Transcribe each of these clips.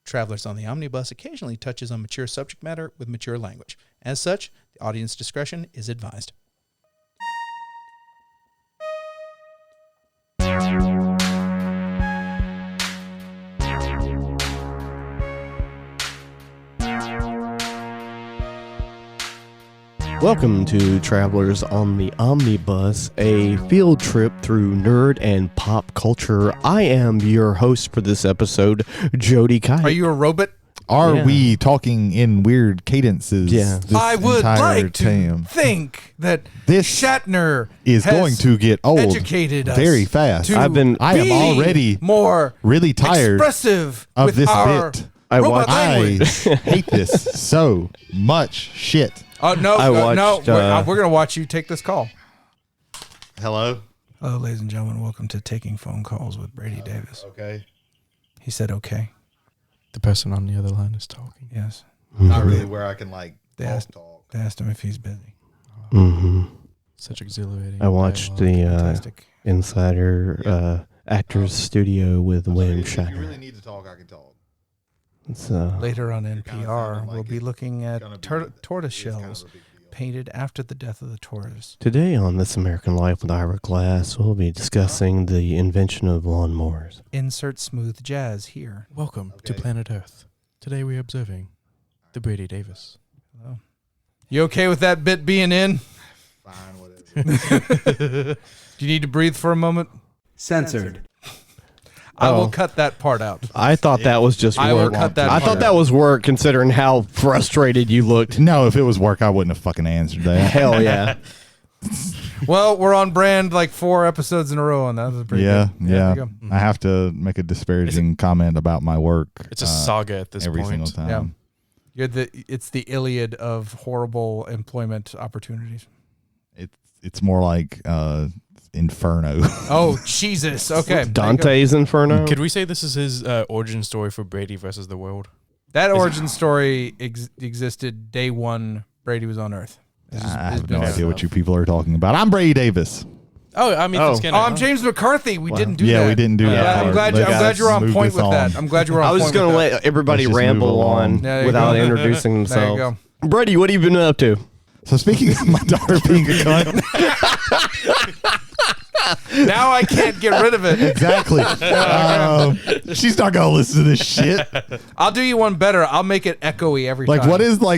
Travelers on the Omnibus occasionally touches on mature subject matter with mature language. As such, the audience discretion is advised. Welcome to Travelers on the Omnibus, a field trip through nerd and pop culture. I am your host for this episode, Jody Kite. Are you a robot? Are we talking in weird cadences? Yeah. I would like to think that this Shatner is going to get old educated us very fast. to I am already more really tired expressive of with this our bit. robot I language. hate this so much shit. Oh, no, we're going to watch you take this call. Hello? Hello, ladies and gentlemen. Welcome to Taking Phone Calls with Brady Davis. Okay. He said okay. The person on the other line is talking. Yes. Not really where I can, They asked him if he's busy. Mm-hmm. Such exhilarating. I watched the Insider Actors Studio with William If you Shatner. really need to talk, I can talk. It's, Later on NPR, kinda sounded like we'll be looking at tortoise shells It's kind of a big deal. painted after the death of the tortoise. Today on This American Life with Ira Glass, we'll be discussing the invention of lawnmowers. Insert smooth jazz here. Welcome to Planet Earth. Today we're observing the Brady Davis. Hello. You okay with that bit being in? Fine, whatever. Do you need to breathe for a moment? Censored. I will cut that part out. I thought that was just I will work. cut that I part thought that out. was work, considering how frustrated you looked. No, if it was work, I wouldn't have fucking answered that. Hell yeah. Well, we're on brand like 4 episodes in a row on that. That's pretty Yeah, good. yeah. There you go. I have to make a disparaging comment about my work. It's a saga at this every point. single time. Yeah. It's the Iliad of horrible employment opportunities. It's more like Inferno. Oh, Jesus. Okay. there you go. Dante's Inferno. Could we say this is his origin story for Brady versus the world? That origin story existed day one Brady was on Earth. It's just- I it's have been no set idea up. what you people are talking about. I'm Brady Davis. Oh, I'm Ethan Skinner. Oh, I'm James McCarthy. We didn't do that. Yeah, we didn't do that. I'm part. glad, Let's I'm glad you're on move point this with that. on. I'm glad you're on I point was just going to with let everybody Let's just ramble move along. on There you without go. introducing that. There you themselves. go. Brady, what have you been up to? So speaking of my daughter being a cunt, Now I can't get rid of it. exactly. She's not gonna listen to this shit. I'll do you one better. I'll make it echoey every Like, time. what is the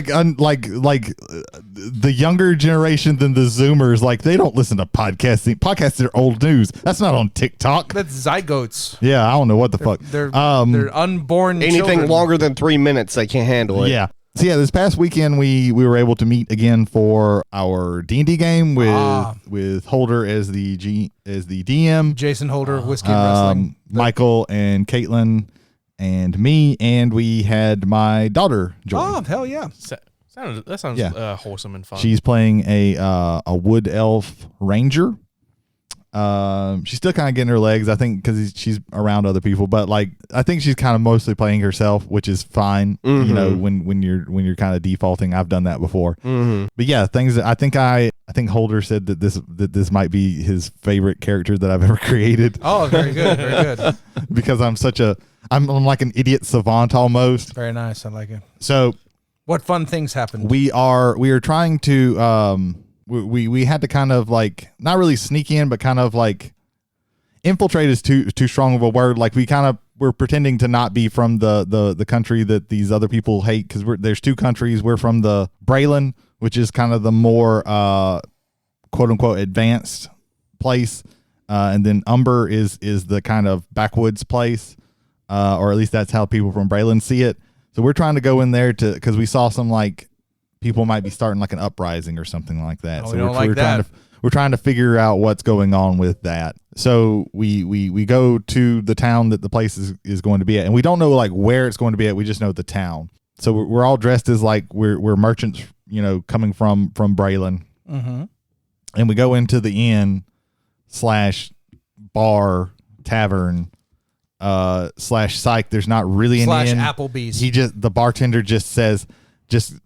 younger generation than the Zoomers? Like, they don't listen to podcasting. Podcasts are old news. That's not on TikTok. That's zygotes. Yeah, I don't know what the fuck. They're unborn Anything children. longer than 3 minutes, they can't handle it. Yeah. So yeah, this past weekend we were able to meet again for our D&D game with Holder as the DM, Jason Holder, Whiskey and Wrestling. Michael and Caitlin and me, and we had my daughter join. Oh, hell yeah. That sounds Yeah. wholesome and fun. She's playing a wood elf ranger. She's still kind of getting her legs, I think, because she's around other people. But like, I think she's kind of mostly playing herself, which is fine. Mm-hmm. You know, when you're kind of defaulting. I've done that before. Mm-hmm. But yeah, things that I think Holder said that this might be his favorite character that I've ever created. Oh, very good. Very good. Because I'm like an idiot savant almost. Very nice. I like it. So What fun things happened? we are trying to we had to kind of like not really sneak in, but kind of like infiltrate is too strong of a word. Like we're pretending to not be from the country that these other people hate, because there's 2 countries. We're from the Braylon, which is kind of the more quote unquote advanced place, and then Umber is the kind of backwoods place, or at least that's how people from Braylon see it. So we're trying to go in there because we saw some like people might be starting like an uprising or something like that. Oh, So we don't like we're that. we're trying to figure out what's going on with that. So we go to the town that the place is going to be at, and we don't know like where it's going to be at. We just know the town. So we're all dressed as like we're merchants, you know, coming from Braylon. Mm-hmm. And we go into the inn / bar tavern / psych. There's not really an / inn. Applebee's. The bartender just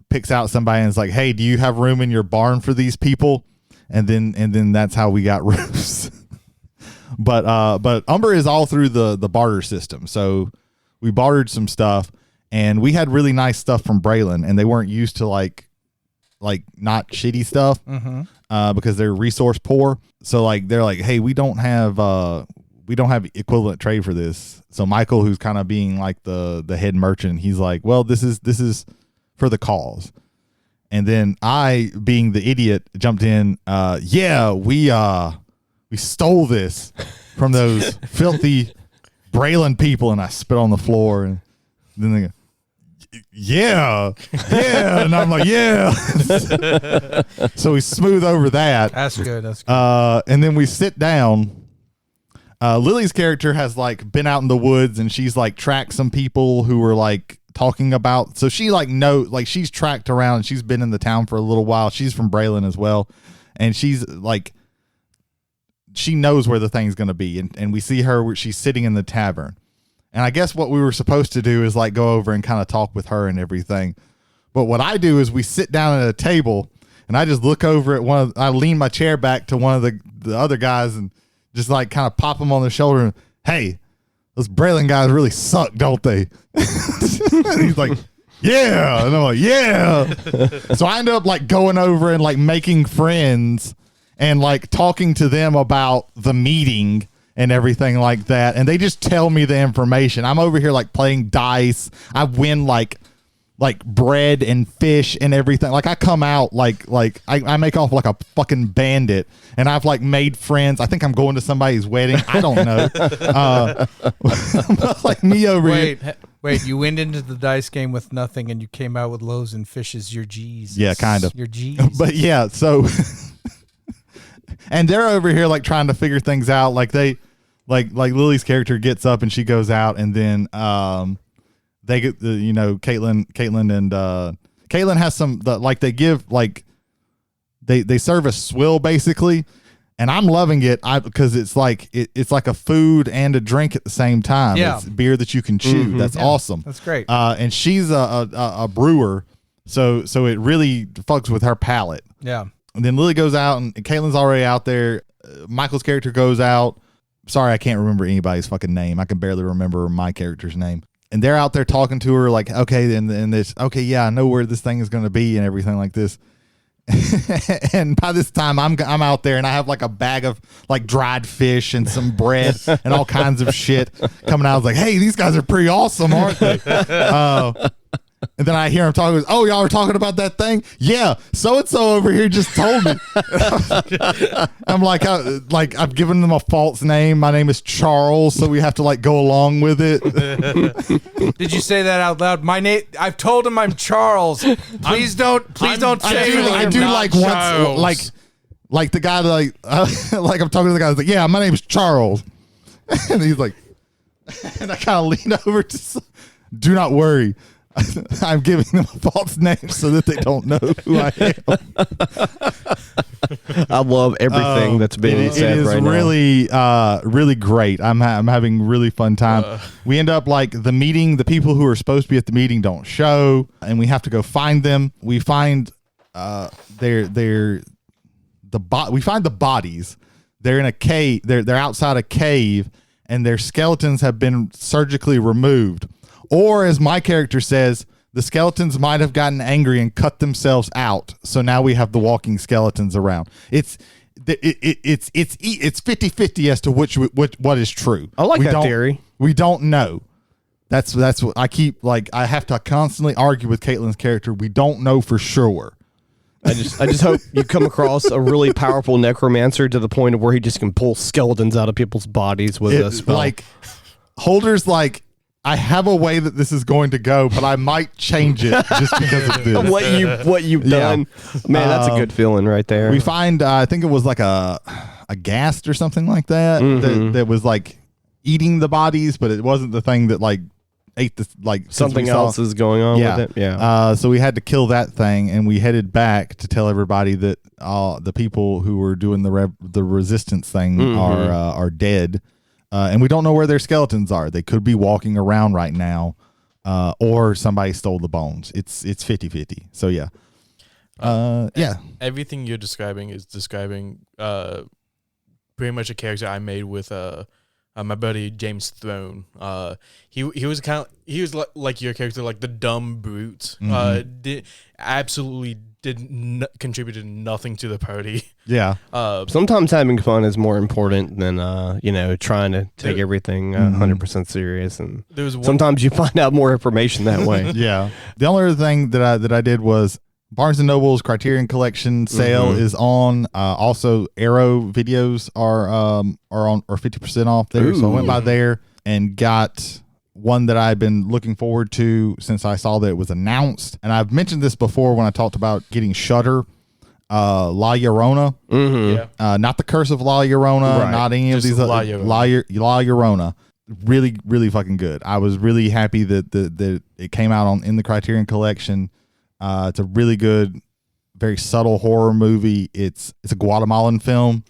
picks out somebody and is like, "Hey, do you have room in your barn for these people?" And then that's how we got rooms. But Umber is all through the barter system. So we bartered some stuff, And we had really nice stuff from Braylon, and they weren't used to like not shitty stuff because they're resource poor. So like they're like, hey, we don't have equivalent trade for this. So Michael, who's kind of being like the head merchant, he's like, well, this is for the cause. And then I, being the idiot, jumped in. We stole this from those filthy Braylon people, and I spit on the floor, and then they go, yeah, and I'm like, yeah. So we smooth over that. That's good. And then we sit down. Lily's character has like been out in the woods, and she's like tracked some people who were like talking about. So she she's tracked around, and she's been in the town for a little while. She's from Braylon as well, and she's like, she knows where the thing's going to be. And we see her where she's sitting in the tavern. And I guess what we were supposed to do is like go over and kind of talk with her and everything. But what I do is we sit down at a table, and I just look over at I lean my chair back to one of the other guys and just like kind of pop him on the shoulder and, hey, those Braylon guys really suck, don't they? And he's like, yeah. And I'm like, yeah. So I end up like going over and like making friends and like talking to them about the meeting and everything like that. And they just tell me the information. I'm over here like playing dice. I win like bread and fish and everything. Like I come out like I make off like a fucking bandit, and I've like made friends. I think I'm going to somebody's wedding. I don't know. Like me over here. Wait, you went into the dice game with nothing, and you came out with loaves and fishes. You're Jesus. Yeah, kind of. You're Jesus. But yeah, so and they're over here like trying to figure things out. Like they like Lily's character gets up and she goes out, and then they get Caitlin and Caitlin has some they give like they serve a swill basically, and I'm loving it because it's like it's like a food and a drink at the same time. Yeah. It's beer that you can chew. That's awesome. That's great. And she's a brewer, so it really fucks with her palate. Yeah. And then Lily goes out, and Caitlin's already out there. Michael's character goes out. Sorry, I can't remember anybody's fucking name. I can barely remember my character's name. And they're out there talking to her like, okay, and this, okay, yeah, I know where this thing is going to be and everything like this. And by this time, I'm out there, and I have like a bag of like dried fish and some bread and all kinds of shit coming out. I was like, hey, these guys are pretty awesome, aren't they? And then I hear him talking. Oh, y'all were talking about that thing? Yeah, so and so over here just told me. I'm like I've given them a false name. My name is Charles, so we have to like go along with it. Did you say that out loud? My name. I've told him I'm Charles. Please don't say I do not like once like the guy like I'm talking to the guy. I was like, yeah, my name is Charles, and he's like, and I kind of lean over to. Do not worry. I'm giving them a false name so that they don't know who I am. I love everything that's being said right now. It is really great. I'm having really fun time. We end up like the meeting. The people who are supposed to be at the meeting don't show, and we have to go find them. We find we find the bodies. They're in a cave. They're outside a cave, and their skeletons have been surgically removed. Or, as my character says, the skeletons might have gotten angry and cut themselves out. So now we have the walking skeletons around. It's 50-50 as to what is true. I like that theory. We don't know. That's what I keep like. I have to constantly argue with Caitlin's character. We don't know for sure. I just hope you come across a really powerful necromancer to the point of where he just can pull skeletons out of people's bodies with a spell. Like Holder's like, I have a way that this is going to go, but I might change it just because of this. what you've done. Man, that's a good feeling right there. We find, I think it was like a ghast or something like that, that was like eating the bodies, but it wasn't the thing that like ate the, like something else is going on with it. Yeah. So we had to kill that thing, and we headed back to tell everybody that the people who were doing the resistance thing are dead. And we don't know where their skeletons are. They could be walking around right now, or somebody stole the bones. It's 50-50. So yeah. Everything you're describing is describing pretty much a character I made with my buddy James Throne. He was like your character, like the dumb brute. Contributed nothing to the party. Yeah. Sometimes having fun is more important than trying to take everything 100% serious. And sometimes you find out more information that way. Yeah. The only other thing that I did was Barnes and Noble's Criterion Collection sale is on. Also, Arrow videos are 50% off there. So I went by there and got one that I've been looking forward to since I saw that it was announced. And I've mentioned this before when I talked about getting Shudder. La Llorona, not the Curse of La Llorona, not any of these. La Llorona, really, really fucking good. I was really happy that it came out in the Criterion Collection. It's a really good, very subtle horror movie. It's a Guatemalan film,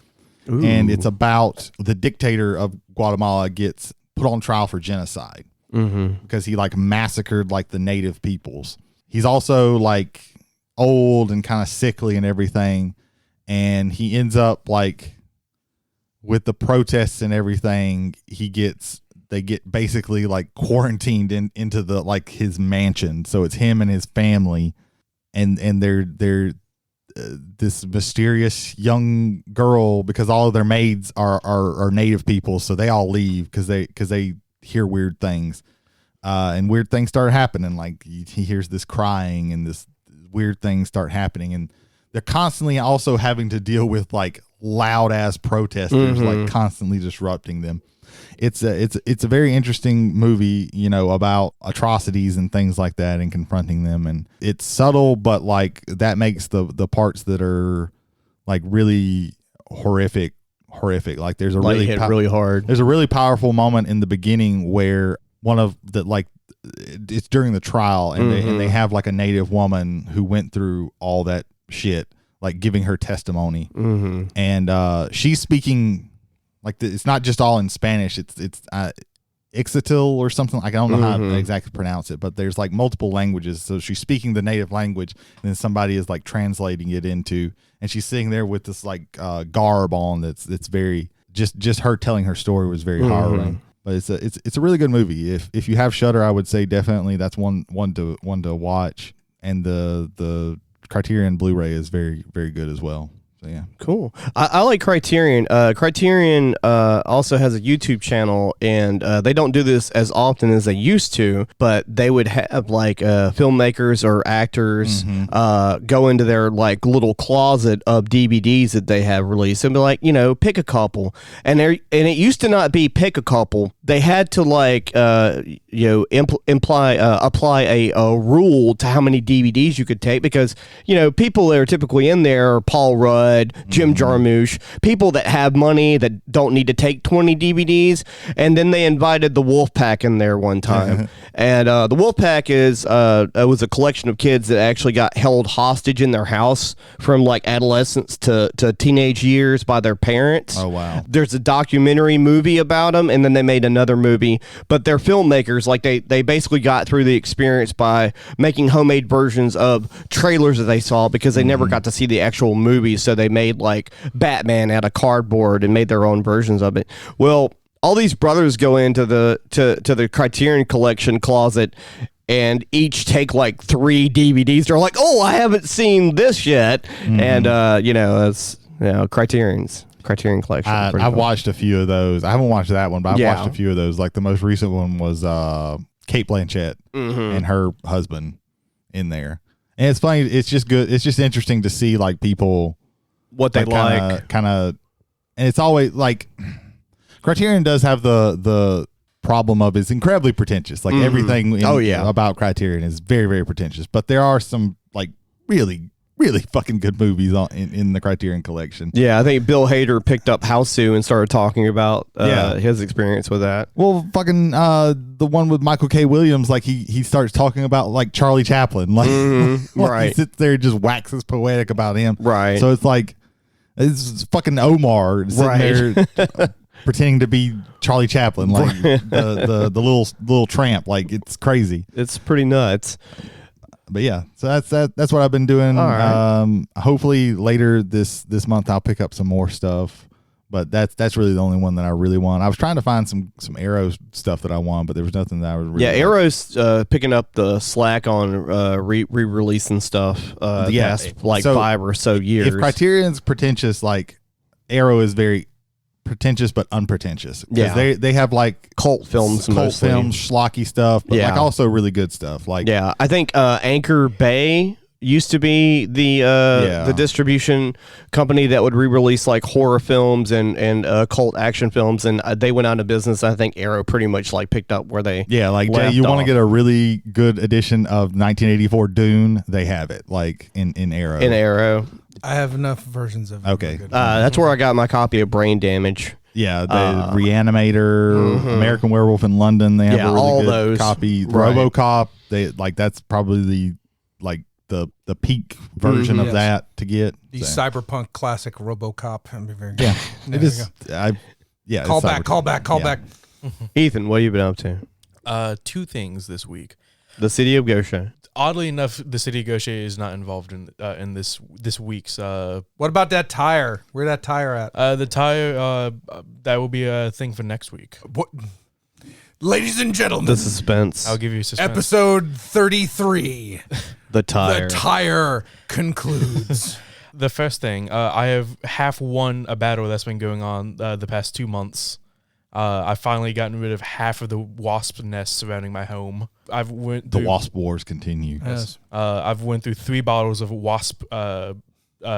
and it's about the dictator of Guatemala gets put on trial for genocide because he like massacred like the native peoples. He's also like old and kind of sickly and everything, and he ends up like with the protests and everything, they get basically like quarantined into the like his mansion. So it's him and his family, and they're this mysterious young girl, because all of their maids are native people, so they all leave because they hear weird things, and weird things start happening. Like he hears this crying and this weird things start happening, and they're constantly also having to deal with like loud ass protesters like constantly disrupting them. It's a very interesting movie, about atrocities and things like that and confronting them, and it's subtle, but like that makes the parts that are like really horrific. Like there's a really hard. There's a really powerful moment in the beginning where one of the like it's during the trial, and they have like a native woman who went through all that shit, like giving her testimony, and she's speaking like it's not just all in Spanish. It's Ixotil or something. Like, I don't know how to exactly pronounce it, but there's like multiple languages. So she's speaking the native language, and then somebody is like translating it into, and she's sitting there with this like garb on. That's very just her telling her story was very harrowing. But it's a really good movie. If you have Shudder, I would say definitely that's one to watch. And the Criterion Blu-ray is very, very good as well. So yeah, cool. I like Criterion. Criterion also has a YouTube channel, and they don't do this as often as they used to, but they would have like filmmakers or actors go into their like little closet of DVDs that they have released and be like, pick a couple. And it used to not be pick a couple. They had to like apply a rule to how many DVDs you could take, because people that are typically in there are Paul Rudd, Jim Jarmusch, people that have money that don't need to take 20 DVDs. And then they invited the Wolfpack in there one time. And the Wolfpack was a collection of kids that actually got held hostage in their house from like adolescence to teenage years by their parents. Oh, wow. There's a documentary movie about them, and then they made another movie. But they're filmmakers. Like they basically got through the experience by making homemade versions of trailers that they saw, because they never got to see the actual movie. So they made like Batman out of cardboard and made their own versions of it. Well, all these brothers go into the Criterion Collection closet and each take like 3 DVDs. They're like, oh, I haven't seen this yet. And it's Criterion Collection. I've watched a few of those. I haven't watched that one, but I've watched a few of those. Like the most recent one was Cate Blanchett and her husband in there. And it's funny. It's just good. It's just interesting to see like people, what they kind of, and it's always like Criterion does have the problem of it's incredibly pretentious. Like everything about Criterion is very, very pretentious. But there are some like really, really fucking good movies in the Criterion Collection. Yeah, I think Bill Hader picked up Houseu and started talking about his experience with that. Well, fucking the one with Michael K. Williams, like he starts talking about like Charlie Chaplin, like, right. He sits there and just waxes poetic about him, right? So it's like it's fucking Omar sitting there pretending to be Charlie Chaplin, like the little tramp, like it's crazy. It's pretty nuts. But yeah, so that's what I've been doing. All right. Hopefully later this month I'll pick up some more stuff. But that's really the only one that I really want. I was trying to find some Arrow stuff that I want, but there was nothing that I was really Arrow's picking up the slack on re-releasing stuff. Past like so 5 or so years. If Criterion's pretentious, like Arrow is very pretentious but unpretentious. Yeah, they have like cult films, mostly. schlocky stuff, but like also really good stuff. Like I think Anchor Bay used to be the distribution company that would re-release like horror films and cult action films, and they went out of business. I think Arrow pretty much like picked up where they like Jay, you want to get a really good edition of 1984 Dune? They have it like in Arrow. In Arrow, I have enough versions of it. Okay, that's where I got my copy of Brain Damage. Yeah, the Reanimator, American Werewolf in London. They have a really all good those. copy. Right. RoboCop. They like that's probably the peak version of that to get. The cyberpunk classic RoboCop. I mean, very Yeah, there it is. Call back. Ethan, what have you been up to? 2 things this week. The City of Gosha. Oddly enough, the city of Gosha is not involved in this week's. What about that tire? Where that tire at? The tire that will be a thing for next week. What? Ladies and gentlemen, The suspense. I'll give you suspense. episode 33. The tire. The tire concludes. The first thing, I have half won a battle that's been going on the past 2 months. I've finally gotten rid of half of the wasp nests surrounding my home. The wasp wars continue. Yes. I've went through 3 bottles of wasp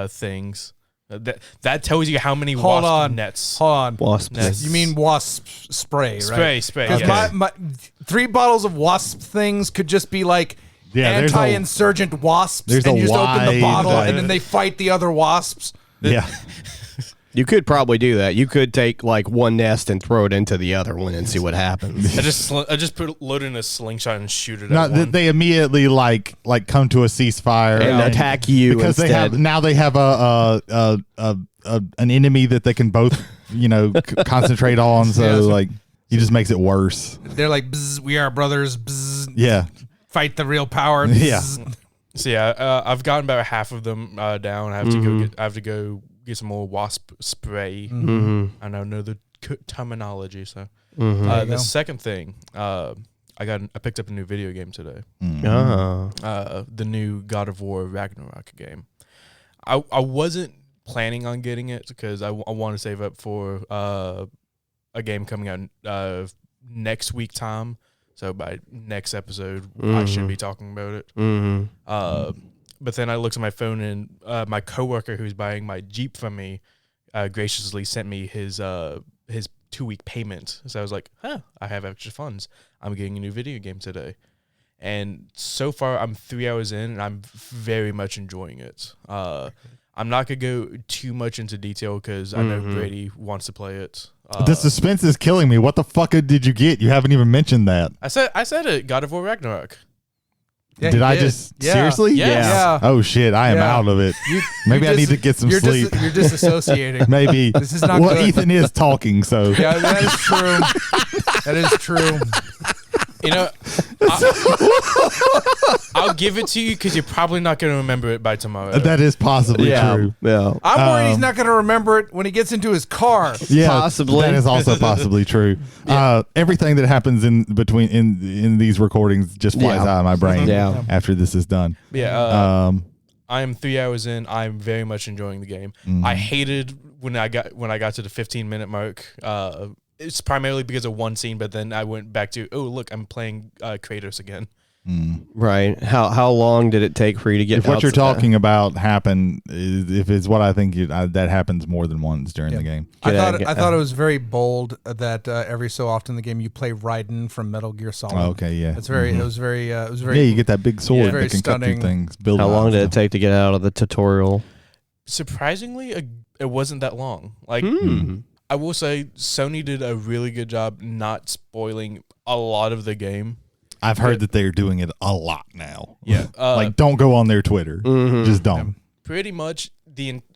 things. That tells you how many wasp nets. Hold on. Wasp nets. You mean wasp spray, right? Spray. Because Yeah. my 3 bottles of wasp things could just be like anti-insurgent wasps, and you just open the bottle, and then they fight the other wasps. Yeah. You could probably do that. You could take like one nest and throw it into the other one and see what happens. I just load it in a slingshot and shoot it. No, they immediately like come to a ceasefire and attack you because instead. they have an enemy that they can both concentrate on. So like he just makes it worse. They're like, bzz, we are brothers. Bzz, Yeah. fight the real power. Bzz. Yeah. So yeah, I've gotten about half of them down. I have to go get some more wasp spray. I don't know the terminology. So the second thing, I picked up a new video game today. The new God of War Ragnarok game. I wasn't planning on getting it because I want to save up for a game coming out next week time. So by next episode, I should be talking about it. But then I looked at my phone, and my coworker who's buying my Jeep from me graciously sent me his 2-week payment. So I was like, I have extra funds. I'm getting a new video game today. And so far, I'm 3 hours in, and I'm very much enjoying it. I'm not going to go too much into detail because I know Brady wants to play it. The suspense is killing me. What the fuck did you get? You haven't even mentioned that. I said it, God of War Ragnarok. Yeah, did I just seriously? Yes. Yeah. Oh shit, I am out of it. Maybe I need to get some sleep. You're disassociating. Maybe. This is not well, good. Ethan is talking, so Yeah, that is true. That is true. You know, I'll give it to you because you're probably not going to remember it by tomorrow. that is possibly true. Yeah. I'm worried he's not going to remember it when he gets into his car. Yeah, Possibly. That is also possibly true. Everything that happens in between in these recordings just flies out of my brain after this is done. Yeah. I'm 3 hours in. I'm very much enjoying the game. I hated when I got to the 15-minute mark. It's primarily because of one scene, but then I went back to, oh, look, I'm playing Kratos again. Right. How long did it take for you to get? If what you're talking about happened, if it's what I think, that happens more than once during the game. I thought it was very bold that every so often in the game you play Raiden from Metal Gear Solid. Oh, okay, yeah. It's very. It was very. Yeah, you get that big sword very that can cut stunning. through things. How long did it take to get out of the tutorial? Surprisingly, it wasn't that long. Like, I will say Sony did a really good job not spoiling a lot of the game. I've heard that they're doing it a lot now. Yeah. Like, don't go on their Twitter. Just don't. Pretty much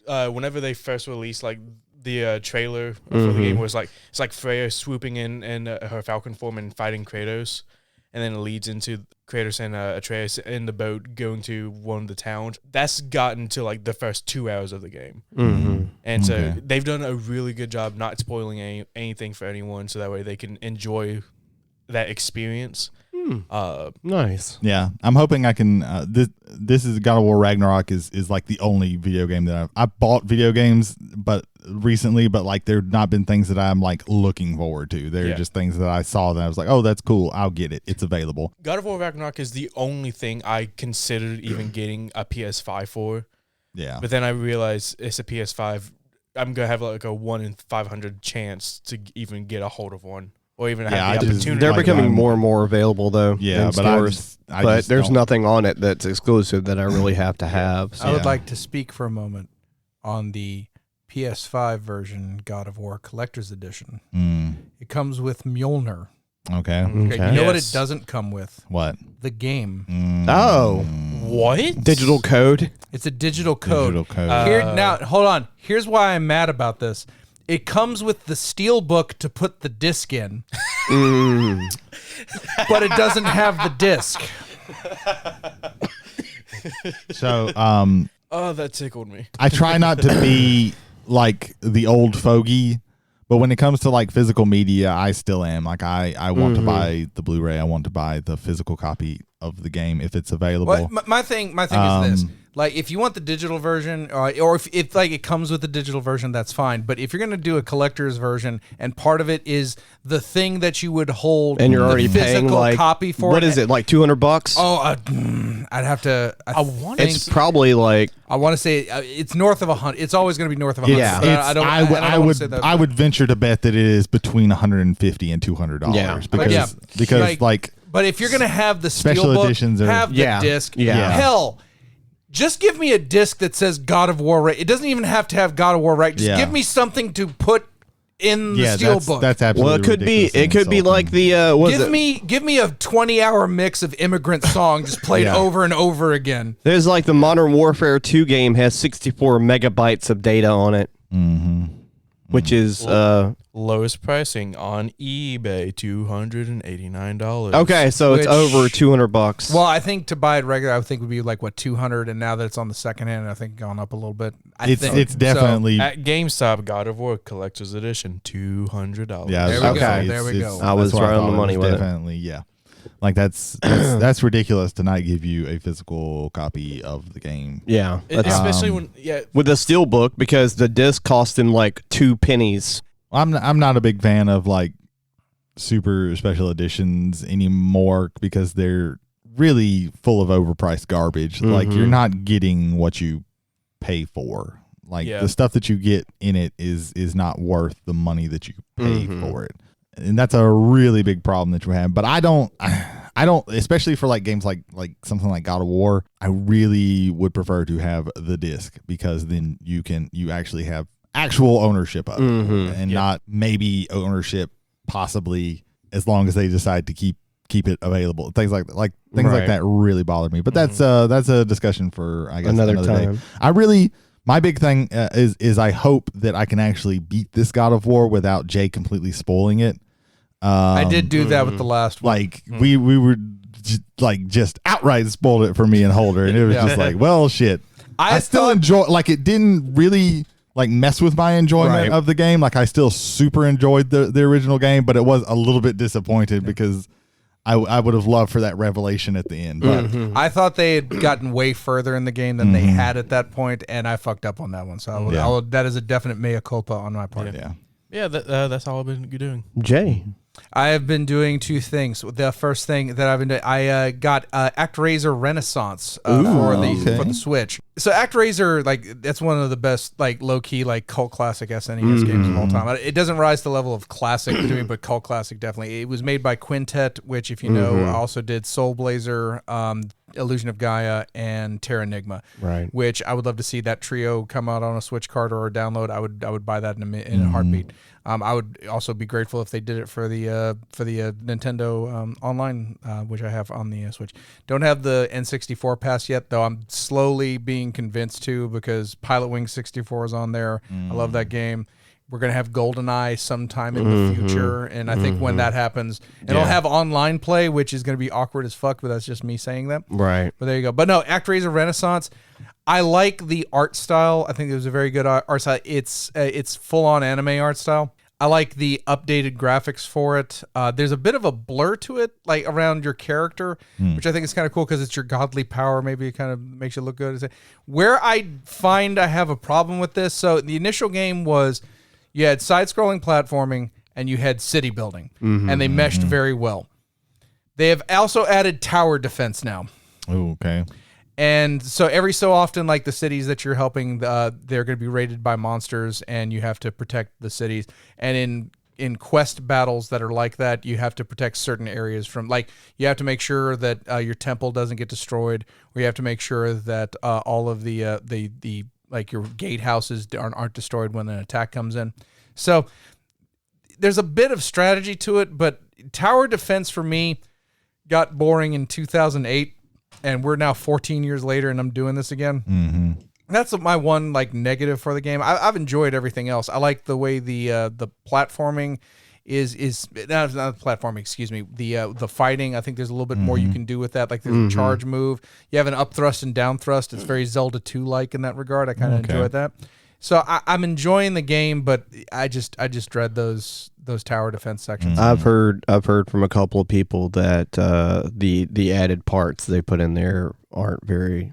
whenever they first released like the trailer for the game was like, it's like Freya swooping in her Falcon form and fighting Kratos, and then it leads into Kratos and Atreus in the boat going to one of the towns. That's gotten to like the first 2 hours of the game. And so they've done a really good job not spoiling anything for anyone, so that way they can enjoy that experience. Nice. Yeah, I'm hoping I can. This is God of War Ragnarok is like the only video game that I've bought video games, but recently, but like there've not been things that I'm like looking forward to. They're just things that I saw that I was like, oh, that's cool. I'll get it. It's available. God of War Ragnarok is the only thing I considered even getting a PS5 for. Yeah, but then I realized it's a PS5. I'm gonna have like a 1 in 500 chance to even get a hold of one. Or even have the opportunity. They're becoming more and more available, though. Yeah, but I there's nothing on it that's exclusive that I really have to have. So. I would like to speak for a moment on the PS5 version God of War Collector's Edition. It comes with Mjolnir. Okay. You know what it doesn't come with? What? The game. Oh. What? Digital code? It's a digital code. Digital code. Now, hold on. Here's why I'm mad about this. It comes with the steel book to put the disc in, but it doesn't have the disc. So, oh, that tickled me. I try not to be like the old fogey, but when it comes to like physical media, I still am. Like I want to buy the Blu-ray. I want to buy the physical copy of the game if it's available. Well, my thing is this. Like, if you want the digital version, or if like it comes with the digital version, that's fine. But if you're going to do a collector's version, and part of it is the thing that you would hold, and you're the already paying like copy for, what is it, like $200? Oh, I'd have to. It's probably like, I want to say it's north of 100. It's always going to be north of 100. Yeah, I would venture to bet that it is between $150 and $200. Yeah, because like. But if you're going to have the special steelbook, editions, have the disc. Yeah. Hell. Just give me a disc that says God of War. It doesn't even have to have God of War. Just give me something to put in the steelbook. That's absolutely. Well, it could be like the give me a 20-hour mix of Immigrant Song just played over and over again. There's like the Modern Warfare 2 game has 64 megabytes of data on it, which is lowest pricing on eBay, $289. Okay, so it's over $200. Well, I think to buy it regular, I think would be like what, $200, and now that it's on the second hand, I think gone up a little bit. It's definitely at GameStop. God of War Collector's Edition, $200. Yeah, there we go. I was right on the money with it. Definitely, yeah. Like that's ridiculous to not give you a physical copy of the game. Yeah, especially when with a steel book, because the disc cost him like 2 pennies. I'm not a big fan of like super special editions anymore because they're really full of overpriced garbage. Like you're not getting what you pay for. Like the stuff that you get in it is not worth the money that you pay for it. And that's a really big problem that we have. But I don't, especially for like games like something like God of War, I really would prefer to have the disc because then you actually have actual ownership of it and not maybe ownership possibly as long as they decide to keep it available. Things like that really bother me. But that's a discussion for I guess another time. Day. My big thing is I hope that I can actually beat this God of War without Jay completely spoiling it. I did do that with the last one. Like we were just outright spoiled it for me and Holder, and it was just like, well, shit. I still enjoy. Like it didn't really like mess with my enjoyment of the game. Like I still super enjoyed the original game, but it was a little bit disappointed because I would have loved for that revelation at the end. But I thought they had gotten way further in the game than they had at that point, and I fucked up on that one. So that is a definite mea culpa on my part. Yeah, that's all I've been doing. Jay. I have been doing 2 things. The first thing that I've been doing, I got Actraiser Renaisssance for the Switch. So Actraiser, like that's one of the best, like low key, like cult classic SNES games of all time. It doesn't rise to the level of classic to me, but cult classic definitely. It was made by Quintet, which, if you know, also did Soul Blazer, Illusion of Gaia, and Terranigma. Right. Which I would love to see that trio come out on a Switch card or a download. I would buy that in a heartbeat. I would also be grateful if they did it for the Nintendo Online, which I have on the Switch. Don't have the N64 pass yet, though. I'm slowly being convinced to because Pilot Wing 64 is on there. I love that game. We're going to have GoldenEye sometime in the future. And I think when that happens, it'll have online play, which is going to be awkward as fuck, but that's just me saying that. Right. But there you go. But no, Actraiser Renaissance, I like the art style. I think it was a very good art style. It's full-on anime art style. I like the updated graphics for it. There's a bit of a blur to it, like around your character, which I think is kind of cool because it's your godly power. Maybe it kind of makes you look good. Where I find I have a problem with this, so the initial game was you had side-scrolling platforming and you had city building, and they meshed very well. They have also added tower defense now. Oh, okay. And so every so often, like the cities that you're helping, they're going to be raided by monsters, and you have to protect the cities. And in quest battles that are like that, you have to protect certain areas from, like, you have to make sure that your temple doesn't get destroyed, or you have to make sure that all of the like your gatehouses aren't destroyed when an attack comes in. So there's a bit of strategy to it, but tower defense for me got boring in 2008. And we're now 14 years later, and I'm doing this again. That's my one like negative for the game. I've enjoyed everything else. I like the way the platforming is not platforming. Excuse me. The fighting. I think there's a little bit more you can do with that. Like there's a charge move. You have an up thrust and down thrust. It's very Zelda 2 like in that regard. I kind of enjoyed that. So I'm enjoying the game, but I just dread those tower defense sections. I've heard from a couple of people that the added parts they put in there aren't very.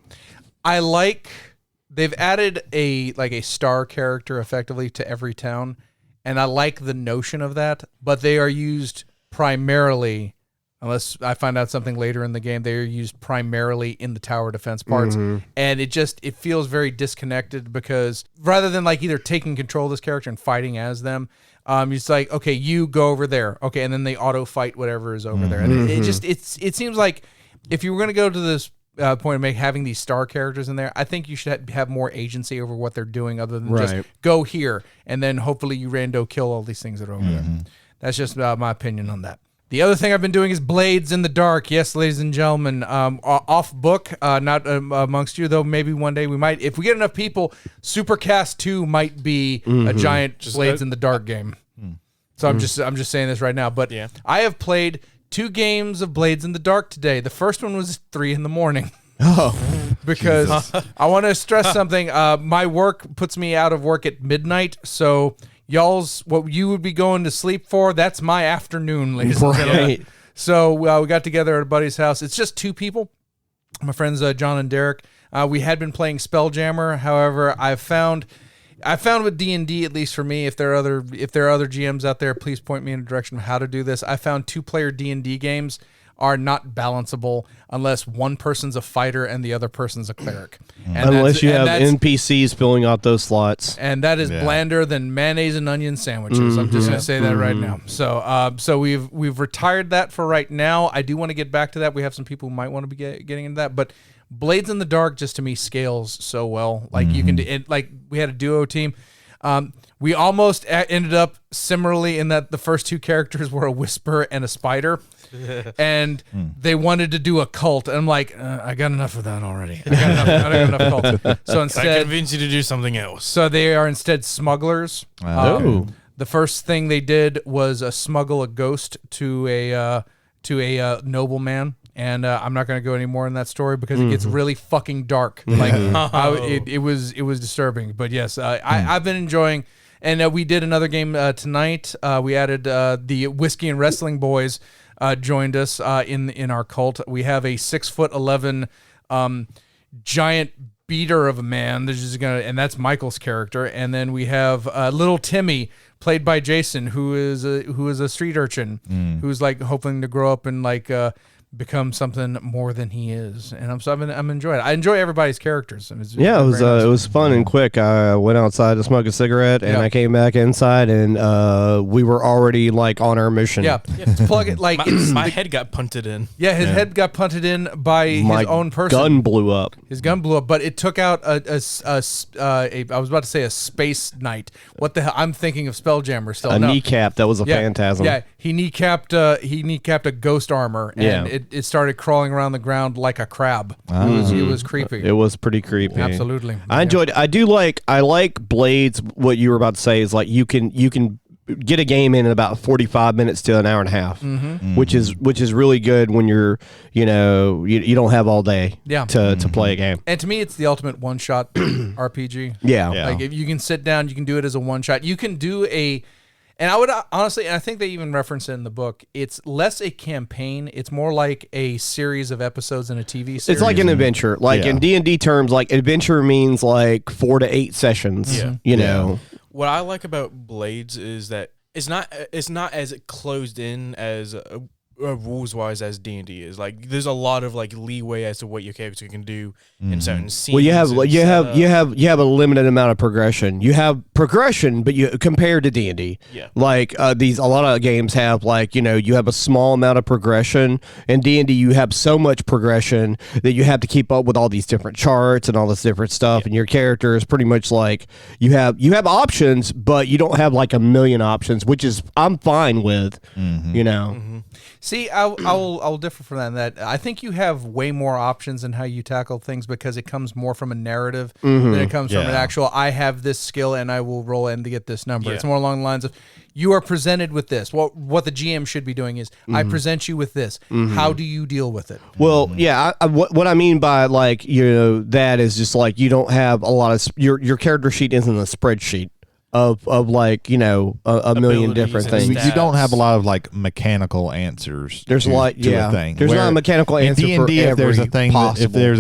They've added a star character effectively to every town, and I like the notion of that, but they are used primarily, unless I find out something later in the game, they are used primarily in the tower defense parts. And it feels very disconnected because rather than like either taking control of this character and fighting as them, it's like, okay, you go over there. Okay. And then they auto fight whatever is over there. And it seems like if you were going to go to this point of having these star characters in there, I think you should have more agency over what they're doing other than just go here. And then hopefully you rando kill all these things that are over there. That's just my opinion on that. The other thing I've been doing is Blades in the Dark. Yes, ladies and gentlemen, off book, not amongst you, though maybe one day we might. If we get enough people, Supercast 2 might be a giant Blades in the Dark game. So I'm just saying this right now. But I have played 2 games of Blades in the Dark today. The first one was 3 a.m. Because I want to stress something. My work puts me out of work at midnight, so what you would be going to sleep for, that's my afternoon, ladies and gentlemen. So we got together at a buddy's house. It's just 2 people, my friends John and Derek. We had been playing Spelljammer. However, I found with D&D, at least for me, if there are other GMs out there, please point me in a direction of how to do this. I found 2-player D&D games are not balanceable unless one person's a fighter and the other person's a cleric. And unless you have NPCs filling out those slots. And that is blander than mayonnaise and onion sandwiches. I'm just going to say that right now. So we've retired that for right now. I do want to get back to that. We have some people who might want to be getting into that. But Blades in the Dark just to me scales so well. Like you can do, like we had a duo team. We almost ended up similarly in that the first 2 characters were a whisper and a spider. And they wanted to do a cult, and I'm like, I got enough of that already. I got enough cult. So instead, I convinced you to do something else. So they are instead smugglers. The first thing they did was smuggle a ghost to a nobleman. And I'm not going to go any more in that story because it gets really fucking dark. Like it was disturbing. But yes, I've been enjoying. And we did another game tonight. We added the Whiskey and Wrestling Boys. Joined us in our cult. We have a 6'11" giant beater of a man. And that's Michael's character. And then we have little Timmy, played by Jason, who is a street urchin, who's like hoping to grow up and like become something more than he is. And I'm enjoying it. I enjoy everybody's characters. It was fun and quick. I went outside to smoke a cigarette, and I came back inside, and we were already like on our mission. Yeah, plug it like my head got punted in. Yeah, his head got punted in by his own person. Gun blew up. His gun blew up, but it took out I was about to say a space knight. What the hell? I'm thinking of Spelljammer still. Kneecap. That was a phantasm. Yeah, he kneecapped a ghost armor, and it started crawling around the ground like a crab. It was creepy. It was pretty creepy. Absolutely. I enjoyed. I like Blades. What you were about to say is like you can get a game in about 45 minutes to an hour and a half, which is really good when you're you don't have all day to play a game. And to me, it's the ultimate one-shot RPG. Yeah. Like if you can sit down, you can do it as a one-shot. You can do and I would honestly, and I think they even reference it in the book, it's less a campaign. It's more like a series of episodes in a TV series. It's like an adventure. Like in D&D terms, like adventure means like 4 to 8 sessions. Yeah. You know. What I like about Blades is that it's not as closed in as rules wise as D&D is. Like there's a lot of like leeway as to what your character can do in certain scenes. Well, you have a limited amount of progression. You have progression, but you compared to D&D. Yeah. Like a lot of games have like you have a small amount of progression. In D&D, you have so much progression that you have to keep up with all these different charts and all this different stuff. And your character is pretty much like you have options, but you don't have like a million options, which is I'm fine with. See, I'll differ from that in that I think you have way more options in how you tackle things because it comes more from a narrative than it comes from an actual, I have this skill and I will roll in to get this number. Yeah. It's more along the lines of, you are presented with this. What the GM should be doing is, I present you with this. How do you deal with it? Well, yeah, what I mean by like, that is just like you don't have a lot of, your character sheet isn't a spreadsheet of like a million different things. You don't have a lot of like mechanical answers. There's a lot, a thing. There's not a mechanical answer in D&D, for if there's a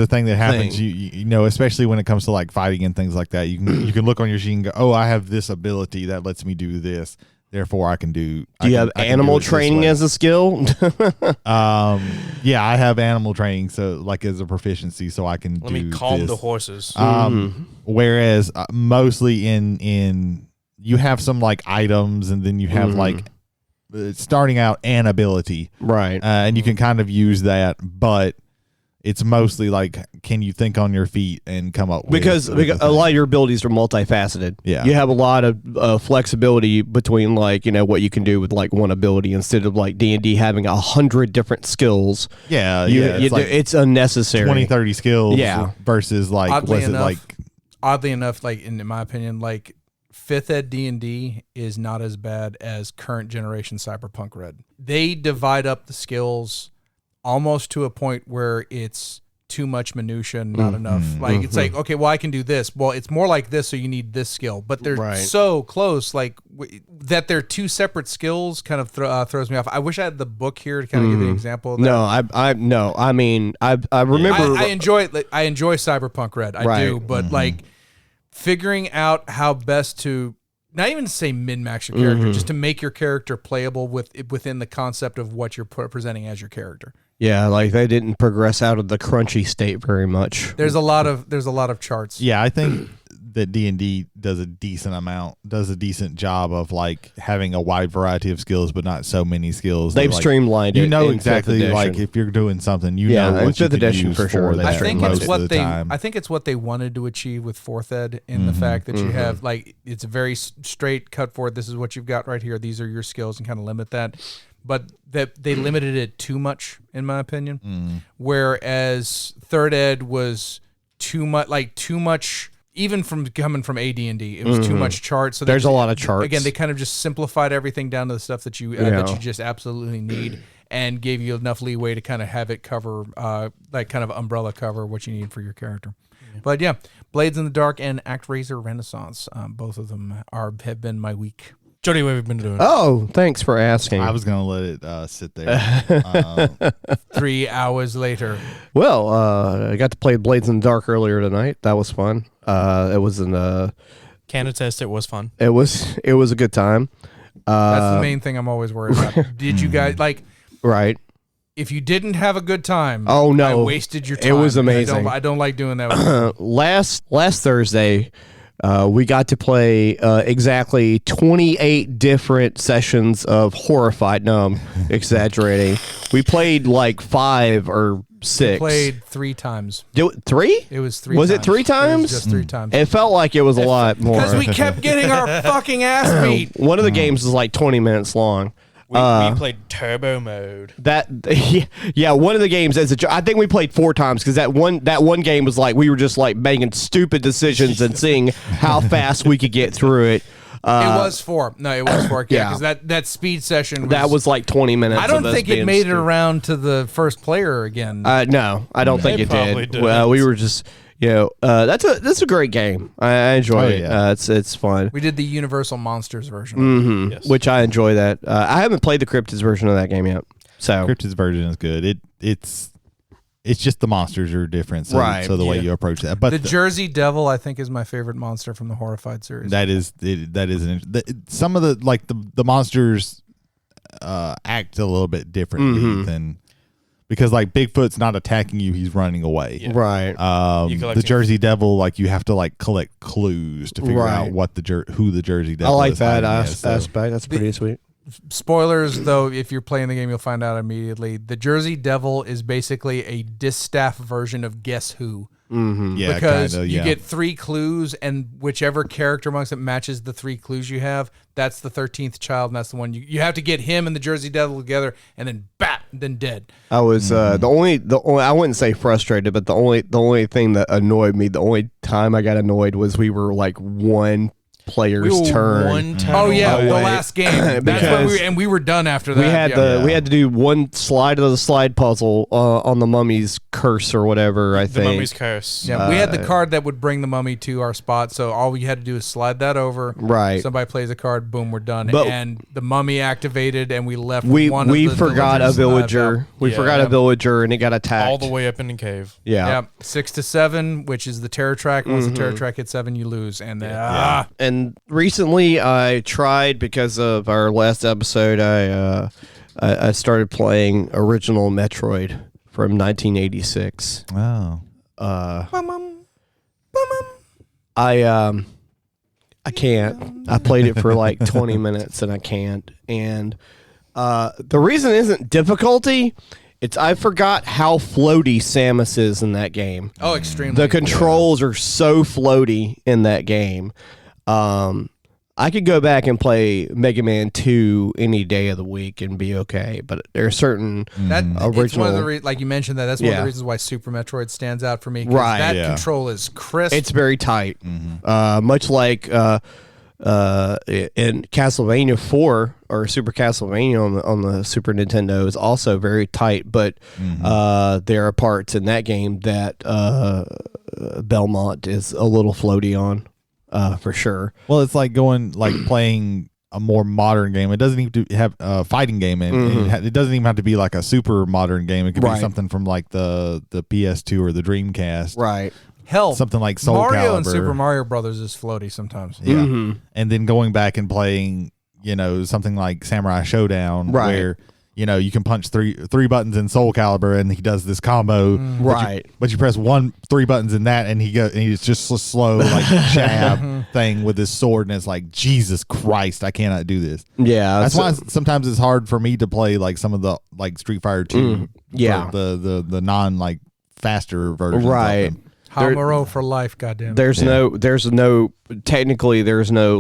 thing that happens, thing. you know, especially when it comes to like fighting and things like that, you can look on your sheet and go, oh, I have this ability that lets me do this. Therefore, I can do. Do you have animal training as a skill? Yeah, I have animal training, so like as a proficiency, so I can. Let me calm the horses. Whereas mostly in you have some like items, and then you have like starting out an ability, right? And you can kind of use that, but it's mostly like, can you think on your feet and come up with because a lot of your abilities are multifaceted. Yeah, you have a lot of flexibility between like what you can do with like one ability instead of like D&D having 100 different skills. It's unnecessary. 20, 30 skills. Yeah, versus like oddly enough, like in my opinion, like 5th ed D&D is not as bad as current generation Cyberpunk Red. They divide up the skills almost to a point where it's too much minutia and not enough. Like it's like, okay, well, I can do this. Well, it's more like this, so you need this skill. But they're so close, like that they're two separate skills. Kind of throws me off. I wish I had the book here to kind of give you an example of that. No, I mean, I remember. I enjoy it. I enjoy Cyberpunk Red. I do, but like figuring out how best to. Not even to say min-max your character, just to make your character playable within the concept of what you're presenting as your character. Yeah, like they didn't progress out of the crunchy state very much. There's a lot of charts. Yeah, I think that D&D does a decent job of like having a wide variety of skills, but not so many skills. They've streamlined it. You know exactly like if you're doing something, know what you can use for that. I think it's what they wanted to achieve with 4th ed in the fact that you have like it's a very straight cut forward. This is what you've got right here. These are your skills, and kind of limit that. But that they limited it too much, in my opinion. Whereas 3rd ed was too much. Even from coming from AD&D, it was too much charts. So there's a lot of charts. Again, they kind of just simplified everything down to the stuff that you just absolutely need, and gave you enough leeway to kind of have it cover, like kind of umbrella cover what you need for your character. Yeah. But yeah, Blades in the Dark and Actraiser Renaissance, both of them have been my week. Jody, what have you been doing? Oh, thanks for asking. I was going to let it sit there. 3 hours later. Well, I got to play Blades in the Dark earlier tonight. That was fun. It was Can attest it was fun. It was a good time. That's the main thing I'm always worried about. Did you guys Right. If you didn't have a good time, oh no, I wasted your time. It was amazing. I don't like doing that. Last Thursday, we got to play exactly 28 different sessions of Horrified. No, I'm exaggerating. We played like 5 or 6. We played 3 times. 3? It was 3 Was times. it 3 times? It was just 3 times. It felt like it was a lot more. Because we kept getting our fucking ass beat. One of the games was like 20 minutes long. We played turbo mode. Yeah, one of the games I think we played 4 times because that one game was like we were just like making stupid decisions and seeing how fast we could get through it. It was 4. No, it was 4. Yeah, because that speed session that was like 20 minutes. I don't think it made it around to the first player again. No, I don't think it did. Well, we were just. That's a great game. I enjoy it. Yeah. It's fun. We did the Universal Monsters version, Yes. Which I enjoy that. I haven't played the Cryptids version of that game yet. So Cryptids version is good. It's just the monsters are different. So, right. So the way you approach that, but the Jersey Devil, I think, is my favorite monster from the Horrified series. That is some of the monsters act a little bit differently than. Because like Bigfoot's not attacking you, he's running away. Yeah. Right. The Jersey Devil, like you have to like collect clues to figure out what who the Jersey Devil is. I like that aspect. That's pretty sweet. Spoilers, though, if you're playing the game, you'll find out immediately. The Jersey Devil is basically a distaff version of Guess Who. Mm-hmm. Yeah, because kinda, you get 3 clues, and whichever character amongst it matches the 3 clues you have, that's the 13th child, and that's the one you have to get him and the Jersey Devil together, and then then dead. I was the only I wouldn't say frustrated, but the only thing that annoyed me, the only time I got annoyed was we were like one player's turn. One turn the away. last game. That's when we were done after that. We had to do one slide of the slide puzzle on the mummy's curse or whatever. I think the mummy's curse. Yeah, we had the card that would bring the mummy to our spot, so all we had to do is slide that over. Right. Somebody plays a card, boom, we're done. But and the mummy activated, and we left. We one forgot a villager. We forgot a villager, and it got attacked all the way up in the cave. Yeah. 6 to 7, which is the terror track. Once the terror track hits 7, you lose. And and recently I tried, because of our last episode, I started playing original Metroid from 1986. Oh. I can't. I played it for like 20 minutes and I can't. And the reason isn't difficulty. It's I forgot how floaty Samus is in that game. Oh, extremely. The controls are so floaty in that game. I could go back and play Mega Man 2 any day of the week and be okay, but there are certain original. It's one of the like you mentioned that's one of the reasons why Super Metroid stands out for me. Right, that control is crisp. It's very tight, much like in Castlevania 4 or Super Castlevania on the Super Nintendo is also very tight, but there are parts in that game that Belmont is a little floaty on. For sure. Well, it's like playing a more modern game. It doesn't need to have a fighting game, and it doesn't even have to be like a super modern game. It could be something from like the PS2 or the Dreamcast. Right. Hell, something like Soul Mario Calibur. and Super Mario Brothers is floaty sometimes. Yeah. And then going back and playing, something like Samurai Showdown, where you can punch three buttons in Soul Calibur and he does this combo. But you press 3 buttons in that and he's just a slow like jab thing with his sword, and it's like, Jesus Christ, I cannot do this. Yeah. That's why sometimes it's hard for me to play like some of the like Street Fighter 2. The non like faster versions. Right. Hamuro for life, goddamn. There's no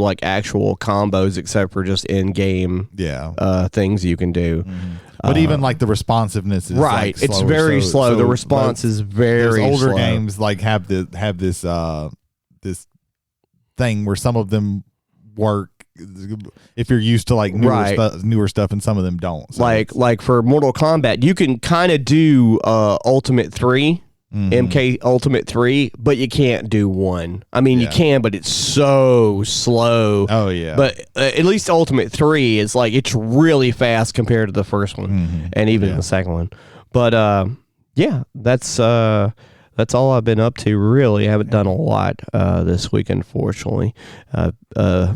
like actual combos except for just in-game things you can do. But even like the responsiveness is right. Like, it's very slow. The response is very older slow. Games like have this this thing where some of them work if you're used to like newer stuff, and some of them don't. So like for Mortal Kombat, you can kind of do Ultimate 3. MK Ultimate 3, but you can't do 1. I mean, you can, but it's so slow. Oh, yeah. But at least Ultimate 3 is like, it's really fast compared to the first one and even the second one. But that's all I've been up to, really. I haven't done a lot this week, unfortunately. I've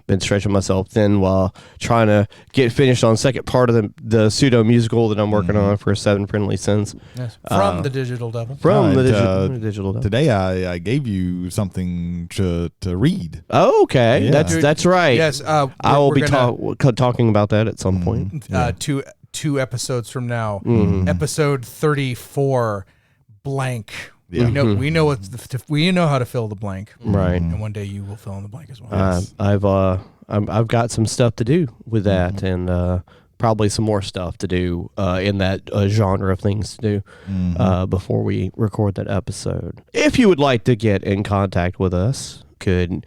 been stretching myself thin while trying to get finished on the second part of the pseudo musical that I'm working on for 7 Friendly Sins. Yes. From the Digital Devil. From the Digital Devil. Today I gave you something to read. Oh, okay. Yeah. That's right. Yes. I will be talking about that at some point. Two episodes from now. Episode 34, blank. Yeah. We know how to fill the blank, right? And one day you will fill in the blank as well. I've got some stuff to do with that, and probably some more stuff to do in that genre of things to do before we record that episode. If you would like to get in contact with us, could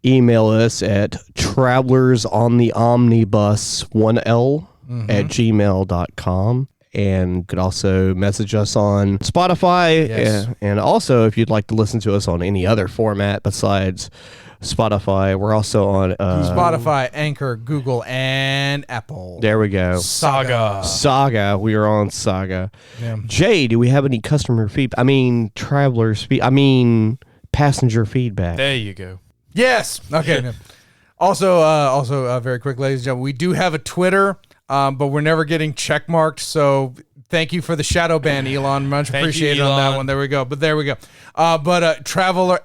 email us at travelersontheomnibus1l at gmail.com. And could also message us on Spotify. Yes. And also, if you'd like to listen to us on any other format besides Spotify, we're also on Spotify, Anchor, Google, and Apple. There we go. Saga. We are on Saga. Yeah. Jay, do we have any customer feedback? Passenger feedback. There you go. Yes. Okay. No. Also, very quick, ladies and gentlemen, we do have a Twitter, but we're never getting checkmarked. So thank you for the shadow ban, Elon. Much appreciated on that one. There we go. Traveler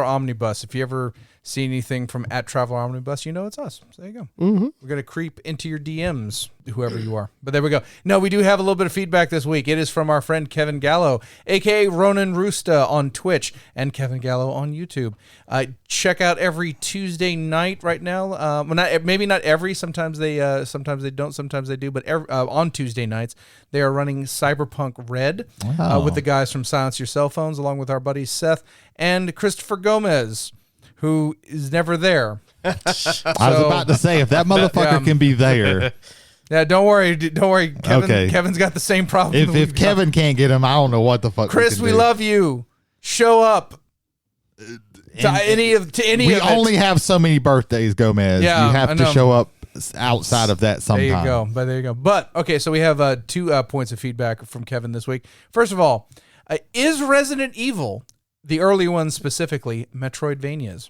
Omnibus. If you ever see anything from @Traveler Omnibus, you know it's us. So there you go. Mm-hmm. We're going to creep into your DMs, whoever you are. But there we go. No, we do have a little bit of feedback this week. It is from our friend Kevin Gallo, a.k.a. Ronan Roosta on Twitch, and Kevin Gallo on YouTube. Check out every Tuesday night right now. Well, maybe not every. Sometimes they don't. Sometimes they do. But on Tuesday nights, they are running Cyberpunk Red with the guys from Silence Your Cell Phones, along with our buddies Seth and Christopher Gomez, who is never there. I was about to say, if that motherfucker can be there. Yeah, don't worry. Kevin's got the same problem. If Kevin can't get him, I don't know what the fuck. Chris, we love you. Show up to any of We only have so many birthdays, Gomez. Yeah, you have to show up outside of that sometime. There you go. But okay, so we have 2 points of feedback from Kevin this week. First of all, is Resident Evil, the early ones specifically, Metroidvanias?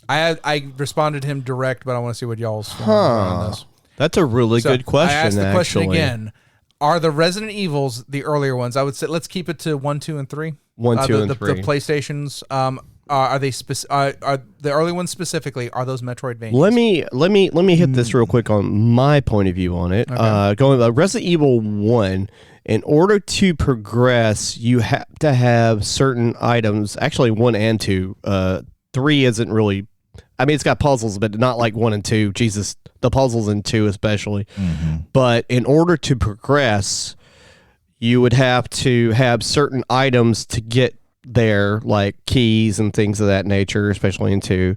I responded to him direct, but I want to see what y'all's on this. That's a really good question. I asked the question again. Are the Resident Evils the earlier ones? I would say let's keep it to 1, 2, and 3. 1, 2, and 3. The PlayStations. Are they are the early ones specifically? Are those Metroidvanias? Let me hit this real quick on my point of view on it. Okay. Going Resident Evil 1. In order to progress, you have to have certain items. Actually, 1 and 2. 3 isn't really. I mean, it's got puzzles, but not like 1 and 2. Jesus, the puzzles in 2 especially. Mm-hmm. But in order to progress, you would have to have certain items to get there, like keys and things of that nature, especially in 2.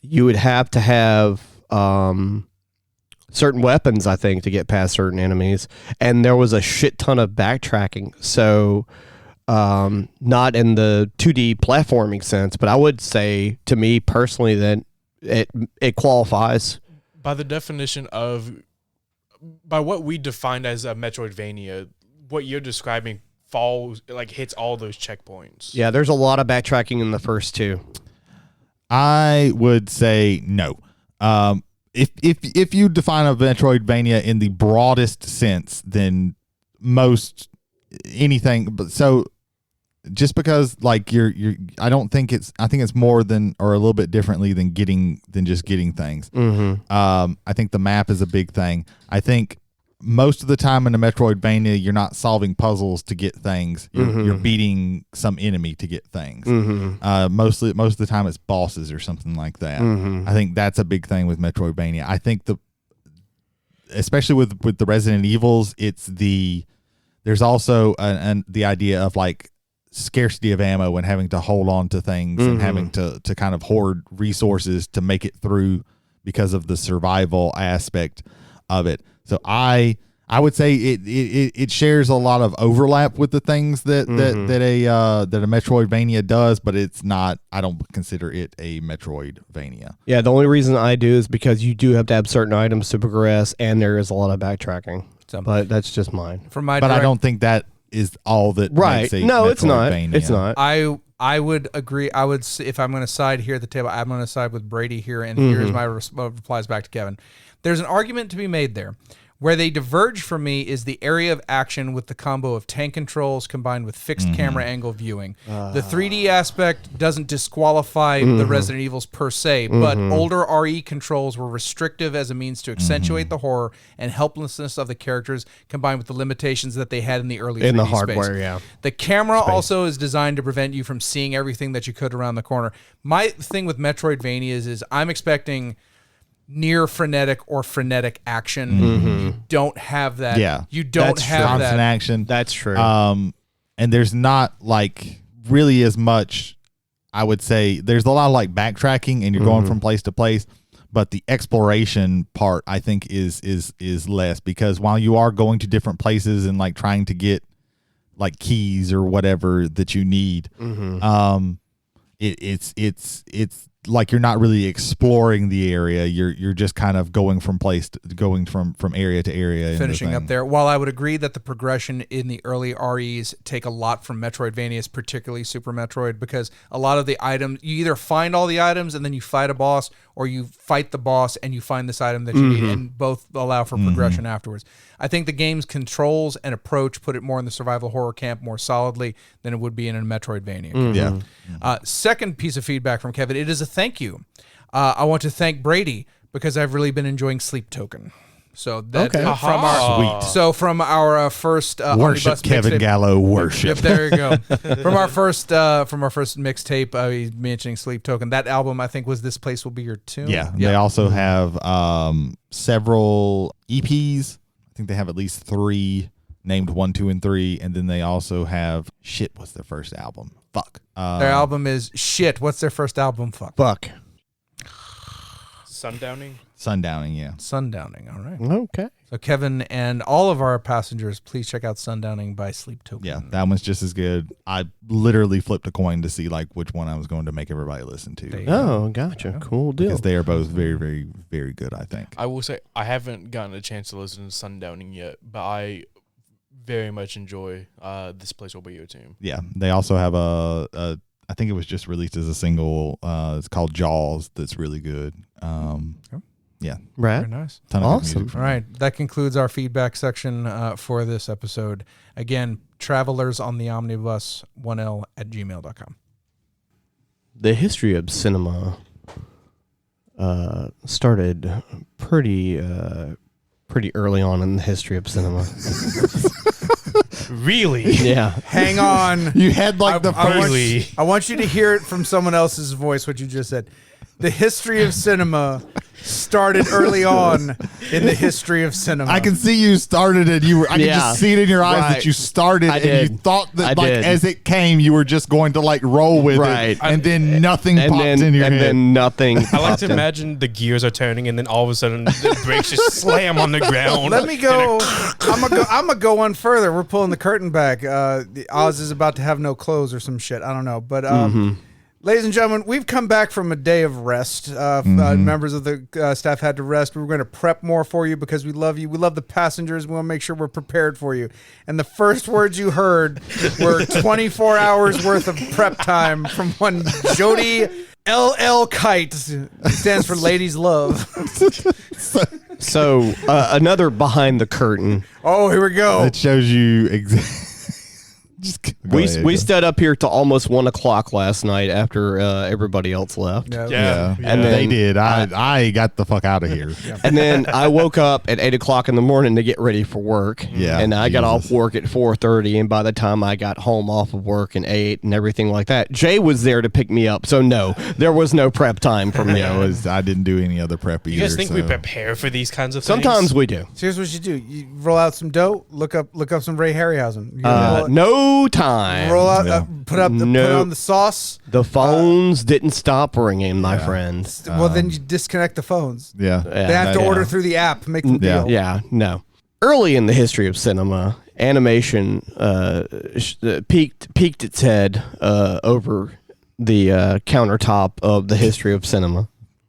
You would have to have certain weapons, I think, to get past certain enemies. And there was a shit ton of backtracking. So not in the 2D platforming sense, but I would say, to me personally, that it qualifies. By the definition of, by what we define as a Metroidvania, what you're describing hits all those checkpoints. Yeah, there's a lot of backtracking in the first 2. I would say no. If you define a Metroidvania in the broadest sense, then most anything. But so just because like I think it's more than, or a little bit differently than just getting things. Mm-hmm. I think the map is a big thing. I think most of the time in a Metroidvania, you're not solving puzzles to get things. You're beating some enemy to get things. Mm-hmm. Most of the time, it's bosses or something like that. Mm-hmm. I think that's a big thing with Metroidvania. I think especially with the Resident Evils, there's also the idea of like scarcity of ammo and having to hold on to things and having to kind of hoard resources to make it through because of the survival aspect of it. So I would say it shares a lot of overlap with the things that a Metroidvania does, but it's not. I don't consider it a Metroidvania. Yeah, the only reason I do is because you do have to have certain items to progress, and there is a lot of backtracking. But that's just mine. I don't think that is all that. Right? No, it's not. It's not. I would agree. I would, if I'm going to side here at the table, I'm going to side with Brady here, and here's my replies back to Kevin. There's an argument to be made there Where they diverge from me is the area of action with the combo of tank controls combined with fixed camera angle viewing. The 3D aspect doesn't disqualify the Resident Evils per se, but older RE controls were restrictive as a means to accentuate the horror and helplessness of the characters combined with the limitations that they had in the early 3D in the hardware, space. yeah. The camera also is designed to prevent you from seeing everything that you could around the corner. My thing with Metroidvanias is I'm expecting near frenetic or frenetic action. You don't have that. Yeah. You don't have constant that. action. That's true. And there's not like really as much. I would say there's a lot of like backtracking, and you're going from place to place. But the exploration part, I think, is less, because while you are going to different places and like trying to get like keys or whatever that you need, it's like you're not really exploring the area. You're just kind of going from area to area. in the Finishing up thing. there. While I would agree that the progression in the early REs take a lot from Metroidvanias, particularly Super Metroid, because a lot of the items, you either find all the items and then you fight a boss, or you fight the boss and you find this item that you need, and both allow for progression afterwards. I think the game's controls and approach put it more in the survival horror camp more solidly than it would be in a Metroidvania. Yeah. Second piece of feedback from Kevin, it is a thank you. I want to thank Brady because I've really been enjoying Sleep Token. So that from our first Worship omnibus Kevin mixtape. Gallo. Worship. Yep, there you go. From our first mixtape, he's mentioning Sleep Token. That album, I think, was This Place Will Be Your Tomb. Yeah. They also have several EPs. I think they have at least 3 named 1, 2, and 3, and then they also have what's their first album? Fuck. Their album is shit. What's their first album? Fuck. Sundowning. Yeah. Sundowning. All right. Okay. So Kevin and all of our passengers, please check out Sundowning by Sleep Token. Yeah, that one's just as good. I literally flipped a coin to see like which one I was going to make everybody listen to. Oh, gotcha. Cool deal. Because they are both very, very, very good, I think. I will say I haven't gotten a chance to listen to Sundowning yet, but I very much enjoy This Place Will Be Your Tomb. Yeah, they also have a I think it was just released as a single. It's called Jaws. That's really good. Yeah. Right. Very nice. Ton of good music All from right. That concludes our feedback section for this episode. Again, travelers on the omnibus 1L at gmail.com. The history of cinema started pretty early on in the history of cinema. Really? Yeah. Hang on. You had like the first. I want you to hear it from someone else's voice, what you just said. The history of cinema started early on in the history of cinema. I can see you started it. I can just see it in your eyes Right. that you started, I and did. you thought that I like did. as it came, you were just going to like roll with Right. it, and then nothing And popped then, in your and head. then nothing. I like to imagine the gears are turning, and then all of a sudden the brakes just slam on the ground. Let me go. I'm gonna go one further. We're pulling the curtain back. The Oz is about to have no clothes or some shit. I don't know, but ladies and gentlemen, we've come back from a day of rest. Members of the staff had to rest. We were going to prep more for you because we love you. We love the passengers. We want to make sure we're prepared for you. And the first words you heard were 24 hours worth of prep time from one Jody LL Kite. Stands for Ladies Love. So another behind the curtain. Oh, here we go. It shows you exactly. We stood up here till almost 1 o'clock last night after everybody else left. Yeah. And then they did. I got the fuck out of here. And then I woke up at 8 o'clock in the morning to get ready for work. Yeah, And I got Jesus. off work at 4:30, and by the time I got home off of work at 8 and everything like that, Jay was there to pick me up. So no, there was no prep time for me. I didn't do any other prep either. You guys think we so. prepare for these kinds of things? Sometimes we do. So here's what you do: you roll out some dough, look up some Ray Harryhausen. No time. Roll out, No. put on the sauce. The phones didn't stop ringing, my friends. Well, then you disconnect the phones. Yeah. They have to order through the app, make the deal. Yeah, no. Early in the history of cinema, animation peaked its head over the countertop of the history of cinema.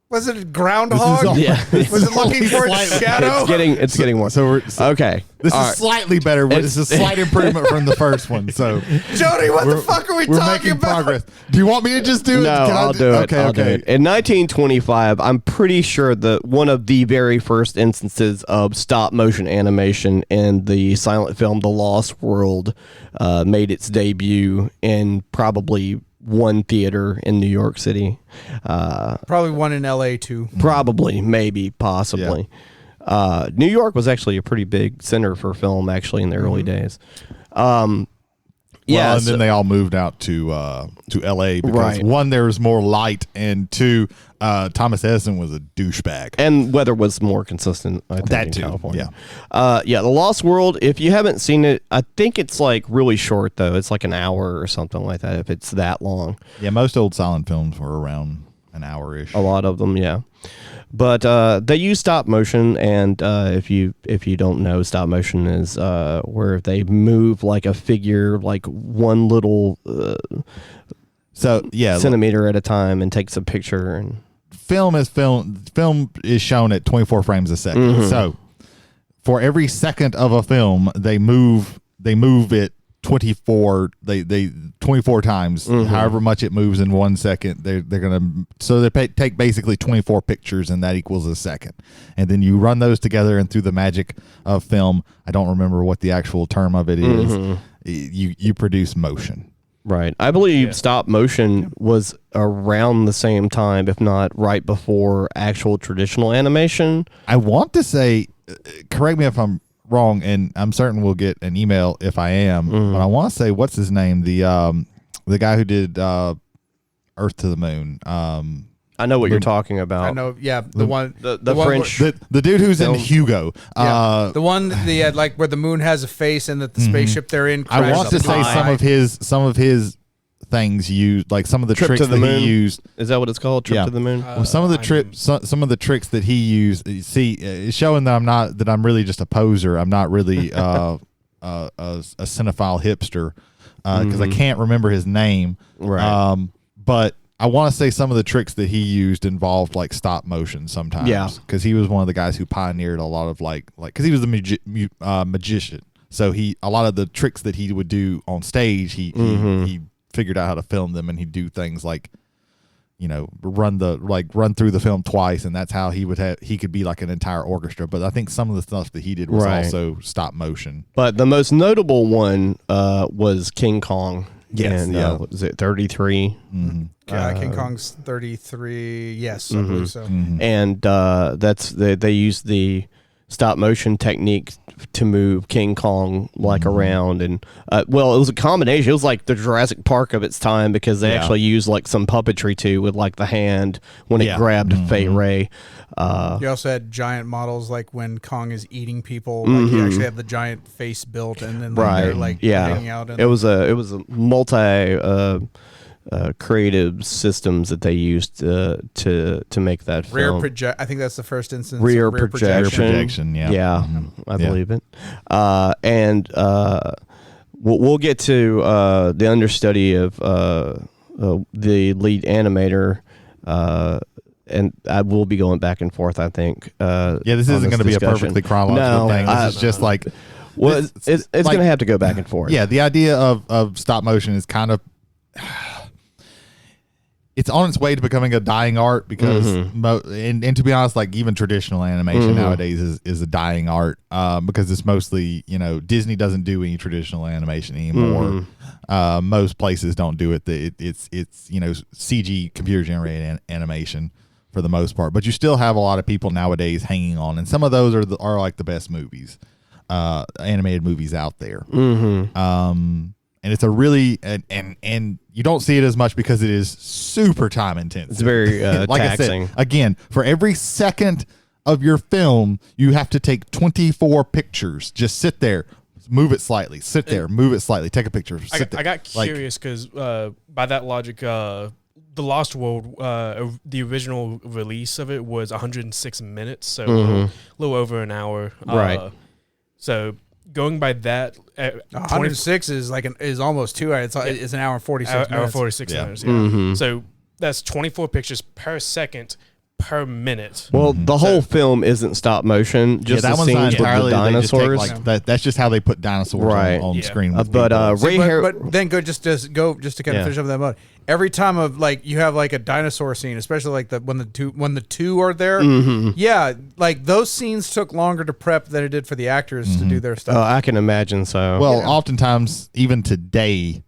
Was it a groundhog? Yeah. Was it looking for its shadow? It's getting worse. Okay. This All is right. slightly better, but it's a slight improvement from the first one. So Jody, what the fuck are we we're talking making about? progress. Do you want me to just do it? No, I'll do it. Okay, I'll do it. In 1925, I'm pretty sure that one of the very first instances of stop motion animation in the silent film The Lost World made its debut in probably one theater in New York City. Probably one in LA too. Probably, maybe, possibly. New York was actually a pretty big center for film, actually, in the early days. And then they all moved out to L.A. because one, there was more light, and two, Thomas Edison was a douchebag, and weather was more consistent. I think that in too. California. The Lost World. If you haven't seen it, I think it's like really short though. It's like an hour or something like that. If it's that long. Yeah, most old silent films were around an hour-ish. A lot of them, yeah. But they use stop motion, and if you don't know, stop motion is where they move like a figure, like one little centimeter at a time, and takes a picture. And film is shown at 24 frames a second. Mm-hmm. So for every second of a film, they move it 24 times, however much it moves in 1 second. They're gonna take basically 24 pictures, and that equals a second. And then you run those together, and through the magic of film, I don't remember what the actual term of it is, you produce motion. Right. I believe stop motion was around the same time, if not right before actual traditional animation. I want to say, correct me if I'm wrong, and I'm certain we'll get an email if I am, but I want to say, what's his name? The guy who did Earth to the Moon. I know what you're talking about. I know, yeah, the one, the one French, the dude who's in Hugo. the one, like where the moon has a face and that the spaceship they're in. I want to say some of his things used, like some of the tricks that he used. Is that what it's called? Trip to the Moon. Well, some of the tricks that he used. You see, it's showing that I'm really just a poser. I'm not really a cinephile hipster because I can't remember his name. Right. But I want to say some of the tricks that he used involved like stop motion sometimes. Yeah. Because he was one of the guys who pioneered a lot of like because he was a magician. So a lot of the tricks that he would do on stage, he figured out how to film them, and he'd do things like, run through the film twice, and that's how he could be like an entire orchestra. But I think some of the stuff that he did was also stop motion. But the most notable one was King Kong. Yes, and was it 33? King Kong's 33. Yes, I believe so. And they used the stop motion technique to move King Kong around, and it was a combination. It was like the Jurassic Park of its time, because they actually used like some puppetry too, with like the hand when it grabbed Fay Ray. You also had giant models, like when Kong is eating people, like you actually have the giant face built, and then they're like hanging out. It was a multi creative systems that they used to make that film. I think that's the first instance. Rear projection. Yeah, I believe it. And we'll get to the understudy of the lead animator. And I will be going back and forth, I think. This isn't going to be a perfectly chronological thing. This is just like... Well, it's going to have to go back and forth. Yeah, the idea of stop motion is kind of... It's on its way to becoming a dying art, because, and to be honest, like even traditional animation nowadays is a dying art, because it's mostly, Disney doesn't do any traditional animation anymore. Most places don't do it. It's CG, computer generated animation for the most part, but you still have a lot of people nowadays hanging on, and some of those are like the best movies, animated movies out there. And it's a really and you don't see it as much because it is super time intensive. It's very like taxing. I said, again, for every second of your film, you have to take 24 pictures. Just sit there, move it slightly, sit there, move it slightly, take a picture, sit there. I got curious because by that logic, The Lost World, the original release of it was 106 minutes, so a little over an hour. Right. So going by that, 106 is almost 2 hours. It's an hour and 46 minutes. Hour 46 minutes. Yeah. So that's 24 pictures per second per minute. Well, the whole film isn't stop motion. Just that the one's not scenes with the entirely. They just take, dinosaurs. like, that's just how they put dinosaurs Right. on Yeah. screen. With But people. Ray But then just to kind of finish up that mode. Every time of like you have like a dinosaur scene, especially like when the two are there, yeah, like those scenes took longer to prep than it did for the actors to do their stuff. I can imagine so. well, oftentimes even today,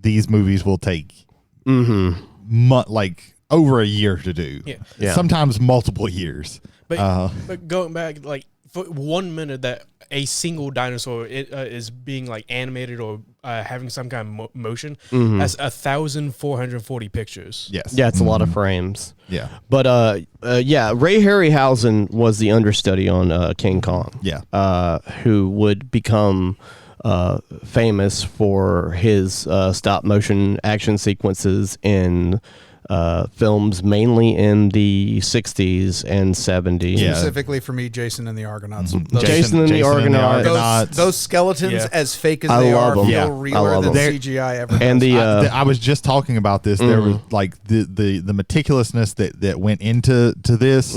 these movies will take like over a year to do. Yeah. Sometimes multiple years. But going back, like for 1 minute that a single dinosaur is being like animated or having some kind of motion, that's 1,440 pictures. Yes. yeah, it's a lot of frames. Yeah. But yeah, Ray Harryhausen was the understudy on King Kong. Yeah. Who would become famous for his stop motion action sequences in films mainly in the 60s and 70s. Yeah. Specifically for me, Jason and the Argonauts. Jason and the Argonauts. Those skeletons, Yeah. as fake as I they love are, them. feel Yeah, I realer love than them. CGI ever. And does. the I was just talking about this. There was like the meticulousness that went into this,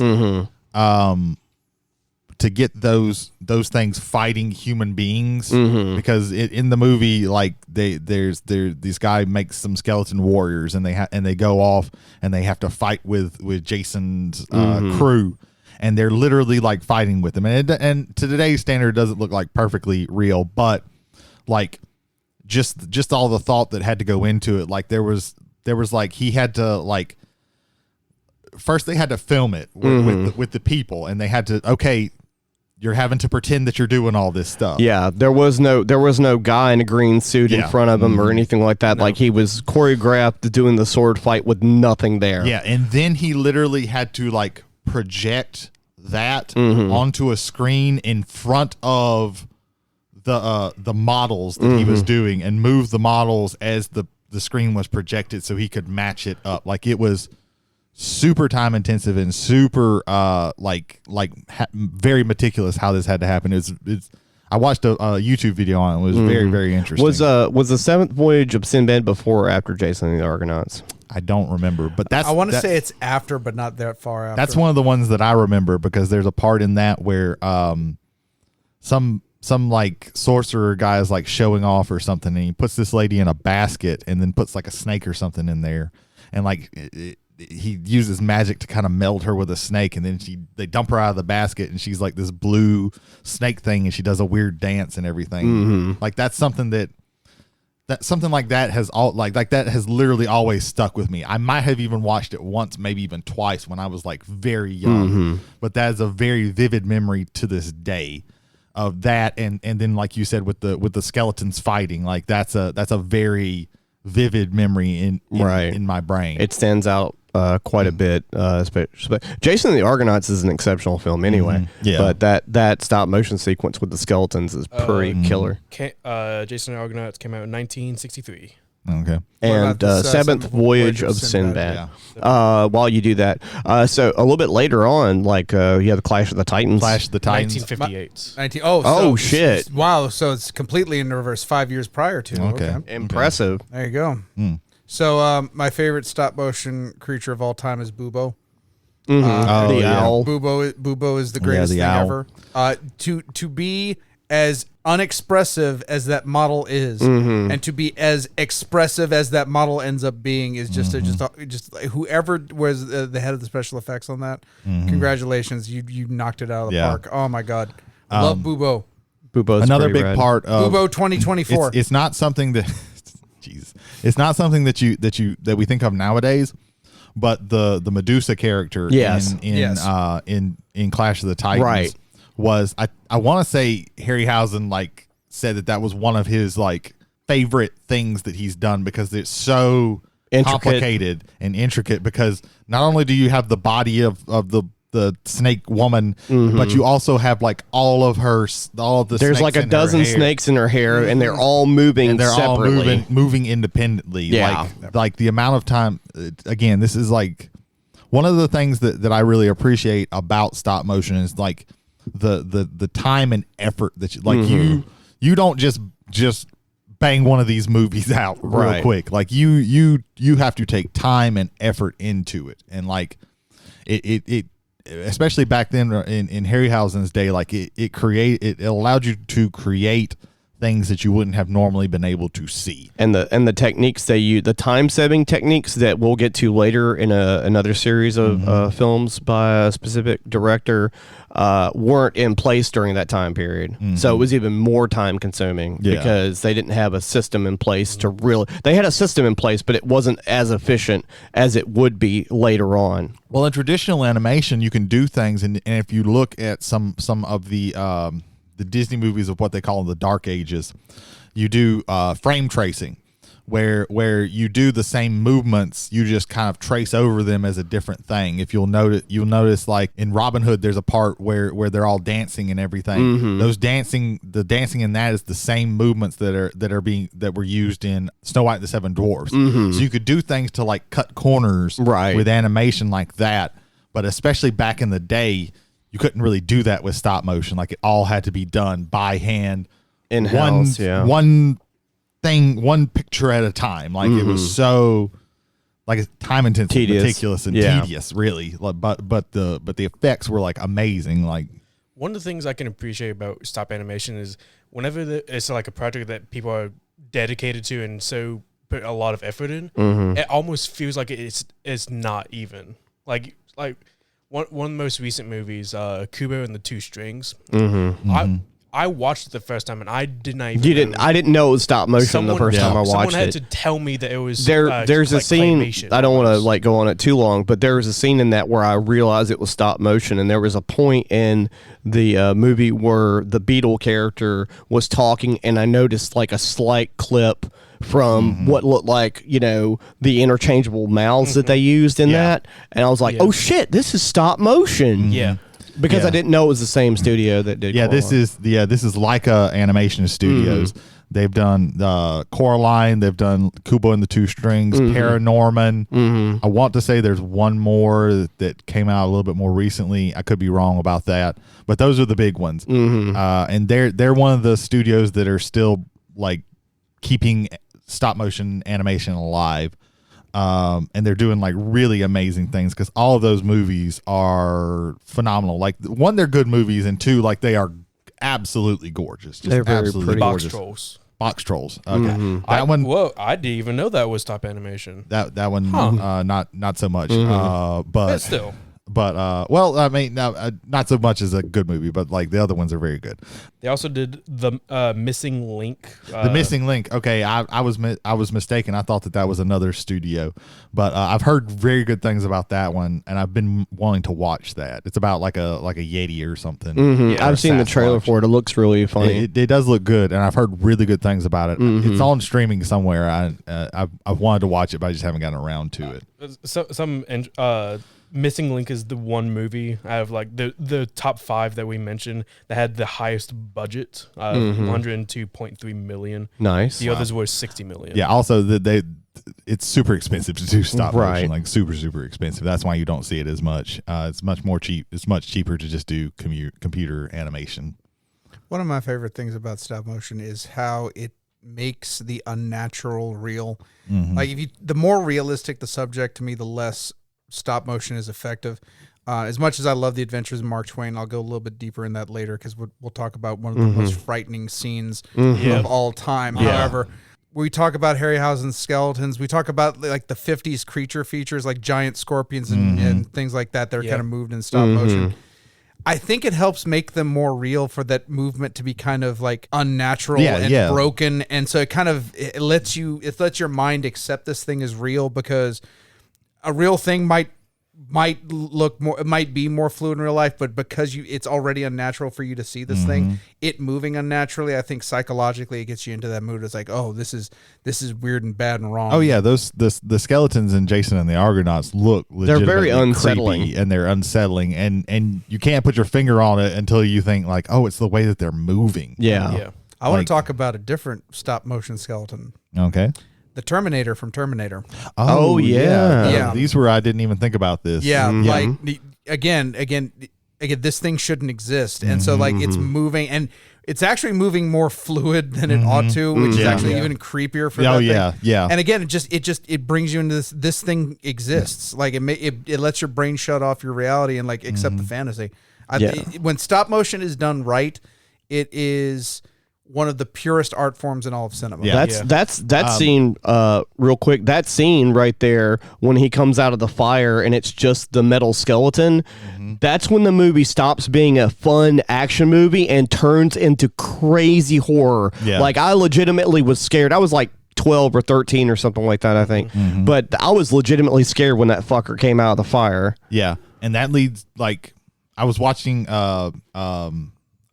to get those things fighting human beings, because in the movie, like this guy makes some skeleton warriors, and they go off and they have to fight with Jason's crew, and they're literally like fighting with them, and to today's standard, it doesn't look like perfectly real, but like just all the thought that had to go into it. Like there was like he had to like first they had to film it with the people, and they had to you're having to pretend that you're doing all this stuff. Yeah, there was no guy in a green suit in front of him or anything like that. No. Like he was choreographed doing the sword fight with nothing there. Yeah, and then he literally had to like project that onto a screen in front of the models that he was doing, and move the models as the screen was projected so he could match it up. Like it was super time intensive and super very meticulous how this had to happen. It's I watched a YouTube video on it. It was very, very interesting. Was the Seventh Voyage of Sinbad before or after Jason and the Argonauts? I don't remember, but I want to say it's after, but not that far after. That's one of the ones that I remember, because there's a part in that where some like sorcerer guy is like showing off or something, and he puts this lady in a basket and then puts like a snake or something in there, and like he uses magic to kind of meld her with a snake, and then they dump her out of the basket, and she's like this blue snake thing, and she does a weird dance and everything. Like that's something that something like that has that has literally always stuck with me. I might have even watched it once, maybe even twice when I was like very young, but that is a very vivid memory to this day of that. And then like you said with the skeletons fighting, like that's a very vivid memory in my brain. It stands out quite a bit. Especially Jason and the Argonauts is an exceptional film anyway. Yeah. But that stop motion sequence with the skeletons is pretty killer. Jason and the Argonauts came out in 1963. Okay. And Seventh Voyage of Sinbad. While you do that, so a little bit later on, like you have the Clash of the Titans. 1958. Shit! Wow, so it's completely in reverse. 5 years prior to. Okay. Impressive. There you go. So my favorite stop motion creature of all time is Bubo. The owl. Bubo is the greatest thing owl. ever. To be as unexpressive as that model is, and to be as expressive as that model ends up being is just whoever was the head of the special effects on that. Congratulations, you knocked it out of the park. Oh my god, love Bubo. Bubo's another big rad. part of Bubo 2024. It's not something that it's not something that we think of nowadays, but the Medusa character in Clash of the Titans was I want to say Harryhausen like said that was one of his like favorite things that he's done, because it's so complicated and intricate, because not only do you have the body of the snake woman, but you also have like all of the there's like a dozen snakes in her hair, and they're all moving and they're separately. all moving independently. Yeah. Like the amount of time, again, this is like one of the things that I really appreciate about stop motion is like the time and effort that you don't just bang one of these movies out real quick. Like you have to take time and effort into it, and like it especially back then in Harryhausen's day, like it allowed you to create things that you wouldn't have normally been able to see. And the techniques they use, the time saving techniques that we'll get to later in another series of films by a specific director, weren't in place during that time period. So it was even more time consuming because they didn't have a system in place to really. They had a system in place, but it wasn't as efficient as it would be later on. Well, in traditional animation, you can do things, and if you look at some of the Disney movies of what they call the Dark Ages, you do frame tracing, where you do the same movements, you just kind of trace over them as a different thing. If you'll notice like in Robin Hood, there's a part where they're all dancing and everything. The dancing in that is the same movements that were used in Snow White and the Seven Dwarfs. So you could do things to like cut corners with animation like that, but especially back in the day, you couldn't really do that with stop motion. Like it all had to be done by hand, in-house, one picture at a time. Like it was so like time intensive, meticulous, and tedious, really. But the effects were like amazing. Like one of the things I can appreciate about stop animation is whenever it's like a project that people are dedicated to and so put a lot of effort in, it almost feels like it's not even like. One of the most recent movies, Kubo and the Two Strings. I watched it the first time and I did not even. I didn't know it was stop motion the first time I watched it. Someone had to tell me that it was. There's a scene. Claymation. I don't want to like go on it too long, but there was a scene in that where I realized it was stop motion, and there was a point in the movie where the Beetle character was talking, and I noticed like a slight clip from what looked like, the interchangeable mouths that they used in that. And I was like, oh shit, this is stop motion. Yeah. Because I didn't know it was the same studio that did Coraline. This is Leica Animation Studios. They've done Coraline, they've done Kubo and the Two Strings, Paranorman. I want to say there's one more that came out a little bit more recently. I could be wrong about that. But those are the big ones. And they're one of the studios that are still like keeping stop motion animation alive, and they're doing like really amazing things because all of those movies are phenomenal. Like one, they're good movies, and two, like they are absolutely gorgeous. Just they're very absolutely pretty. gorgeous. Box Trolls. Okay, I didn't even know that was stop animation. That one, not so much. But still. But well, I mean, not so much as a good movie, but like the other ones are very good. They also did the Missing Link. The Missing Link. Okay, I was mistaken. I thought that was another studio, but I've heard very good things about that one, and I've been wanting to watch that. It's about like a Yeti or something. I've seen the trailer for it. It looks really funny. It does look good, and I've heard really good things about it. It's on streaming somewhere. I've wanted to watch it, but I just haven't gotten around to it. Missing Link is the one movie out of like the top 5 that we mentioned that had the highest budget, 102.3 million. Nice. The others were 60 million. Yeah. Also, it's super expensive to do stop motion, like super expensive. That's why you don't see it as much. It's much more cheap. It's much cheaper to just do computer animation. One of my favorite things about stop motion is how it makes the unnatural real. Like the more realistic the subject, to me, the less stop motion is effective. As much as I love the Adventures of Mark Twain, I'll go a little bit deeper in that later because we'll talk about one of the most frightening scenes of all time. However, we talk about Harryhausen's skeletons. We talk about like the 50s creature features like giant scorpions and things like that. They're kind of moved in stop motion. I think it helps make them more real for that movement to be kind of like unnatural and broken. And so it lets your mind accept this thing as real, because a real thing might look more, it might be more fluid in real life, but because it's already unnatural for you to see this thing, it moving unnaturally, I think psychologically it gets you into that mood. It's like, oh, this is weird and bad and wrong. Oh yeah, the skeletons in Jason and the Argonauts look legitimately they're very unsettling, and they're unsettling, and you can't put your finger on it until you think like, oh, it's the way that they're moving. Yeah. I want to talk about a different stop motion skeleton. Okay. The Terminator from Terminator. Oh yeah. Yeah. These were, I didn't even think about this. Yeah. Like again, again, this thing shouldn't exist. And so like it's moving, and it's actually moving more fluid than it ought to, which is actually even creepier for that thing. Yeah. And again, it brings you into this thing exists. Like it lets your brain shut off your reality and like accept the fantasy. When stop motion is done right, it is one of the purest art forms in all of cinema. Yeah. That scene, real quick, that scene right there when he comes out of the fire and it's just the metal skeleton, that's when the movie stops being a fun action movie and turns into crazy horror. Yeah. Like, I legitimately was scared. I was like 12 or 13 or something like that, I think. But I was legitimately scared when that fucker came out of the fire. Yeah. And that leads, like, I was watching a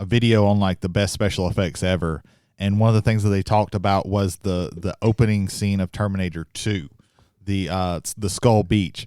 video on like the best special effects ever, and one of the things that they talked about was the opening scene of Terminator 2, the Skull Beach.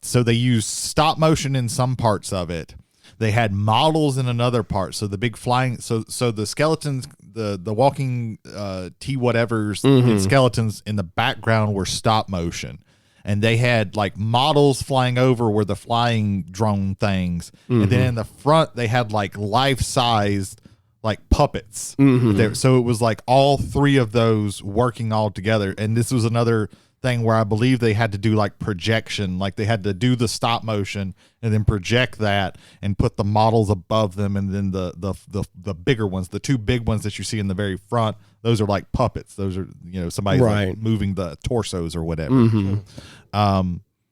So they used stop motion in some parts of it. They had models in another part. So the big flying, so the skeletons, the walking T whatevers and skeletons in the background were stop motion. And they had like models flying over were the flying drone things. And then in the front, they had like life-sized like puppets. There. So it was like all three of those working all together. And this was another thing where I believe they had to do like projection. Like they had to do the stop motion and then project that and put the models above them. And then the bigger ones, the two big ones that you see in the very front, those are like puppets. Those are, somebody's like moving the torsos or whatever.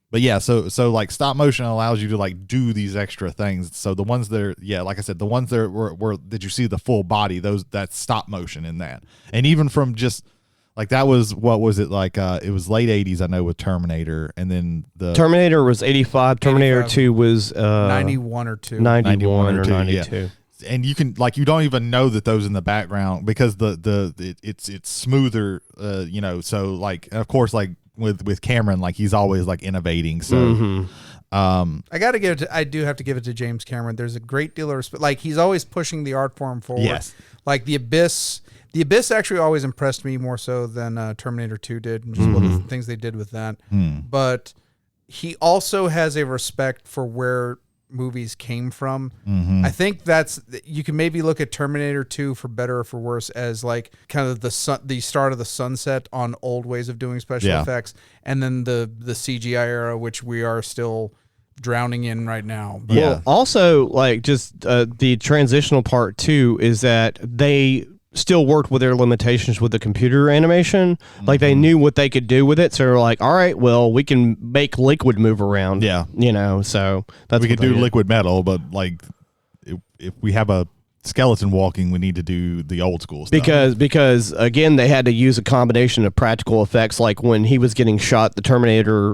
But yeah, so like stop motion allows you to like do these extra things. So the ones that are, like I said, the ones that were did you see the full body? That's stop motion in that. And even from just like that was, what was it like? It was late 80s, I know, with Terminator, and then the Terminator was 85. Terminator 2 was 91 or 2. 91 or 92. Yeah. And you can like you don't even know that those in the background because it's smoother, So like of course like with Cameron, like he's always like innovating. So I do have to give it to James Cameron. There's a great deal of respect. Like he's always pushing the art form forward. Yes. Like the Abyss actually always impressed me more so than Terminator 2 did, and just what the things they did with that. But he also has a respect for where movies came from. I think you can maybe look at Terminator 2 for better or for worse as like kind of the start of the sunset on old ways of doing special effects, and then the CGI era, which we are still drowning in right now. But well, also like just the transitional part too is that they still worked with their limitations with the computer animation. Like they knew what they could do with it, so they're like, all right, well, we can make liquid move around. So that's we could do liquid metal, but like if we have a skeleton walking, we need to do the old school stuff. Because again, they had to use a combination of practical effects. Like when he was getting shot, the Terminator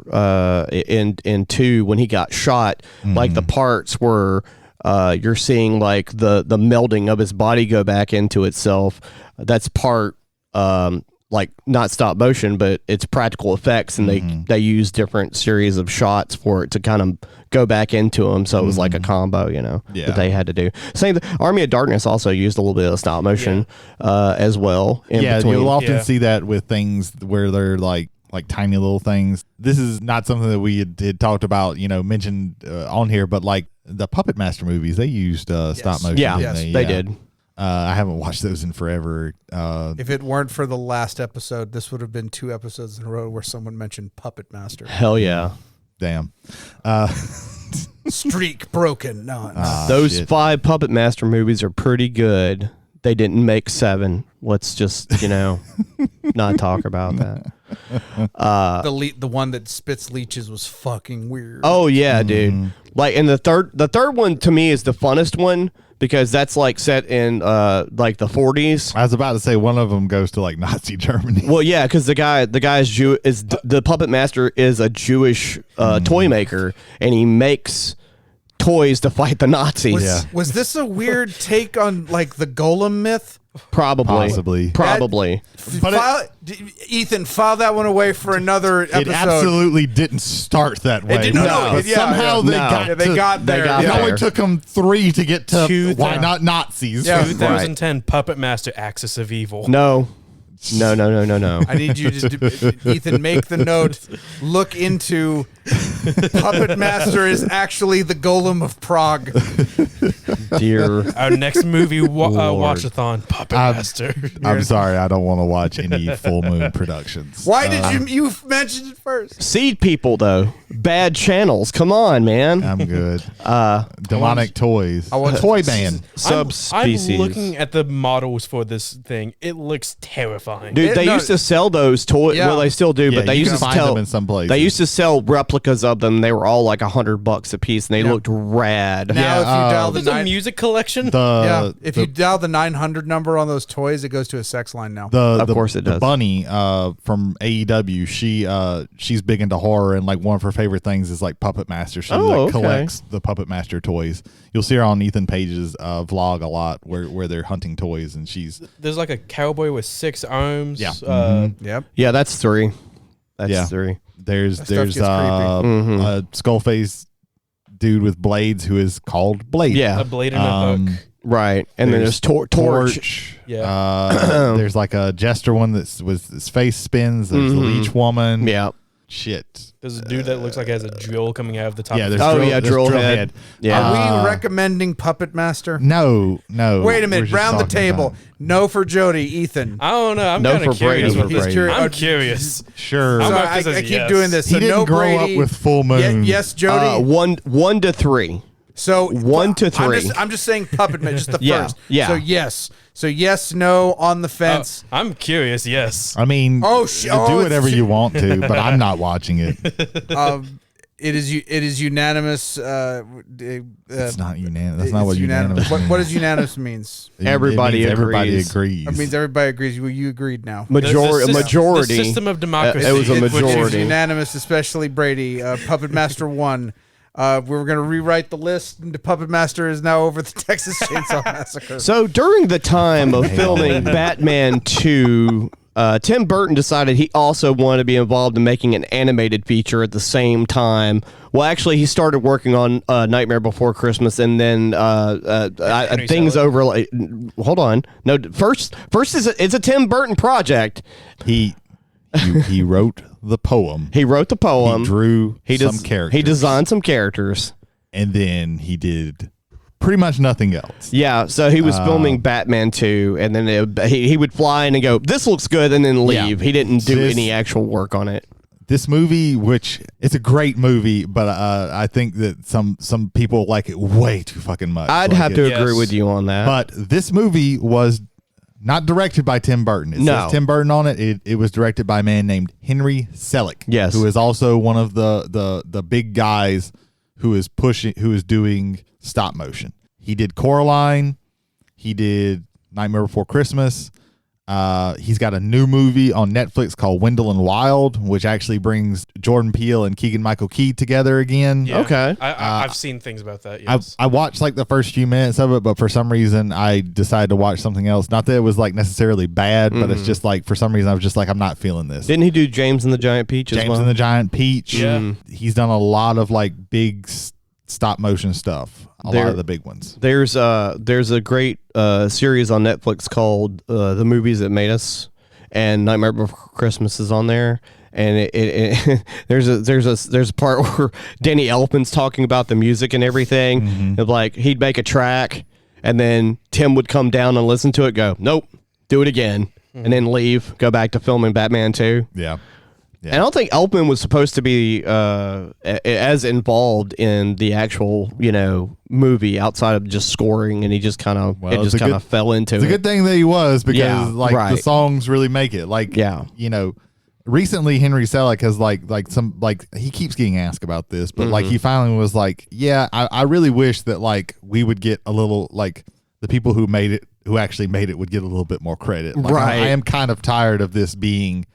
in 2, when he got shot, like the parts were you're seeing like the melding of his body go back into itself. That's part like not stop motion, but it's practical effects, and they use different series of shots for it to kind of go back into him. So it was like a combo, that they had to do. Same. Army of Darkness also used a little bit of stop motion as well. You'll often see that with things where they're like tiny little things. This is not something that we had talked about, mentioned on here, but like the Puppet Master movies, they used stop motion. Yeah, they did. I haven't watched those in forever. If it weren't for the last episode, this would have been 2 episodes in a row where someone mentioned Puppet Master. Hell yeah. Damn. Streak broken. No, those 5 Puppet Master movies are pretty good. They didn't make 7. Let's just, not talk about that. The one that spits leeches was fucking weird. Oh yeah, dude. Like, and the third one to me is the funnest one because that's like set in like the 40s. I was about to say one of them goes to like Nazi Germany. Well, yeah, because the guy's Jew is the puppet master is a Jewish toy maker, and he makes toys to fight the Nazis. Was this a weird take on like the Golem myth? Possibly. Ethan, file that one away for another episode. It absolutely didn't start that way. It didn't. Somehow they got there. It only took them 3 to get to why not Nazis. Yeah. 2010 Puppet Master Axis of Evil. No. No. I need you to, Ethan, make the note. Look into Puppet Master is actually the Golem of Prague. Dear. Our next movie watch-a-thon, Puppet Master. I'm sorry, I don't want to watch any Full Moon productions. Why did you mentioned it first? Seed people, though. Bad channels. Come on, man. I'm good. Demonic toys. I want Toy Band. Subspecies. I'm looking at the models for this thing. It looks terrifying. Dude, they used to sell those toys. Yeah. Well, they still do, Yeah, but they you used can to find sell them in some places. They used to sell replicas of them. They were all like $100 a piece, and they looked rad. Now, if you dial the There's a music collection. if you dial the 900 number on those toys, it goes to a sex line now. Of course it the does. bunny from AEW, she's big into horror, and like one of her favorite things is like Puppet Master. She collects the Puppet Master toys. You'll see her on Ethan Page's vlog a lot where they're hunting toys, and There's like a cowboy with 6 arms. Yeah. Yep. Yeah, that's 3. That's Yeah. 3. there's That stuff gets a skull face dude with blades who is called Blade. Yeah. A blade and a hook. Right. And then there's Torch. Yeah. There's like a jester one with his face spins. There's the leech woman. Yeah. Shit. There's a dude that looks like he has a drill coming out of the top. Yeah. of There's his drill head. Yeah. Are we recommending Puppet Master? No. Wait a We're minute. just Round the talking table. about- No for Jody. Ethan. I don't know. I'm No kind for of curious. Brady. What No for he's Brady. I'm curious. Sure. I'm So gonna I say keep yes. doing this. He So didn't no grow Brady. up with Full Moon. Yes, Jody. 1 to 3. So 1 to 3. I'm just saying Puppet Master. Just the Yeah, first. yeah. So yes. So yes, no on the fence. I'm curious. Yes. I mean, Oh, do whatever you want to, but I'm not watching it. It is unanimous. It's not unanimous. That's not it's what unanimous. What does unanimous means? Everybody means everybody agrees. agrees. It means everybody agrees. Well, you agreed now. Majority. The system of democracy. It was a Which is majority. unanimous, especially Brady. Puppet Master 1. We're going to rewrite the list, and the Puppet Master is now over the Texas Chainsaw Massacre. So during the time of filming Batman 2, Tim Burton decided he also wanted to be involved in making an animated feature at the same time. Well, actually, he started working on Nightmare Before Christmas, and then things overlay. Hold on, no. First it's a Tim Burton project. He wrote the poem. He wrote the poem. He drew some characters. He designed some characters, and then he did pretty much nothing else. Yeah, so he was filming Batman 2, and then he would fly in and go, "This looks good," and then leave. He didn't do any actual work on it. This movie, which it's a great movie, but I think that some people like it way too fucking much. I'd have to agree with you on that. But this movie was not directed by Tim Burton. It says Tim Burton on it. It was directed by a man named Henry Selick. Yes. Who is also one of the big guys who is doing stop motion. He did Coraline. He did Nightmare Before Christmas. He's got a new movie on Netflix called Wendell and Wild, which actually brings Jordan Peele and Keegan-Michael Key together again. Yeah. Okay. I've seen things about that. Yes. I watched like the first few minutes of it, but for some reason I decided to watch something else. Not that it was like necessarily bad, but it's just like for some reason I was just like, I'm not feeling this. Didn't he do James and the Giant Peach as well? James and the Giant Peach. Yeah. He's done a lot of like big stop motion stuff. A lot of the big ones. There's a great series on Netflix called The Movies That Made Us, and Nightmare Before Christmas is on there. And there's a part where Danny Elfman's talking about the music and everything. And like he'd make a track, and then Tim would come down and listen to it, go, nope, do it again, and then leave, go back to filming Batman 2. Yeah. And I don't think Elfman was supposed to be as involved in the actual, movie outside of just scoring, and he just kind of fell into it. It's a good thing that he was, because the songs really make it. Like, recently Henry Selick has he keeps getting asked about this, but like he finally was like, yeah, I really wish that like we would get a little, like the people who actually made it would get a little bit more credit. Like, I am kind of tired of this being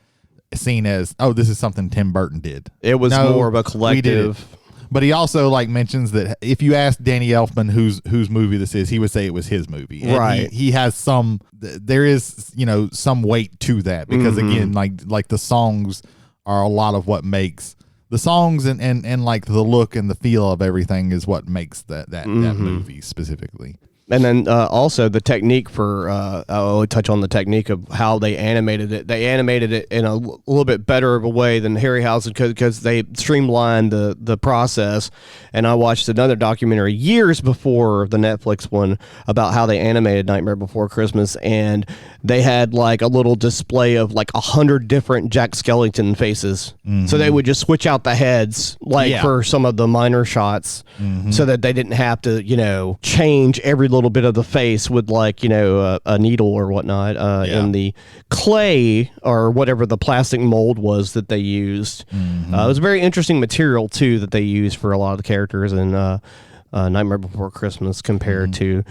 seen as, oh, this is something Tim Burton did. It was more of a collective. But he also like mentions that if you ask Danny Elfman whose movie this is, he would say it was his movie. And right. He has there is some weight to that, because again, like the songs are a lot of what makes the songs, and like the look and the feel of everything is what makes that movie specifically. And then also the technique for I'll touch on the technique of how they animated it. They animated it in a little bit better of a way than Harryhausen because they streamlined the process. And I watched another documentary years before the Netflix one about how they animated Nightmare Before Christmas, and they had like a little display of like 100 different Jack Skellington faces. So they would just switch out the heads for some of the minor shots, so that they didn't have to change every little bit of the face with a needle or whatnot in the clay or whatever the plastic mold was that they used. It was a very interesting material too that they used for a lot of the characters in Nightmare Before Christmas compared to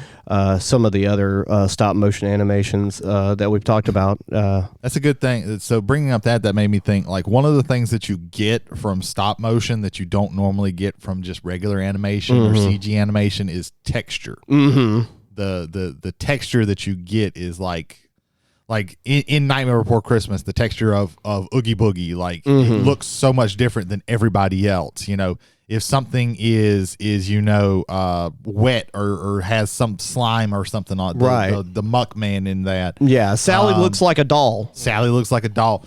some of the other stop motion animations that we've talked about. That's a good thing. So bringing up that made me think, like, one of the things that you get from stop motion that you don't normally get from just regular animation or CG animation is texture. The texture that you get is like in Nightmare Before Christmas, the texture of Oogie Boogie, it looks so much different than everybody else. If something is wet or has some slime or something on the muck man in that. Yeah, Sally looks like a doll. Sally looks like a doll.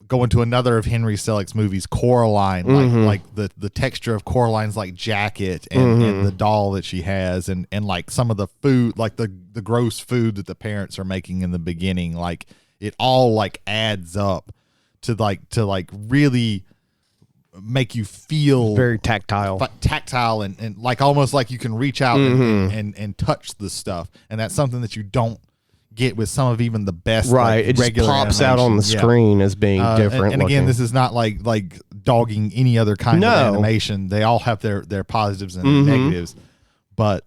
Going to another of Henry Selick's movies, Coraline, like the texture of Coraline's jacket and the doll that she has, and like some of the food, like the gross food that the parents are making in the beginning, it all adds up to really make you feel very tactile and almost like you can reach out and touch the stuff, and that's something that you don't get with some of even the best it just pops out on the screen as being different and again, this is not like dogging any other kind of animation. They all have their positives and negatives, but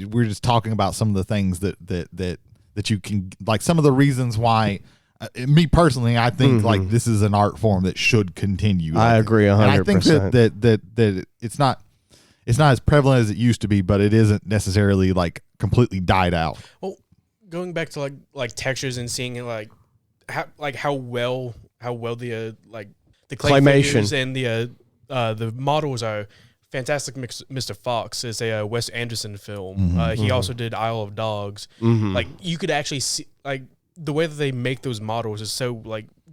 we're just talking about some of the things that you can, some of the reasons why me personally, I think this is an art form that should continue. I agree 100%. And I think that it's not as prevalent as it used to be, but it isn't necessarily completely died out. Well, going back to like textures and seeing it how well the the claymation figures and the models are. Fantastic Mr. Fox is a Wes Anderson film. He also did Isle of Dogs. You could actually see the way that they make those models is so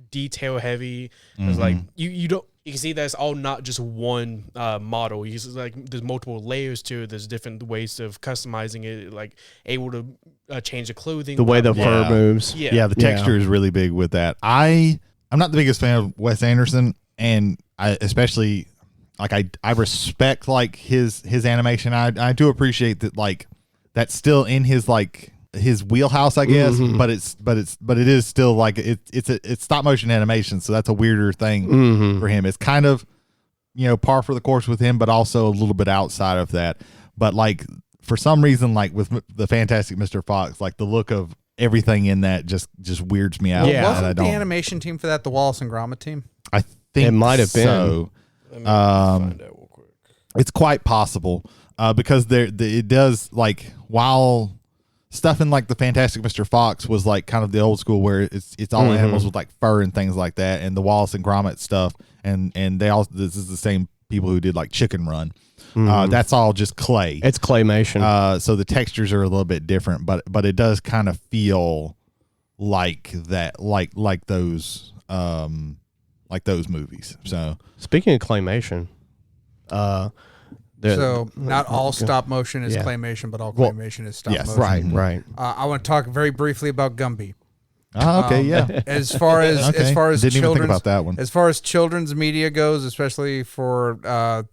detail heavy. It's you don't. You can see that's all not just one model. You see, there's multiple layers to it. There's different ways of customizing it, able to change the clothing, the way the fur moves. Yeah, the texture is really big with that. I'm not the biggest fan of Wes Anderson, and I especially I respect his animation. I do appreciate that that's still in his wheelhouse, I guess, but it is still it's stop motion animation, so that's a weirder thing for him. It's kind of par for the course with him, but also a little bit outside of that. But for some reason, with the Fantastic Mr. Fox, the look of everything in that just weirds me out. Yeah, wasn't the animation team for that the Wallace and Gromit team? I think it might have been. So. Let me find out real quick. It's quite possible because it does while stuff in the Fantastic Mr. Fox was kind of the old school where it's all animals with fur and things like that, and the Wallace and Gromit stuff, and they all, this is the same people who did Chicken Run. That's all just clay. It's claymation. So the textures are a little bit different, but it does kind of feel like that, those movies. So speaking of claymation, so not all stop motion is claymation, but all claymation is stop motion. Right. I want to talk very briefly about Gumby. Oh, okay, yeah. As far as didn't even think about that one. As far as children's media goes, especially for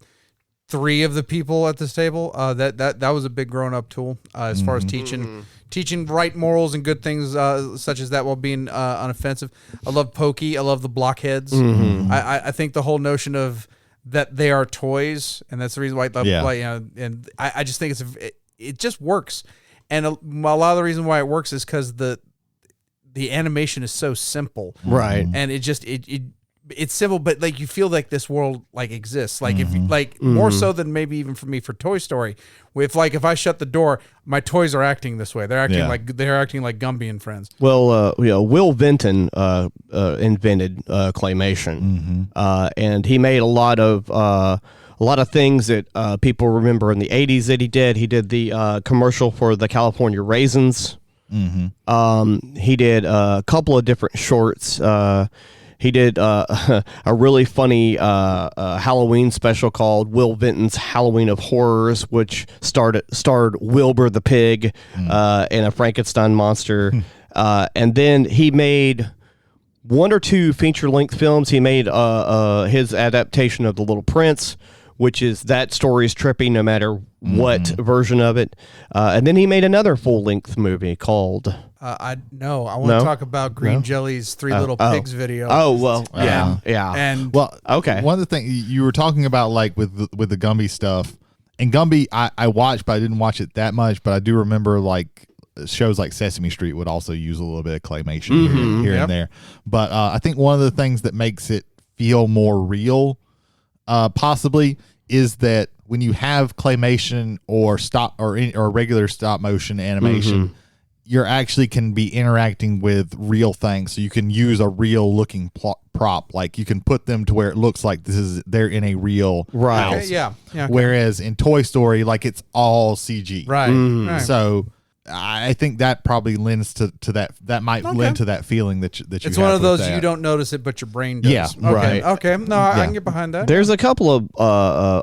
three of the people at this table, that was a big grown up tool as far as teaching right morals and good things such as that while being unoffensive. I love Pokey. I love the blockheads. I think the whole notion of that they are toys, and that's the reason why and I just think it just works. And a lot of the reason why it works is because the animation is so simple, right? And it's simple, but you feel like this world exists. If you, more so than maybe even for me for Toy Story, if I shut the door, my toys are acting this way. They're acting like Gumby and friends. Well, Will Vinton invented claymation, and he made a lot lot of things that people remember in the 80s that he did. He did the commercial for the California Raisins. He did a couple of different shorts. He did a really funny Halloween special called Will Vinton's Halloween of Horrors, which starred Wilbur the pig and a Frankenstein monster. And then he made one or two feature-length films. He made his adaptation of The Little Prince, which is that story is trippy no matter what version of it. And then he made another full-length movie called... I want to talk about Green Jelly's Three Little Pigs video. Oh, well, yeah. And okay. One of the things you were talking about, like with the Gumby stuff, and Gumby, I watched, but I didn't watch it that much. But I do remember like shows like Sesame Street would also use a little bit of claymation here and there. But I think one of the things that makes it feel more real, possibly, is that when you have claymation or regular stop motion animation. You actually can be interacting with real things, so you can use a real looking prop. Like you can put them to where it looks like they're in a real house. Okay, yeah. Whereas in Toy Story, like it's all CG. Right. So I think that probably lends to that. That might lend to that feeling that you. It's one of those you don't notice it, but your brain does. Yeah, okay. right. Okay, no, I can get behind that. There's a couple of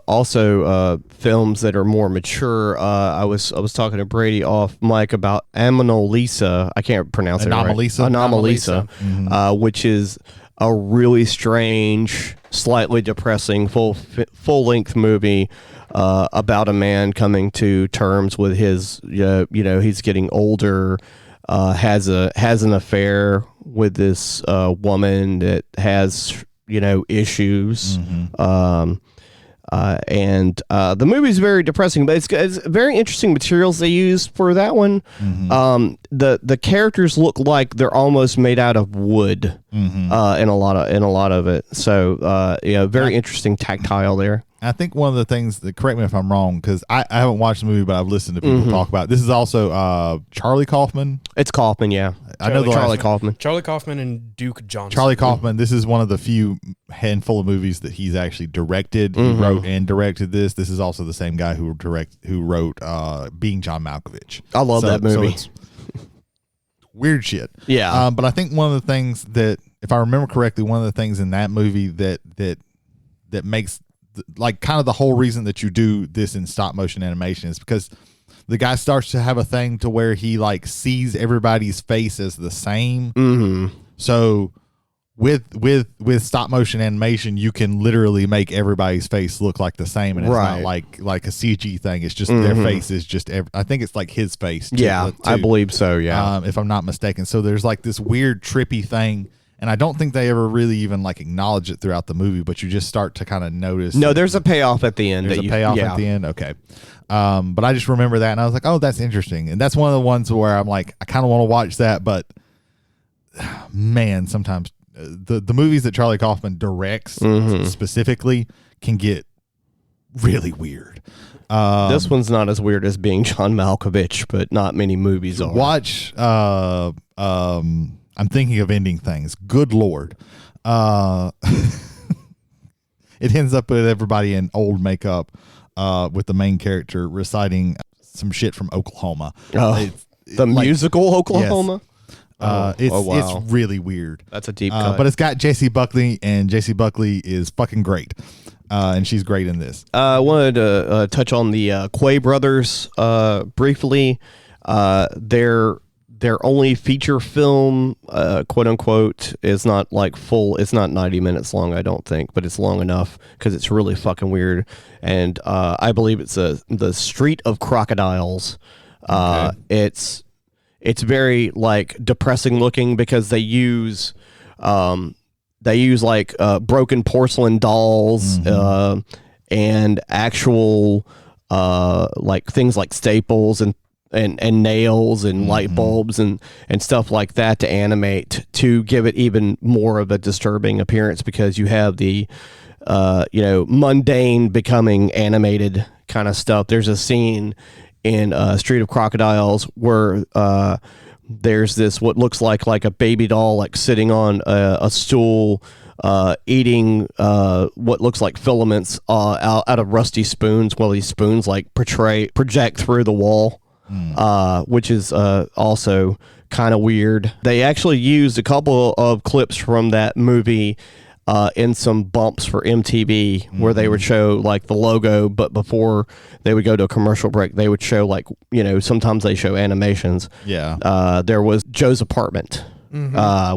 also films that are more mature. I was talking to Brady off mic about Anomalisa. I can't pronounce it right. Anomalisa, which is a really strange, slightly depressing full length movie. About a man coming to terms with his, he's getting older, has an affair with this woman that has, issues. And the movie's very depressing, but it's very interesting materials they used for that one. The characters look like they're almost made out of wood in a lot of it. So very interesting tactile there. I think one of the things that, correct me if I'm wrong, because I haven't watched the movie, but I've listened to people talk about it. This is also Charlie Kaufman. It's Kaufman, yeah. I know Charlie Kaufman. Charlie Kaufman and Duke Johnson. Charlie Kaufman. This is one of the few handful of movies that he's actually directed. He wrote and directed this. This is also the same guy who wrote Being John Malkovich. I love that movie. So it's weird shit. Yeah. But I think one of the things that, if I remember correctly, one of the things in that movie that makes like kind of the whole reason that you do this in stop motion animation is because the guy starts to have a thing to where he like sees everybody's face as the same. So with stop motion animation, you can literally make everybody's face look like the same, and it's not like a CG thing. It's just their face is just. I think it's like his face. Too, I believe so. Yeah, if I'm not mistaken. So there's like this weird trippy thing. And I don't think they ever really even like acknowledge it throughout the movie, but you just start to kind of notice. No, there's a payoff at the end. There's a payoff at the end. Okay. But I just remember that and I was like, oh, that's interesting. And that's one of the ones where I'm like, I kind of want to watch that, but man, sometimes the movies that Charlie Kaufman directs specifically can get really weird. This one's not as weird as Being John Malkovich, but not many movies are. Watch, I'm thinking of ending things. Good Lord. It ends up with everybody in old makeup with the main character reciting some shit from Oklahoma. The musical Oklahoma? Yes. It's really weird. That's a deep cut. But it's got Jessie Buckley, and Jessie Buckley is fucking great. And she's great in this. I wanted to touch on the Quay brothers briefly. Their only feature film, quote unquote, is not like full. It's not 90 minutes long, I don't think, but it's long enough because it's really fucking weird. And I believe it's the Street of Crocodiles. It's very like depressing looking because they use like broken porcelain dolls and actual like things like staples and nails and light bulbs and stuff like that to animate to give it even more of a disturbing appearance because you have the mundane becoming animated kind of stuff. There's a scene in Street of Crocodiles where there's this what looks like a baby doll like sitting on a stool eating what looks like filaments out of rusty spoons, while these spoons like project through the wall, which is also kind of weird. They actually used a couple of clips from that movie in some bumps for MTV where they would show like the logo, but before they would go to a commercial break, they would show like, sometimes they show animations. Yeah. There was Joe's Apartment,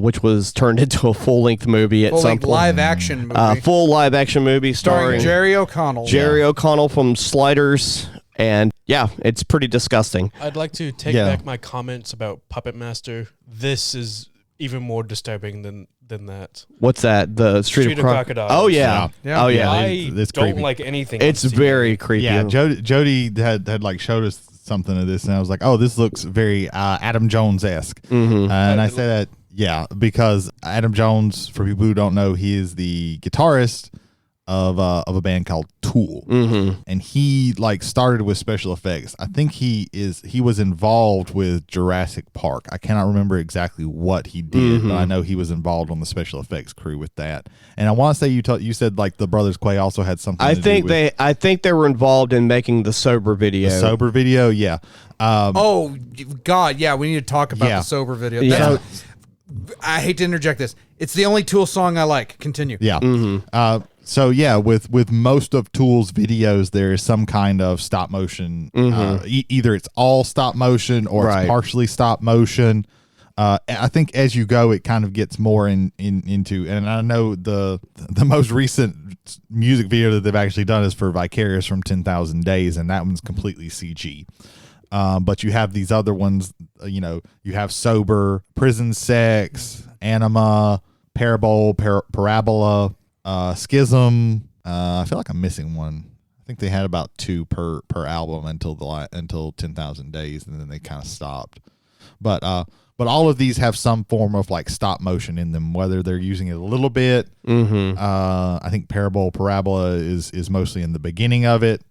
which was turned into a full-length movie at some point. Live action movie. Full live-action movie starring Jerry O'Connell. Jerry O'Connell from Sliders. And yeah, it's pretty disgusting. I'd like to take back my comments about Puppet Master. This is even more disturbing than that. What's that? The Street of Crocodiles. Oh yeah. Yeah. Oh yeah. I it's don't creepy. like anything. It's on TV. very creepy. Yeah, Jody had like showed us something of this, and I was like, "Oh, this looks very Adam Jones-esque." And I said that, yeah, because Adam Jones, for people who don't know, he is the guitarist of a band called Tool, and he like started with special effects. I think he was involved with Jurassic Park. I cannot remember exactly what he did, but I know he was involved on the special effects crew with that. And I want to say you said like the Brothers Quay also had something. I think they were involved in making the Sober video. The Sober video, yeah. Oh God, yeah, we need to talk about Yeah. the Sober video. Yeah. I hate to interject this. It's the only Tool song I like. Continue. Yeah. So yeah, with most of Tool's videos, there is some kind of stop motion. Either it's all stop motion or it's partially stop motion. I think as you go, it kind of gets more into. And I know the most recent music video that they've actually done is for Vicarious from 10,000 Days, and that one's completely CG. But you have these other ones. You have Sober, Prison Sex, Anima, Parabole, Parabola. Schism. I feel like I'm missing one. I think they had about 2 per album until 10,000 Days, and then they kind of stopped. But all of these have some form of like stop motion in them, whether they're using it a little bit. I think Parabola is mostly in the beginning of it.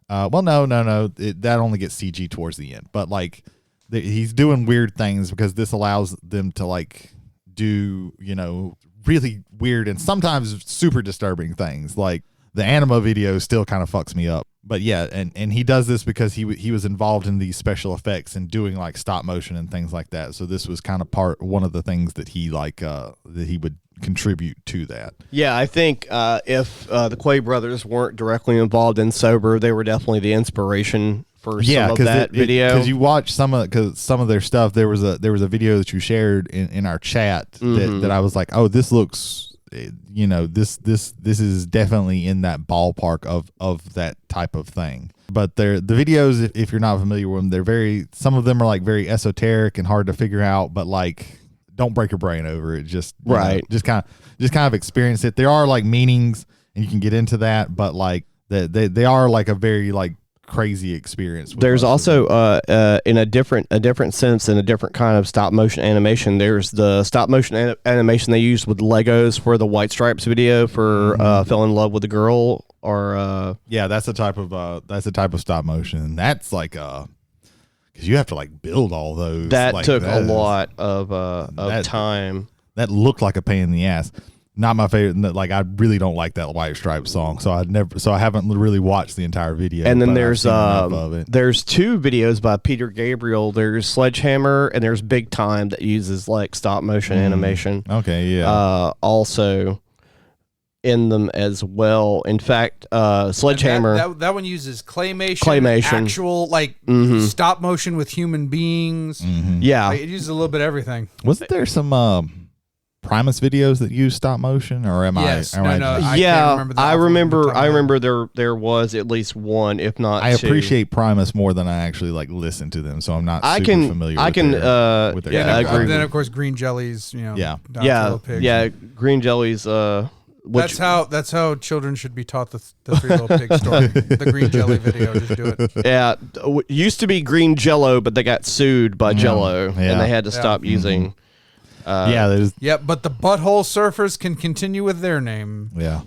Well, no, that only gets CG towards the end. But like he's doing weird things because this allows them to like do really weird and sometimes super disturbing things. Like the Anima video still kind of fucks me up. But yeah, and he does this because he was involved in these special effects and doing like stop motion and things like that. So this was kind of one of the things that he that he would contribute to that. Yeah, I think if the Quay brothers weren't directly involved in Sober, they were definitely the inspiration for some of that video. Because you watch some of their stuff. There was a video that you shared in our chat that I was like, oh, this looks, this is definitely in that ballpark of that type of thing. But the videos, if you're not familiar with them, some of them are like very esoteric and hard to figure out. But like, don't break your brain over it. Just just kind of experience it. There are like meanings, and you can get into that. But like they are like a very like crazy experience. There's also in a different sense and a different kind of stop motion animation. There's the stop motion animation they used with Legos for the White Stripes video for Fell in Love with a Girl, or yeah, that's a type of stop motion. That's like because you have to like build all those. That like, took a lot of time. That looked like a pain in the ass. Not my favorite. Like I really don't like that White Stripes song, so I haven't really watched the entire video. And then there's 2 videos by Peter Gabriel. There's Sledgehammer and there's Big Time that uses like stop motion animation. Okay, yeah. Also in them as well. In fact, Sledgehammer that one uses claymation, actual like stop motion with human beings. Yeah, like, it uses a little bit of everything. Wasn't there some Primus videos that use stop motion, or am yes. I? No, I yeah, can't I remember there was at least one, if not I 2. appreciate Primus more than I actually like listen to them, so I'm not super familiar with their I agree. then of course Green Jelly's, Green Jelly's that's how children should be taught the Three Little Pigs story. The Green Jelly video, just do it. Yeah, used to be Green Jello, but they got sued by Jello and they had to stop using but the Butthole Surfers can continue with their name. Yeah.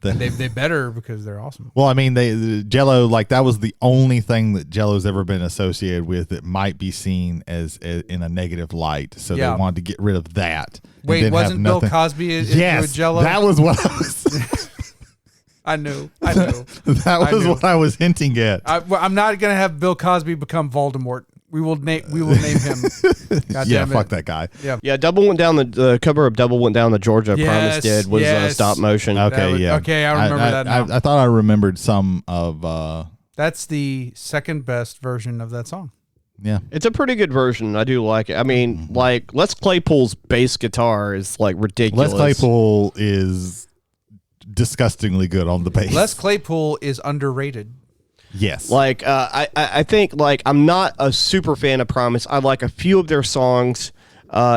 They better because they're awesome. Well, I mean, the Jello, like that was the only thing that Jello's ever been associated with that might be seen as in a negative light. So they wanted to get rid of that. Wait, wasn't Bill Cosby yes, Jello? That was what I was. I knew. That was what I was hinting at. I'm not gonna have Bill Cosby become Voldemort. We will name him. Yeah, fuck that guy. Yeah. Double went down the cover of Double went down the Georgia Promise did was stop motion. Okay, Okay, I remember that now. I thought I remembered some of. That's the second best version of that song. Yeah, it's a pretty good version. I do like it. I mean, like Les Claypool's bass guitar is like ridiculous. Les Claypool is disgustingly good on the bass. Les Claypool is underrated. Yes. Like I think like I'm not a super fan of Promise. I like a few of their songs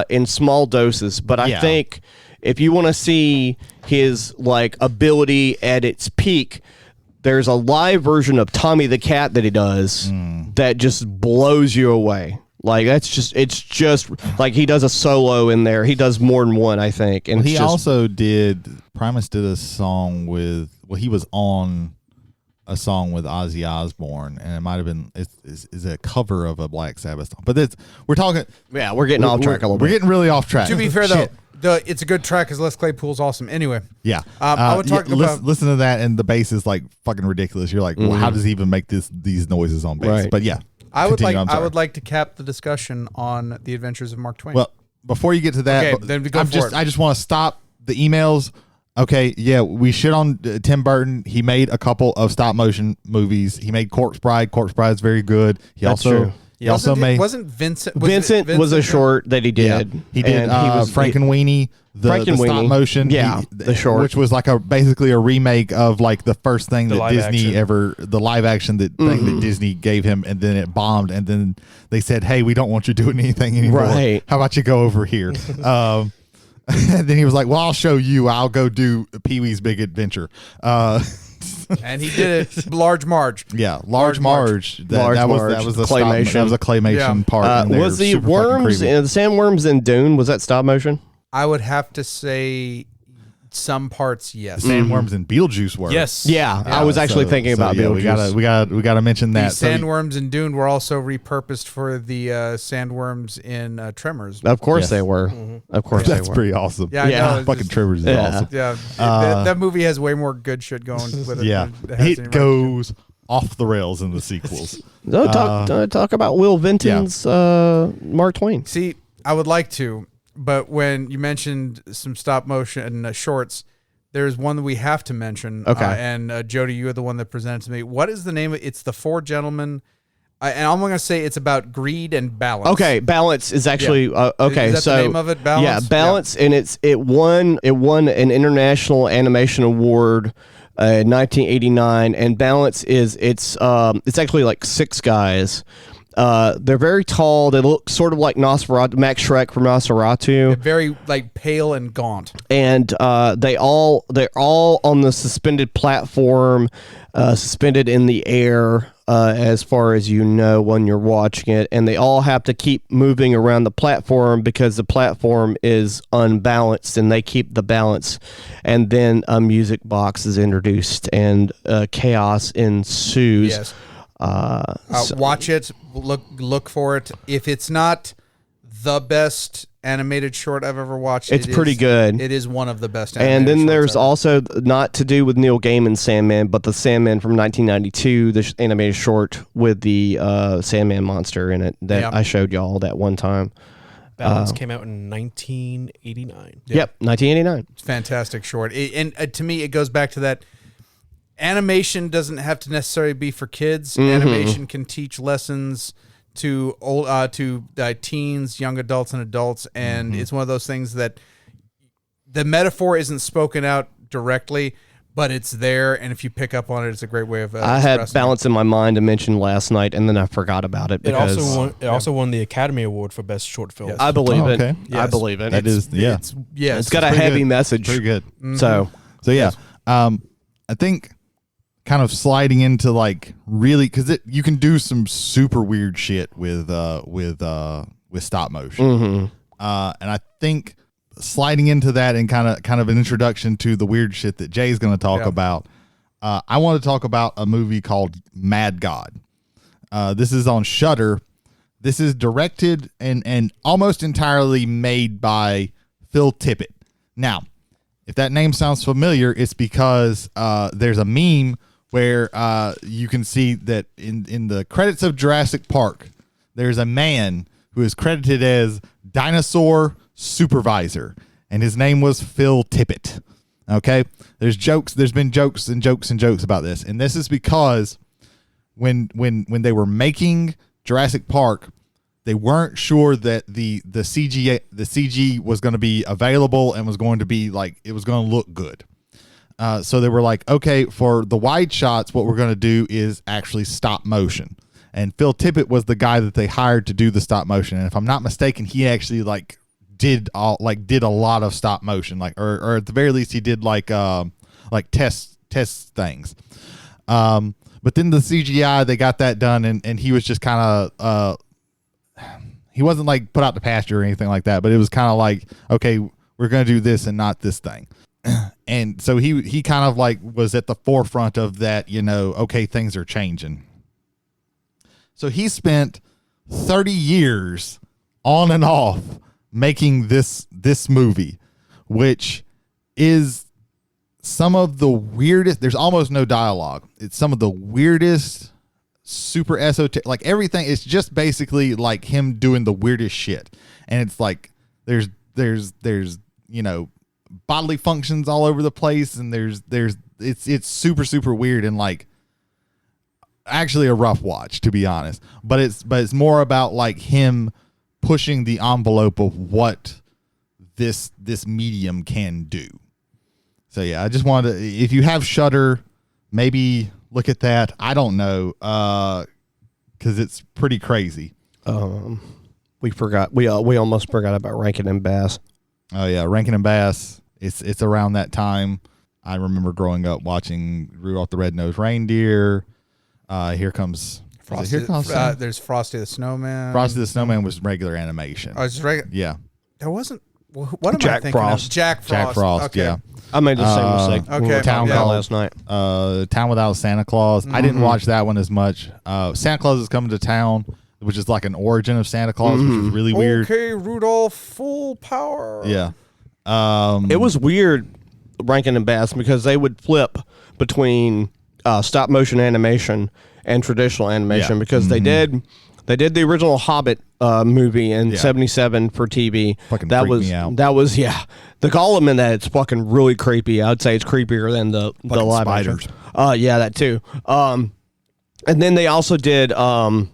in small doses, but I think if you want to see his like ability at its peak, there's a live version of Tommy the Cat that he does that just blows you away. Like it's just like he does a solo in there. He does more than one, I think. And he also did Primus did a song with he was on a song with Ozzy Osbourne, and it might have been is a cover of a Black Sabbath song. But we're talking. Yeah, we're getting off track a little bit. We're getting really off track. To be fair, though, it's a good track because Les Claypool's awesome. Anyway, yeah, I would talk about listen to that, and the bass is like fucking ridiculous. You're like, well, how does he even make these noises on bass? Right. But yeah, I would like to cap the discussion on the Adventures of Mark Twain. Well, before you get to that, okay, then we go for it. I just want to stop the emails. Okay, yeah, we shit on Tim Burton. He made a couple of stop motion movies. He made Corpse Bride. Corpse Bride's very good. He also made Vincent was a short that he did. Yeah, he did Frankenweenie, the stop motion, the short, which was like basically a remake of like the first thing that Disney the live action thing that Disney gave him, and then it bombed, and then they said, hey, we don't want you doing anything anymore. Right. How about you go over here? And then he was like, well, I'll show you. I'll go do Pee-wee's Big Adventure. And he did it. Large Marge. Yeah, Large Marge. That was a claymation. That was a claymation part. Was the worms the sandworms in Dune? Was that stop motion? I would have to say some parts, yes. Sandworms and Beetlejuice were. Yes. Yeah, I was actually thinking about Beetlejuice. We gotta mention that. The sandworms in Dune were also repurposed for the sandworms in Tremors. Of course they were. Of course they were. That's pretty awesome. Yeah, fucking Tremors is awesome. Yeah, that movie has way more good shit going with it. Yeah, it goes off the rails in the sequels. No, talk about Will Vinton's Mark Twain. See, I would like to. But when you mentioned some stop motion shorts, there's one that we have to mention. Okay. And Jody, you are the one that presented to me. What is the name of it? It's The Four Gentlemen. And I'm going to say it's about greed and balance. Okay, balance is actually okay. Is that so the name of it? Balance. Yeah, balance, and it won an international animation award in 1989. And balance it's actually like six guys. They're very tall. They look sort of like Nosferatu, Max Schreck from Nosferatu. They're very like pale and gaunt. And they're all on the suspended platform, suspended in the air, as far as you know when you're watching it. And they all have to keep moving around the platform because the platform is unbalanced, and they keep the balance. And then a music box is introduced, and chaos ensues. Yes. Watch it. Look for it. If it's not the best animated short I've ever watched, it's pretty good. It is one of the best. And then there's also, not to do with Neil Gaiman's Sandman, but the Sandman from 1992, the animated short with the Sandman monster in it that I showed y'all that one time. Balance came out in 1989. Yep, 1989. It's fantastic short. And to me, it goes back to that. Animation doesn't have to necessarily be for kids. Animation can teach lessons to teens, young adults, and adults. And it's one of those things that the metaphor isn't spoken out directly, but it's there. And if you pick up on it, it's a great way of. I had balance in my mind to mention last night, and then I forgot about it. Because it also won the Academy Award for Best Short Film. Yes. I believe it. Okay. Yes. I believe it. That is, yeah. It's got a heavy good. message. Pretty good. So yeah. I think. Kind of sliding into like really because you can do some super weird shit with stop motion, and I think sliding into that and kind of an introduction to the weird shit that Jay's going to talk about, I want to talk about a movie called Mad God. This is on Shudder. This is directed and almost entirely made by Phil Tippett. Now, if that name sounds familiar, it's because there's a meme where you can see that in the credits of Jurassic Park, there's a man who is credited as Dinosaur Supervisor, and his name was Phil Tippett. Okay, there's been jokes about this, and this is because when they were making Jurassic Park, they weren't sure that the CG was going to be available and was going to be like, it was going to look good. So they were like, okay, for the wide shots, what we're going to do is actually stop motion. And Phil Tippett was the guy that they hired to do the stop motion. And if I'm not mistaken, he actually did a lot of stop motion, or at the very least he did test things. But then the CGI, they got that done, and he was just kind of he wasn't like put out to pasture or anything like that, but it was kind of like, okay, we're going to do this and not this thing. And so he kind of like was at the forefront of that, okay, things are changing. So he spent 30 years on and off making this movie, which is some of the weirdest. There's almost no dialogue. It's some of the weirdest, super esoteric, like everything. It's just basically like him doing the weirdest shit. And it's like, there's bodily functions all over the place. And it's super, super weird. And like, actually a rough watch, to be honest, but it's more about like him pushing the envelope of what this medium can do. So yeah, I just wanted to, if you have Shudder, maybe look at that. I don't know, because it's pretty crazy. We almost forgot about Rankin and Bass. Oh yeah, Rankin and Bass. It's around that time. I remember growing up watching Rudolph the Red-Nosed Reindeer. Here comes Frosty. There's Frosty the Snowman. Frosty the Snowman was regular animation. Oh, it's just regular. Yeah. There wasn't. What am Jack I thinking Frost. of? Jack Frost. Okay. Yeah. I made the same mistake. Okay. Town Call last night. Town Without Santa Claus. I didn't watch that one as much. Santa Claus is Coming to Town, which is like an origin of Santa Claus, which is really weird. Okay, Rudolph, full power. Yeah. It was weird, Rankin and Bass, because they would flip between stop motion animation and traditional animation, because they did the original Hobbit movie in '77 for TV. Fucking that freaked was me out. that was the Gollum in that, it's fucking really creepy. I'd say it's creepier than the live spiders. action. Yeah, that too. And then they also did I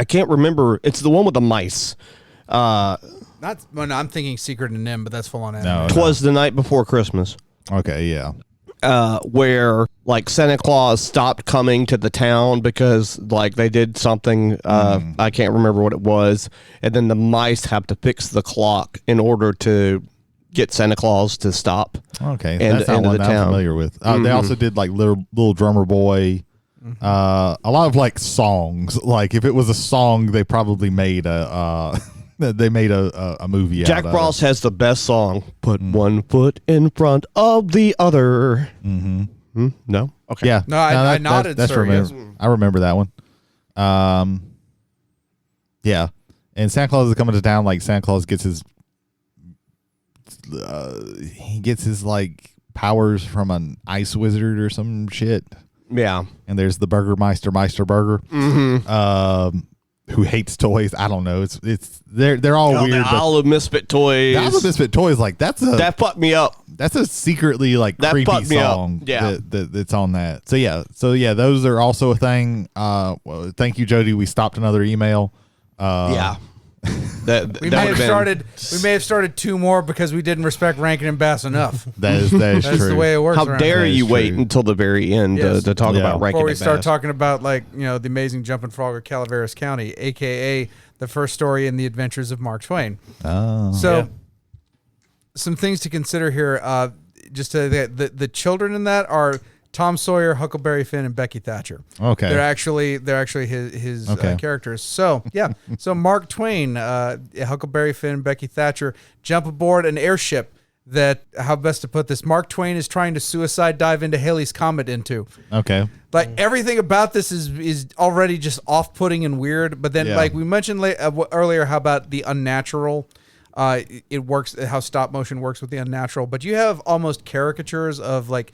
can't remember. It's the one with the mice. I'm thinking Secret and Nim, but that's full on anime. No. 'Twas the Night Before Christmas. Okay, yeah. Where like Santa Claus stopped coming to the town because like they did something, I can't remember what it was, and then the mice have to fix the clock in order to get Santa Claus to stop. Okay, and that's not one that I'm familiar with. They also did like little Drummer Boy. A lot of like songs. Like if it was a song, they probably made a movie. Jack out Frost has the best song. Put one foot in front of the other. No? Okay. Yeah. No, I nodded, That's sir, yes. I remember that one. Yeah. And Santa Claus is Coming to Town. Like Santa Claus gets his like powers from an ice wizard or some shit. Yeah. And there's the Meister Burger. Who hates toys. I don't know. They're all weird. The Isle of Misfit Toys. The Isle of Misfit Toys, like that fucked me up. That's a secretly like That creepy fucked me up. song. Yeah. That's on that. So yeah, those are also a thing. Well, thank you, Jody. We stopped another email. Yeah. We may have started two more because we didn't respect Rankin and Bass enough. That is That's true. the way it works. How around dare here. you true. wait until the very end Yes. to talk about Rankin Before we and start Bass. talking about the amazing jumping frog of Calaveras County, aka the first story in the adventures of Mark Twain. Oh. So, some things to consider here. The children in that are Tom Sawyer, Huckleberry Finn, and Becky Thatcher. Okay. They're actually his Okay. characters. So yeah, so Mark Twain, Huckleberry Finn, Becky Thatcher jump aboard an airship that, how best to put this, Mark Twain is trying to suicide dive into Halley's Comet into. Okay. Like everything about this is already just off-putting and weird. But then, Yeah. like we mentioned earlier, how about the unnatural? It works, how stop motion works with the unnatural. But you have almost caricatures of like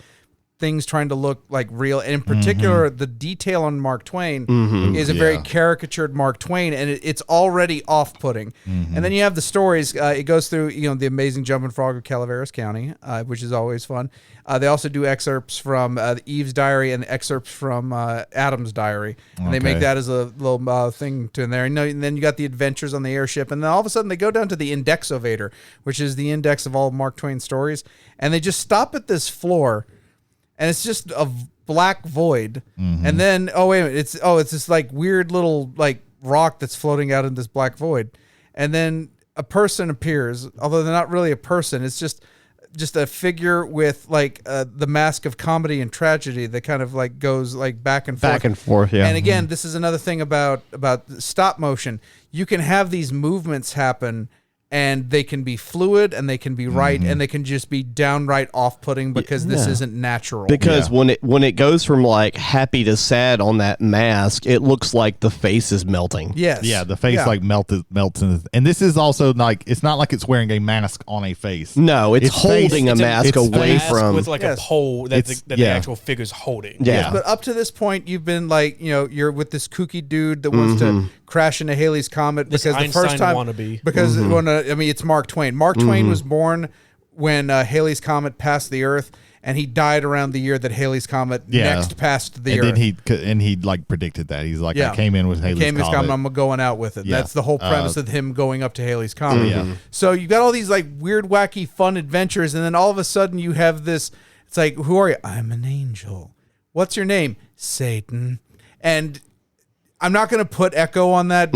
things trying to look like real. And in particular, the detail on Mark Twain is a very caricatured Mark Twain, and it's already off-putting. And then you have the stories. It goes through, the Amazing Jumping Frog of Calaveras County, which is always fun. They also do excerpts from Eve's Diary and excerpts from Adam's Diary, and they make that as a little thing to in there. And then you got the adventures on the airship, and then all of a sudden they go down to the Indexovator, which is the index of all of Mark Twain's stories, and they just stop at this floor. And it's just a black void. And then, oh, wait a minute. It's this like weird little like rock that's floating out in this black void. And then a person appears, although they're not really a person. It's just a figure with like the mask of comedy and tragedy that kind of like goes like back and forth. Back and forth, yeah. And again, this is another thing about stop motion. You can have these movements happen, and they can be fluid, and they can be right, and they can just be downright off-putting because this isn't natural. Because when it goes from like happy to sad on that mask, it looks like the face is melting. Yes. Yeah, the face like melts in, and this is also like, it's not like it's wearing a mask on a face. No, it's holding a mask away from with like a pole that the actual figure's holding. Yeah. Yes, but up to this point, you've been like, you're with this kooky dude that wants to crash into Halley's Comet This because the first Einstein time wannabe. because it's Mark Twain. Mark Twain was born when Halley's Comet passed the Earth, and he died around the year that Halley's Comet next passed the Earth. Then he like predicted that. He's like, I came in with Halley's Comet. I'm going out with it. Yeah. That's the whole premise of him going up to Halley's Comet. So you got all these like weird, wacky, fun adventures, and then all of a sudden you have this. It's like, who are you? I'm an angel. What's your name? Satan. And I'm not going to put echo on that,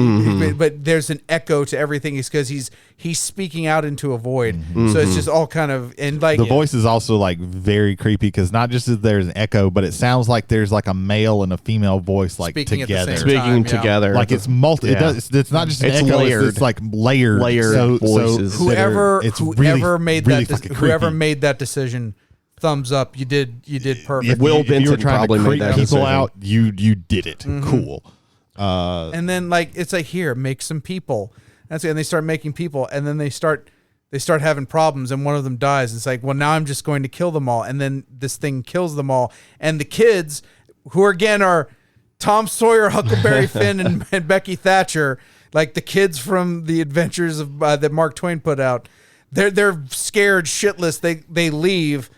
but there's an echo to everything. It's because he's speaking out into a void. So it's just all kind of, and like the voice is also like very creepy because not just is there's an echo, but it sounds like there's like a male and a female voice like Speaking at the together. same time. Speaking together. Like it's it's not just an It's echo. layered. It's like layered voices. whoever really fucking whoever creepy. made that decision, thumbs up. You did perfect. If Will if you were Benson trying probably to made creep that people decision. out, you did it. Cool. And then like it's like, here, make some people. That's it. And they start making people, and then they start having problems, and one of them dies. It's like, well, now I'm just going to kill them all, and then this thing kills them all. And the kids, who again are Tom Sawyer, Huckleberry Finn, and Becky Thatcher, like the kids from the adventures of that Mark Twain put out, they're scared shitless. They leave.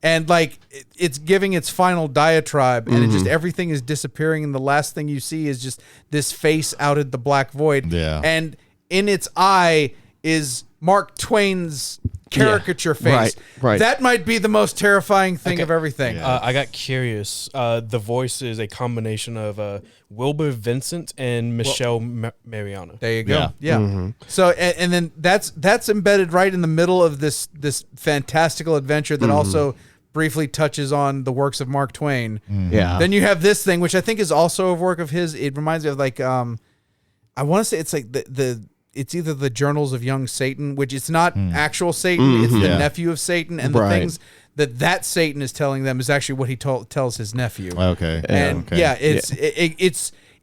And like it's giving its final diatribe, and it just everything is disappearing, and the last thing you see is just this face out at the black void. Yeah. And in its eye is Mark Twain's caricature face. Right. That might be the most terrifying thing of everything. I got curious. The voice is a combination of Wilbur Vincent and Michelle Mariano. There you go. Yeah. So and then that's embedded right in the middle of this fantastical adventure that also briefly touches on the works of Mark Twain. Yeah. Then you have this thing, which I think is also a work of his. It reminds me of like I want to say it's like it's either the Journals of Young Satan, which it's not actual Satan, it's the nephew of Satan, and the things that Satan is telling them is actually what he tells his nephew. Okay. And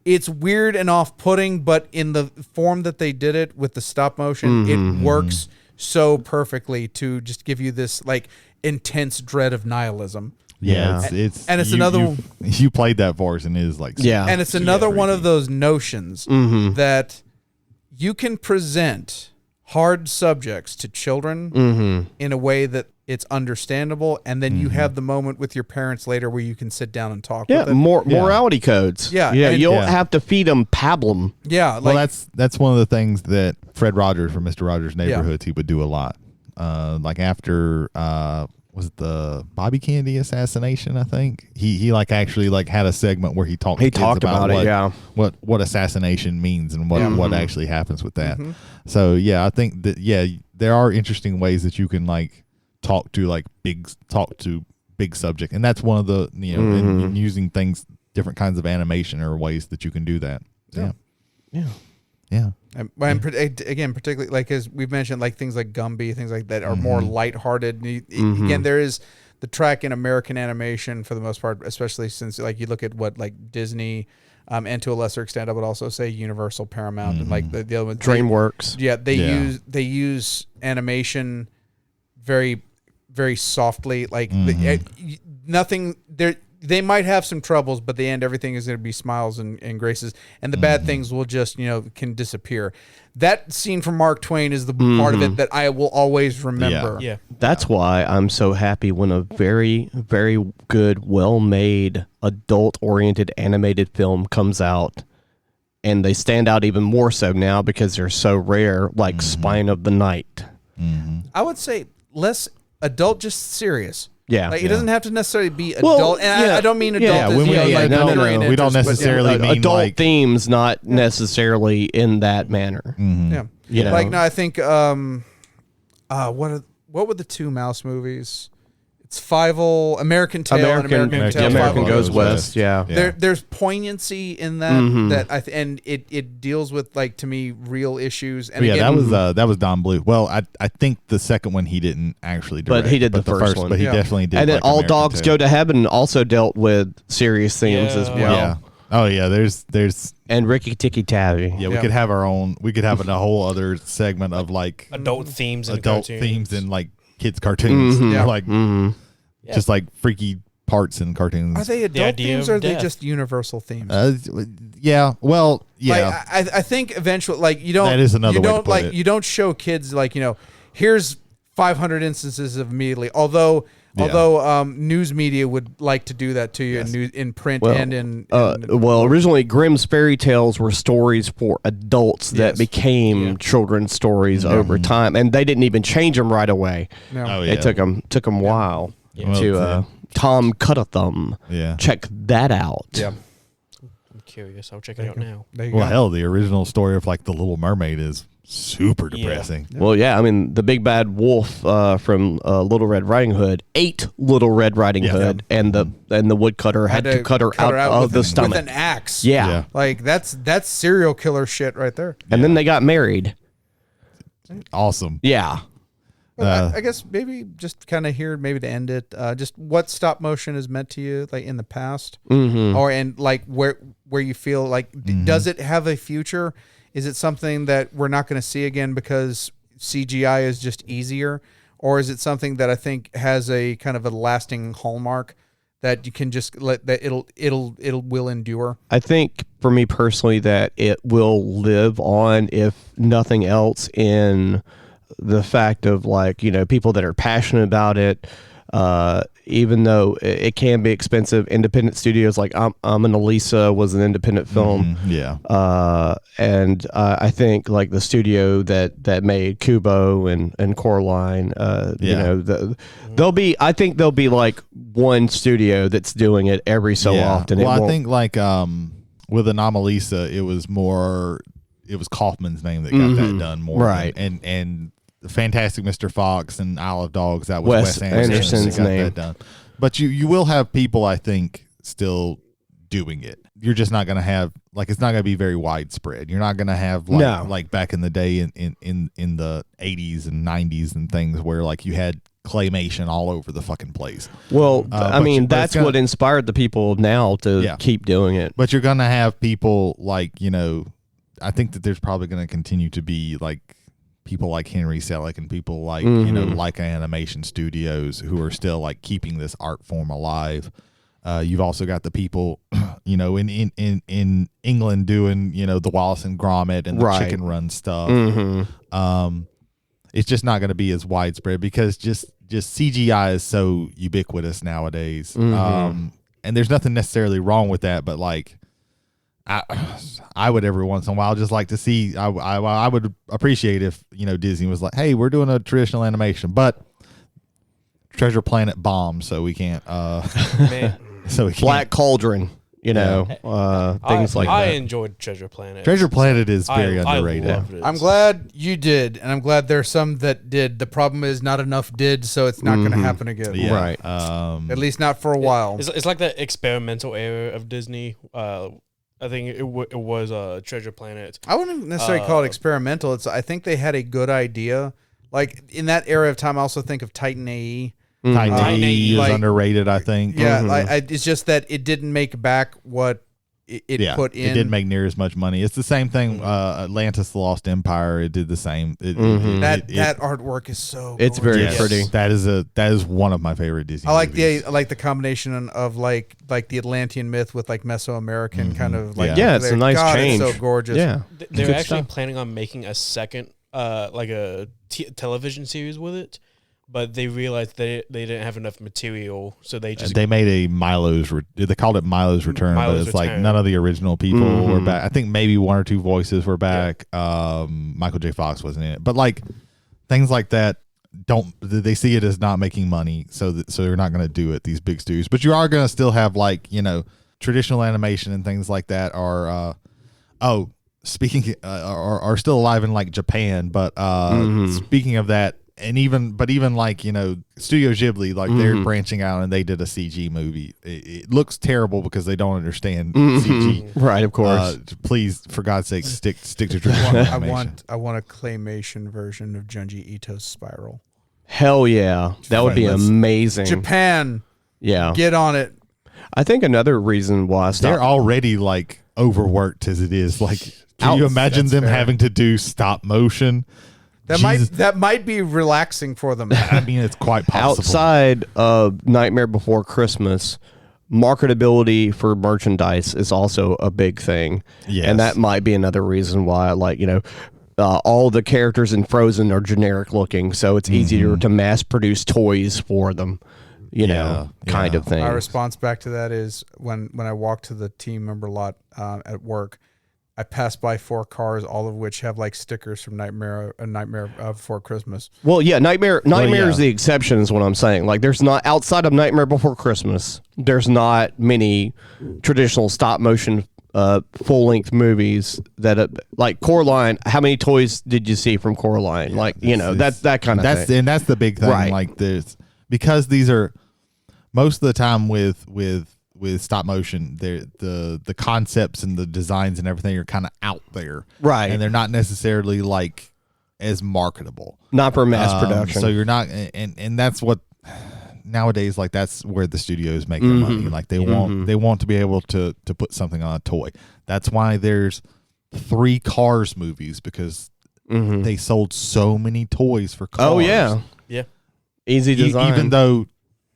it's weird and off-putting, but in the form that they did it with the stop motion, it works so perfectly to just give you this like intense dread of nihilism. Yeah, it's another you played that for us, and it is like and it's another one of those notions that you can present hard subjects to children in a way that it's understandable, and then you have the moment with your parents later where you can sit down and talk with them. Morality codes. Yeah, you and- don't have to feed them pablum. Yeah, like, well, that's one of the things that Fred Rogers from Mr. Rogers' Neighborhoods he would do a lot. Like after was it the Bobby Kennedy assassination? I think he like actually like had a segment where he talked. He to kids talked about it. Yeah, what assassassination means and what actually happens with that. So yeah, I think that there are interesting ways that you can like talk to big subject, and that's one of the in using things, different kinds of animation or ways that you can do that. Yeah. Again, particularly like as we've mentioned, like things like Gumby, things like that are more lighthearted. Again, there is the track in American animation for the most part, especially since like you look at what like Disney, and to a lesser extent, I would also say Universal, Paramount, and like the other ones, DreamWorks. They use animation very, very softly. Like nothing there. They might have some troubles, but the end, everything is going to be smiles and graces, and the bad things will just, can disappear. That scene from Mark Twain is the part of it that I will always remember. Yeah. That's why I'm so happy when a very, very good, well-made, adult-oriented animated film comes out, and they stand out even more so now because they're so rare, like Spine of the Night. I would say less adult, just serious. Yeah. Like, it doesn't have to necessarily be adult. And I don't mean adult as, no. We don't necessarily mean adult like themes, not necessarily in that manner. Yeah. You know? Like, no, I think, what were the two Mouse movies? It's Fievel, American Tail, and American Tail. American Fievel Goes West. Yeah. There's poignancy in that and it deals with, like, to me, real issues. And again, that was Don Bluth. Well, I think the second one he didn't actually direct, but he did the first one. But he definitely did. And then like All American Dogs Tail. Go to Heaven also dealt with serious themes as well. Yeah. Oh yeah. There's And Ricky Tikki Tavi. we could have our own. We could have a whole other segment of like Adult themes and adult cartoons. themes in like kids cartoons. Like just like freaky parts in cartoons. are they adult themes or are they just universal themes? Yeah. Well, yeah. Like, I think eventually, like, you don't. That is another you way to don't put like it. you don't show kids like, here's 500 instances of immediately. Although news media would like to do that to you in print and in originally Grimm's fairy tales were stories for adults that became children's stories over time, and they didn't even change them right away. No. Oh, yeah. It took them a while to Tom Cut-a-Thumb. Yeah. Check that out. Yeah. I'm curious. I'll check it out now. There you Well, go. hell, the original story of like the Little Mermaid is super depressing. Well, yeah, I mean, the big bad wolf from Little Red Riding Hood ate Little Red Riding Hood, and the woodcutter had to cut her out of the stomach with an axe. Yeah. Like that's serial killer shit right there. And then they got married. Awesome. Yeah. Well, I guess maybe just kind of here, maybe to end it, just what stop motion has meant to you, like in the past, or and like where you feel like does it have a future? Is it something that we're not going to see again because CGI is just easier, or is it something that I think has a kind of a lasting hallmark that you can just let that it will endure? I think for me personally that it will live on, if nothing else, in the fact of like, people that are passionate about it, even though it can be expensive. Independent studios like and Elisa was an independent film. And I think like the studio that made Kubo and Coraline, there'll be like one studio that's doing it every so often. Well, I think like with Anomalisa, it was Kaufman's name that got that done more. Right. And the Fantastic Mr. Fox and Isle of Dogs, that was Wes Wes Anderson's that got name. that done. But you will have people, I think, still doing it. You're just not going to have, like, it's not going to be very widespread. You're not going to have like back in the day in the 80s and 90s and things where like you had claymation all over the fucking place. Well, I mean, that's what inspired the people now to keep doing it. But you're going to have people like, I think that there's probably going to continue to be like people like Henry Selick and people like, like animation studios who are still like keeping this art form alive. You've also got the people, in England doing, the Wallace and Gromit and the Chicken Run stuff. It's just not going to be as widespread because just CGI is so ubiquitous nowadays. And there's nothing necessarily wrong with that, but like, I would every once in a while just like to see. I would appreciate if Disney was like, "Hey, we're doing a traditional animation, but Treasure Planet bombed, so we can't." So we can't. Black Cauldron. You know, things like I that. enjoyed Treasure Planet. Treasure Planet is very underrated. I loved it. I'm glad you did, and I'm glad there's some that did. The problem is not enough did, so it's not going to happen again. Yeah. Right. At least not for a while. It's like that experimental era of Disney. I think it was Treasure Planet. I wouldn't necessarily call it experimental. I think they had a good idea. Like in that era of time, I also think of Titan AE. Titan AE is like- underrated, I think. Yeah, it's just that it didn't make back what it put in. It didn't make near as much money. It's the same thing. Atlantis: The Lost Empire. It did the same. that artwork is so. It's very gorgeous. pretty. That is one of my favorite Disney. I like movies. the combination of like the Atlantean myth with like Mesoamerican kind of like. Yeah, it's a nice God, change. It's so gorgeous. Yeah. They're Good actually stuff. planning on making a second, like a television series with it, but they realized they didn't have enough material, so they just They made a they called it Milo's Return, but Milo's it's like Return. none of the original people were back. I think maybe one or two voices were back. Michael J. Fox wasn't in it, but like things like that they see it as not making money, so they're not going to do it. These big studios, but you are going to still have like traditional animation and things like that are speaking are still alive in like Japan, but speaking of that. And even like Studio Ghibli, like they're branching out and they did a CG movie. It looks terrible because they don't understand CG. Right, of course. Please, for God's sake, stick to traditional animation. I want a claymation version of Junji Ito's Spiral. Hell yeah. That would be amazing. Japan, Yeah. get on it. I think another reason why I They're stopped. already like overworked as it is. Like, can you imagine them having to do stop motion? That might be relaxing for them. I mean, it's quite possible. Outside of Nightmare Before Christmas, marketability for merchandise is also a big thing. Yes. And that might be another reason why, like, all the characters in Frozen are generic looking, so it's easier to mass produce toys for them, kind of thing. My response back to that is when I walk to the team member lot at work, I pass by 4 cars, all of which have like stickers from Nightmare Before Christmas. Well, yeah, Nightmare yeah. is the exception, is what I'm saying. Like, there's not, outside of Nightmare Before Christmas, there's not many traditional stop motion full length movies that like Coraline. How many toys did you see from Coraline? That's that kind of thing. And that's the big thing. Right. Like because these are most of the time with stop motion, the concepts and the designs and everything are kind of out there, Right. And they're not necessarily like as marketable, Not for mass production. So you're not, and that's what nowadays, like that's where the studios make their money. Like they want to be able to put something on a toy. That's why there's 3 Cars movies, because they sold so many toys for Cars. Oh yeah, yeah. easy design. Even though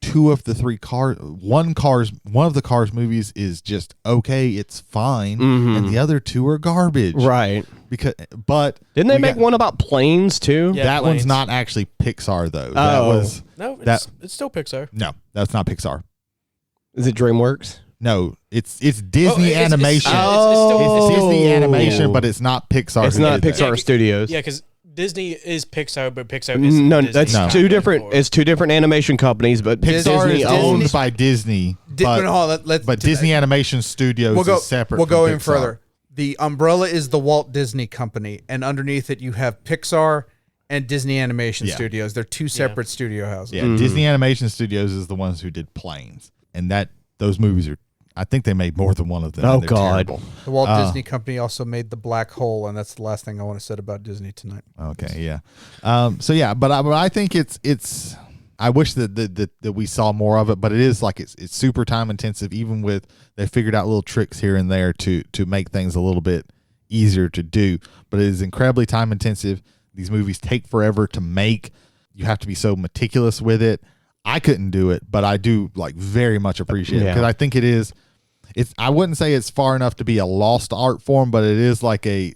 2 of the 3 cars, one of the Cars movies is just okay, it's fine, and the other 2 are garbage. right? But Didn't they make one about planes too? Yeah. that one's planes. not actually Pixar though. That Oh. was No, That- it's still Pixar. no, that's not Pixar. Is it DreamWorks? No, it's Disney it's- animation. it's It's Disney Oh. animation, but it's not Pixar. It's who not did that. Pixar Studios. Yeah, because Disney is Pixar, but Pixar is No, Disney. that's No. two different. It's 2 different animation companies, but Pixar Disney is owns. owned by Disney, but Disney Animation Studios We'll go is separate. We'll from go in Pixar. further. The umbrella is the Walt Disney Company, and underneath it you have Pixar and Disney Animation Yeah. Studios. They're 2 separate studio houses. Yeah, Disney Animation Studios is the ones who did Planes, and those movies are. I think they made more than one of them. Oh, and they're God. terrible. The Walt Disney Company also made The Black Hole, and that's the last thing I want to say about Disney tonight. Okay, yeah. So yeah, but I think it's. I wish that we saw more of it, but it is like it's super time intensive. Even with they figured out little tricks here and there to make things a little bit easier to do, but it is incredibly time intensive. These movies take forever to make. You have to be so meticulous with it. I couldn't do it, but I do like very much appreciate it, because I think it is. I wouldn't say it's far enough to be a lost art form, but it is like an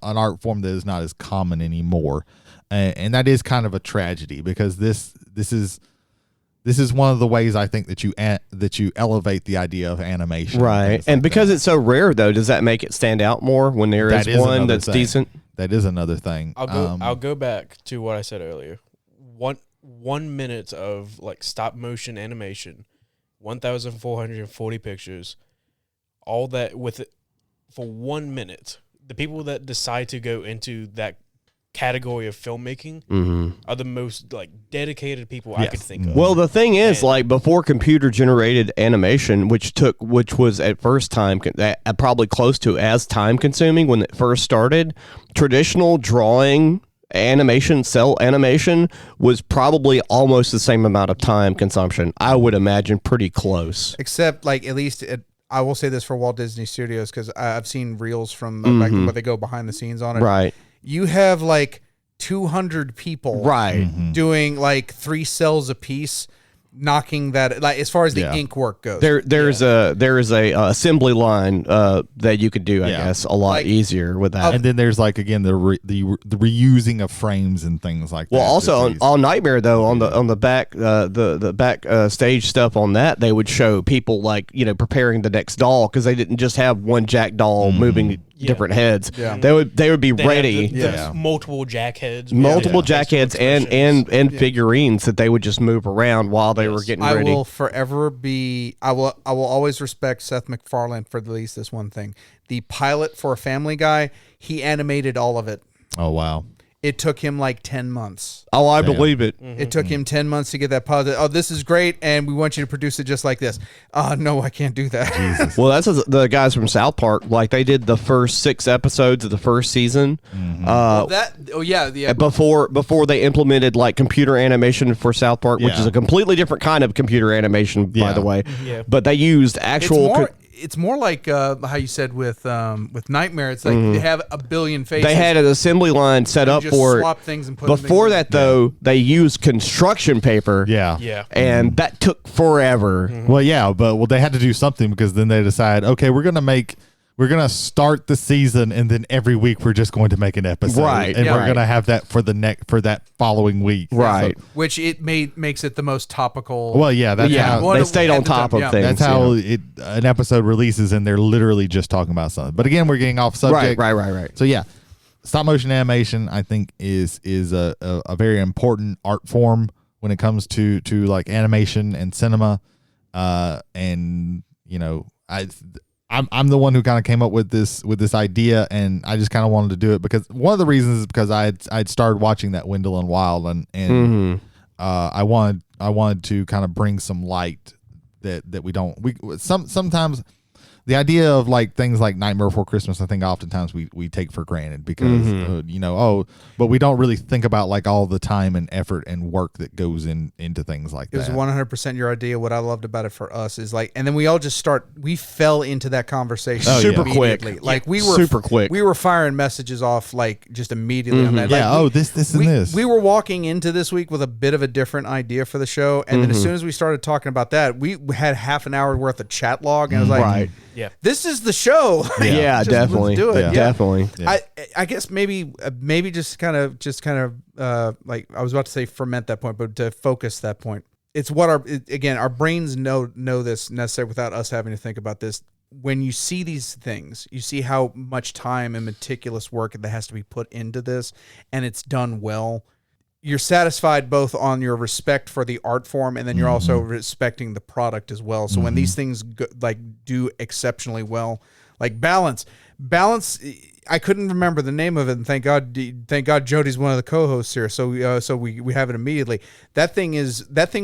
art form that is not as common anymore, and that is kind of a tragedy, because this is one of the ways I think that you elevate the idea of animation, Right, and because it's so rare, though, does that make it stand out more when there is one another that's thing. decent? That is another thing. I'll go back to what I said earlier. 1 minute of like stop motion animation, 1,440 pictures, all that with it for 1 minute. The people that decide to go into that category of filmmaking are the most like dedicated people I could think of. Well, the thing is, like before computer generated animation, which was at first time probably close to as time consuming when it first started, traditional drawing animation, cell animation was probably almost the same amount of time consumption. I would imagine pretty close. Except like at least I will say this for Walt Disney Studios because I've seen reels from back where they go behind the scenes on it. Right. You have like 200 people doing like 3 cells a piece, knocking that like as far as the ink work goes. There is a assembly line that you could do, I guess, a lot easier with that. And then there's like again the reusing of frames and things like that. Well, also on Nightmare though, on the back the back stage stuff on that, they would show people like preparing the next doll because they didn't just have one Jack doll moving different heads. Yeah. They would be ready. Multiple Jack heads, Jack heads and figurines that they would just move around while they were getting ready. I will forever be. I will always respect Seth MacFarlane for at least this one thing. The pilot for Family Guy, he animated all of it. Oh wow. It took him like 10 months. Oh, I believe it. It took him 10 months to get that pilot. Oh, this is great, and we want you to produce it just like this. No, I can't do that. Jesus. Well, that's the guys from South Park. Like they did the first 6 episodes of the first season. Before they implemented like computer animation for South Park, which is a completely different kind of computer animation, by the way. Yeah. But they used actual. It's more like how you said with Nightmare. It's like they have a billion faces. They had an assembly line set up for swap things and put before that though. They used construction paper. Yeah. And that took forever. Well, but they had to do something because then they decide, okay, we're gonna start the season and then every week we're just going to make an episode, right? And we're gonna have that for that following week, right? So, which makes it the most topical. Well, that's how they stayed on top of things. That's how an episode releases, and they're literally just talking about something. But again, we're getting off subject, right. So stop motion animation, I think, is a very important art form when it comes to like animation and cinema, and I'm the one who kind of came up with this idea, and I just kind of wanted to do it because one of the reasons is because I'd started watching that Wendell and Wild, and I wanted to kind of bring some light that we sometimes the idea of like things like Nightmare Before Christmas, I think oftentimes we take for granted because but we don't really think about like all the time and effort and work that goes into things like that. It was 100% your idea. What I loved about it for us is like, and then we all just we fell into that conversation super quick. Like we were super quick. We were firing messages off like just immediately on that. Yeah. Like, this and this. We were walking into this week with a bit of a different idea for the show, and then as soon as we started talking about that, we had half an hour worth of chat log, and I was like, right. Yeah, this is the show. Yeah, definitely. Let's do it. Yeah. Definitely. Yeah. I guess maybe just kind of like I was about to say ferment that point, but to focus that point. It's what our brains know this necessarily without us having to think about this. When you see these things, you see how much time and meticulous work that has to be put into this, and it's done well. You're satisfied both on your respect for the art form, and then you're also respecting the product as well. So when these things do exceptionally well, like balance, I couldn't remember the name of it, and thank God Jody's one of the co-hosts here, so we have it immediately. That thing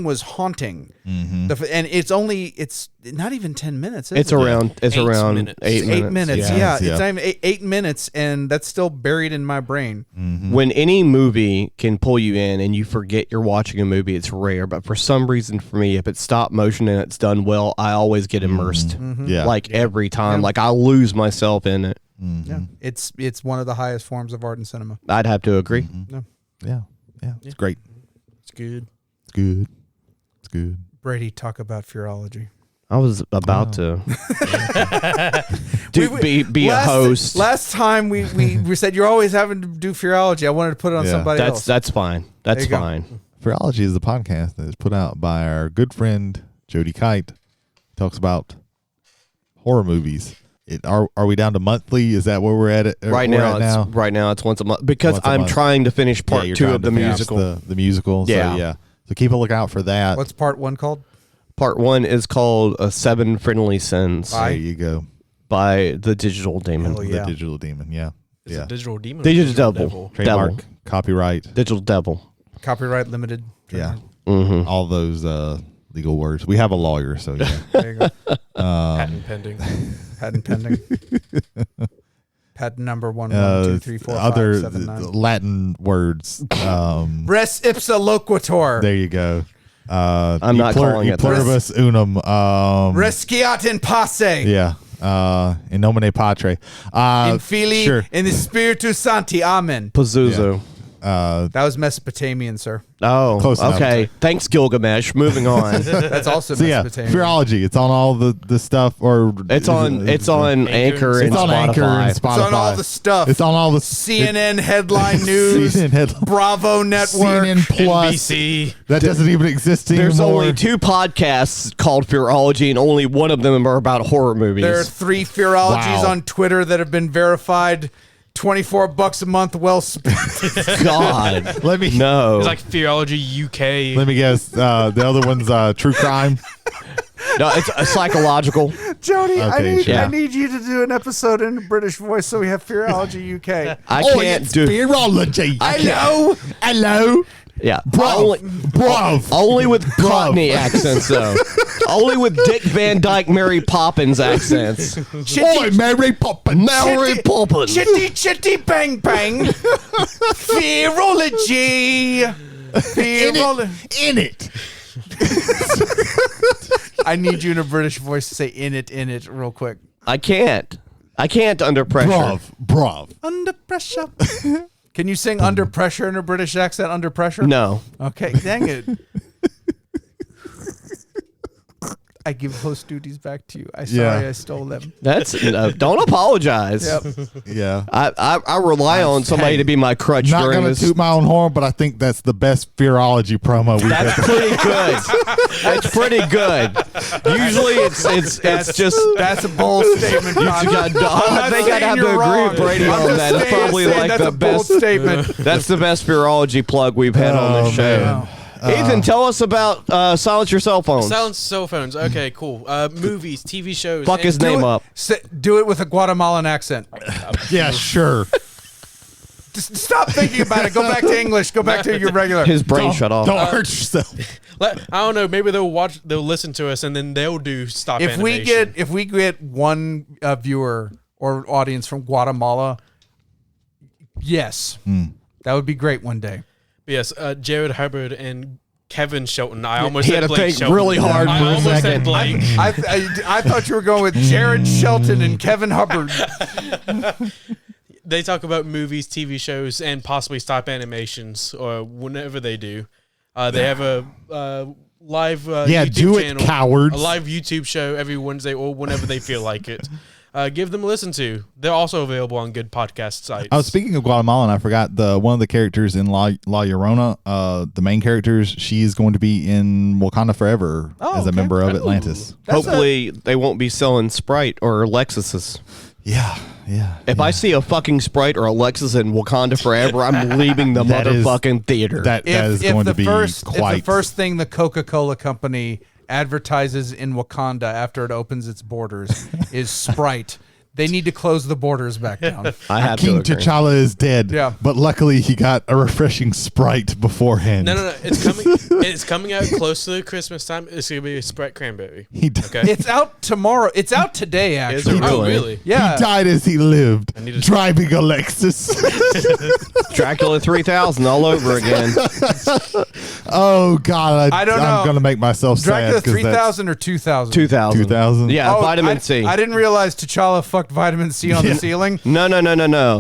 was haunting, and it's not even 10 minutes. It's around 8 minutes. 8 minutes. Yeah. Yeah. It's not even 8 minutes, and that's still buried in my brain. When any movie can pull you in and you forget you're watching a movie, it's rare. But for some reason, for me, if it's stop motion and it's done well, I always get immersed. Yeah. Every time, like I lose myself in it. Yeah, it's one of the highest forms of art in cinema. I'd have to agree. Yeah. It's great. it's good. It's good. Brady, talk about Fearology. I was about to be a host. Last time we said you're always having to do Fearology. I wanted to put it on somebody else. That's fine. That's fine. Fearology is the podcast that is put out by our good friend Jody Kite. Talks about horror movies. Are we down to monthly? Is that where we're at? Right now, it's once a month because I'm trying to finish part 2 of the musical. The musical. Yeah. So keep a lookout for that. What's part 1 called? Part 1 is called 7 Friendly Sins. There you go. by the Digital Demon. Hell yeah. The Digital Demon. Yeah. Is Yeah. it Digital Demon? Or Digital Devil. Trademark, Devil. copyright. Digital Devil. Copyright limited. Yeah. Mm-hmm. All those legal words. We have a lawyer, so yeah. There you go. Patent pending. Patent pending. Patent number 1 1 2 3 4 other 5 7 9. Latin words. Res ipsa loquitur. There you go. I'm not calling it that. pluribus unum. Resciat in passe. Yeah. In nomine patre. In fili. Sure. In the spiritus sancti. Amen. Pazuzu. That was Mesopotamian, sir. Oh, Close enough. okay. Thanks, Gilgamesh. Moving on. That's also So yeah, Mesopotamian. Fearology. It's on all the stuff, or It's on Anchor and It's on Spotify. Anchor and Spotify. It's on all the stuff. It's on all the CNN headline news. CNN headline. Bravo Network. CNN Plus. NBC. That doesn't even exist anymore. There's only 2 podcasts called Fearology, and only one of them are about horror movies. There are 3 Fearologies Wow. on Twitter that have been verified. $24 a month, well spent. God. Let me No. It's like Theology UK. let me guess. The other one's true crime. No, it's psychological. Jody, Okay, sure. Yeah. I need you to do an episode in a British voice so we have Fearology UK. I Oh, can't it's do. Fearology. Hello. Hello. Yeah. Bruv. Only with Cockney accents, though. Only with Dick Van Dyke, Mary Poppins accents. Oi, Mary Poppins. Mary Poppins. Chitty chitty bang bang. Fearology. In it. I need you in a British voice to say in it real quick. I can't under pressure. Bruv. Under pressure. Can you sing Under Pressure in a British accent? Under Pressure? No. Okay, dang it. I give host duties back to you. I stole them. That's don't apologize. Yep. Yeah. I rely on somebody to be my crutch Not during gonna this. toot my own horn, but I think that's the best Fearology promo we've That's ever. pretty good. That's pretty good. Usually it's just. That's a bold statement. Connor. I think I'd have to agree with Brady on that. It's probably like that's the a bold best. statement. That's the best Fearology plug we've had on this show. man. Ethan, tell us about Silence Your Cell Phones. Silence cell phones. Okay, cool. Movies, TV shows. Fuck his name up. Do it with a Guatemalan accent. Yeah, sure. Just stop thinking about it. Go back to English. Go back to your regular. His brain shut off. Don't hurt yourself. I don't know. Maybe they'll listen to us, and then they'll do stop if animation. we get one viewer or audience from Guatemala, yes, that would be great one day. Yes, Jared Hubbard and Kevin Shelton. I almost He said had to Blake think Shelton. really hard I for a almost second. said Blake. I thought you were going with Jared Shelton and Kevin Hubbard. They talk about movies, TV shows, and possibly stop animations or whenever they do. They have a live YouTube do it, channel, cowards. a live YouTube show every Wednesday or whenever they feel like it. Give them a listen to. They're also available on good podcast sites. Oh, speaking of Guatemalan, I forgot one of the characters in La Llorona, the main characters. She's going to be in Wakanda Forever as a member of Atlantis. Hopefully, they won't be selling Sprite or Lexuses. Yeah. If I see a fucking Sprite or a Lexus in Wakanda Forever, I'm leaving the That is- motherfucking theater. That is going to be If quite. the first thing the Coca-Cola company advertises in Wakanda after it opens its borders is Sprite, they need to close the borders back down. I have King to agree. T'Challa is dead. Yeah. But luckily he got a refreshing Sprite beforehand. No. It's coming. It's coming out close to Christmas time. It's gonna be a Sprite cranberry. He died. Okay. It's out tomorrow. It's out today, Is actually. it really? really? Yeah. He died as he lived, need to- driving a Lexus. Dracula 3000 all over again. Oh God, I don't know. I'm gonna make myself Dracula sad. 3000 or 2000? 2000. 2000. Yeah, Oh, vitamin I, C. I didn't realize T'Challa fucked vitamin C on the ceiling. No.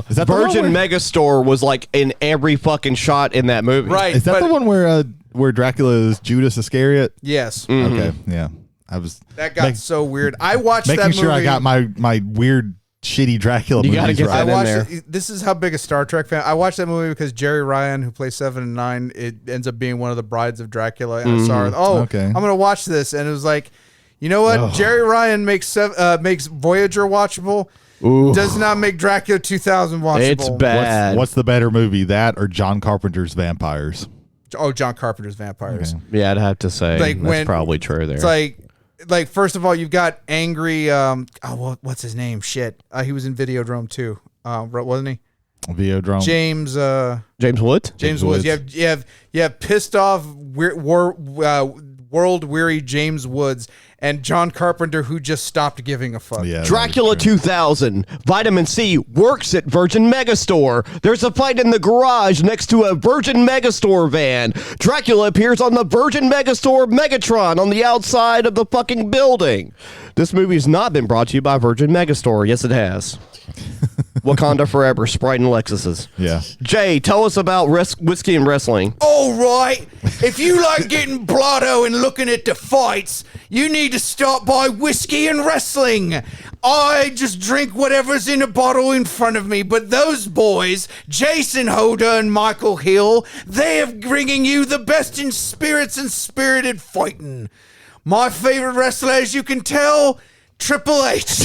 Is that the Virgin one where- Megastore was like in every fucking shot in that movie. Right. Is that but- the one where Dracula is Judas Iscariot? Yes. Okay, yeah. I was That got so weird. I watched that making movie. sure I got my weird shitty Dracula You gotta movies get right. that I in watched there. this is how big a Star Trek fan. I watched that movie because Jerry Ryan, who plays 7 and 9, it ends up being one of the brides of Dracula. And I saw it. Oh, Okay. I'm gonna watch this, and it was like, you know what? Jerry Ryan makes Voyager watchable. Does not make Dracula 2000 watchable. It's bad. What's the better movie, that or John Carpenter's Vampires? Oh, John Carpenter's Vampires. Okay. Yeah, I'd have to say Like that's when- probably true there. It's like like first of all, you've got angry. What's his name? Shit. He was in Videodrome too. Wasn't he? Videodrome. James Woods. James Woods. You have pissed off world weary James Woods and John Carpenter, who just stopped giving a fuck. Yeah, Dracula 2000. Vitamin C works at Virgin Megastore. There's a fight in the garage next to a Virgin Megastore van. Dracula appears on the Virgin Megastore Megatron on the outside of the fucking building. This movie has not been brought to you by Virgin Megastore. Yes, it has. Wakanda Forever, Sprite and Lexuses. Yeah. Jay, tell us about whiskey and wrestling. All right. If you like getting blotto and looking at the fights, you need to stop by Whiskey and Wrestling. I just drink whatever's in a bottle in front of me, but those boys, Jason Hoda and Michael Hill, they are bringing you the best in spirits and spirited fighting. My favorite wrestler, as you can tell, Triple H.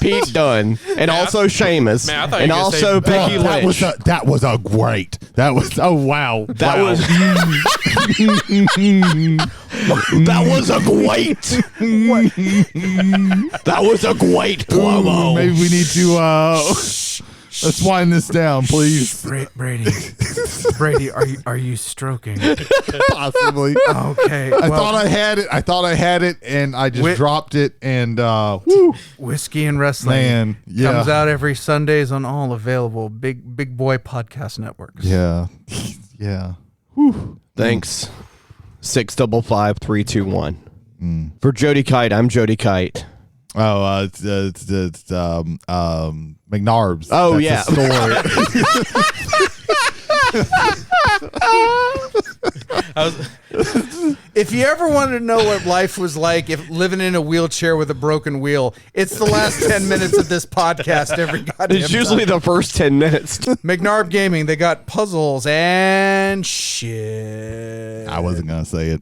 Pete Dunne, and also Sheamus, Man, I thought you and were gonna also say- Becky Lynch. That was a great. That was wow. That wow. was that was a great. That was a great promo. Maybe we need to let's wind this down, please. Brady, are you stroking? Possibly. Okay. I thought I had it, and I just dropped it. And Whiskey and Wrestling man, yeah, comes out every Sundays on all available big boy podcast networks. yeah, yeah. Thanks. 655-321. For Jody Kite, I'm Jody Kite. Oh, it's McNarb's. Oh, That's yeah. the store. If you ever wanted to know what life was like if living in a wheelchair with a broken wheel, it's the last 10 minutes of this podcast every goddamn It's usually time. the first 10 minutes. McNarb Gaming, they got puzzles and shit. I wasn't gonna say it.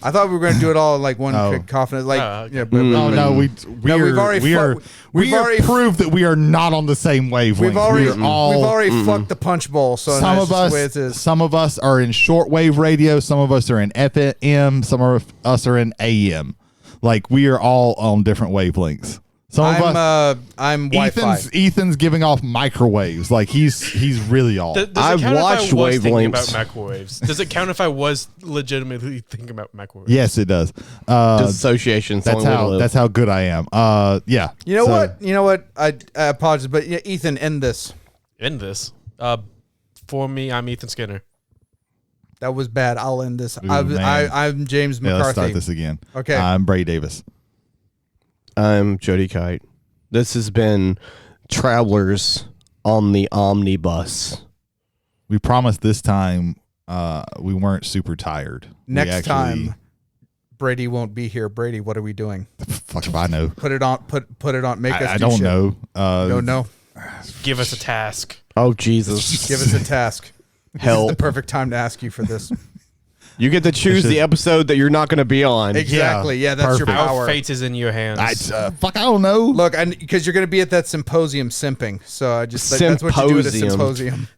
I thought we were going to do it all in like one Oh. quick confidence. Like, okay. yeah, but, Oh no, we've already already proved that we are not on the same wavelength. we've already We are all- we've already fucked the punch bowl. So some that's of just the way us, it is. some of us are in shortwave radio. Some of us are in FM. Some of us are in AM. Like we are all on different wavelengths. Some of us. I'm Wi-Fi. Ethan's giving off microwaves. Like he's really all. Does it I've count watched if I was thinking about wavelengths. microwaves? Does it count if I was legitimately thinking about microwaves? Yes, it does. Dissociation. That's how good I am. Yeah. You know what? You know what? I apologize, but yeah, Ethan, end this. In this, for me, I'm Ethan Skinner. That was bad. I'll end this. man. I'm James Yeah, let's McCarthy. start this again. Okay. I'm Brady Davis. I'm Jody Kite. This has been Travelers on the Omnibus. We promised this time we weren't super tired. Next time, Brady won't be here. Brady, what are we doing? Fuck if I know. Put it on. Put it on. Make us. I do don't shit. know. Don't know. Give us a task. Oh, Jesus. Give us a task. Help. The perfect time to ask you for this. You get to choose the episode that you're not going to be on. Exactly. Yeah, that's your perfect. power. Our fate is in your hands. I don't know. Look, because you're going to be at that symposium simping, so I just that's what you do at a symposium,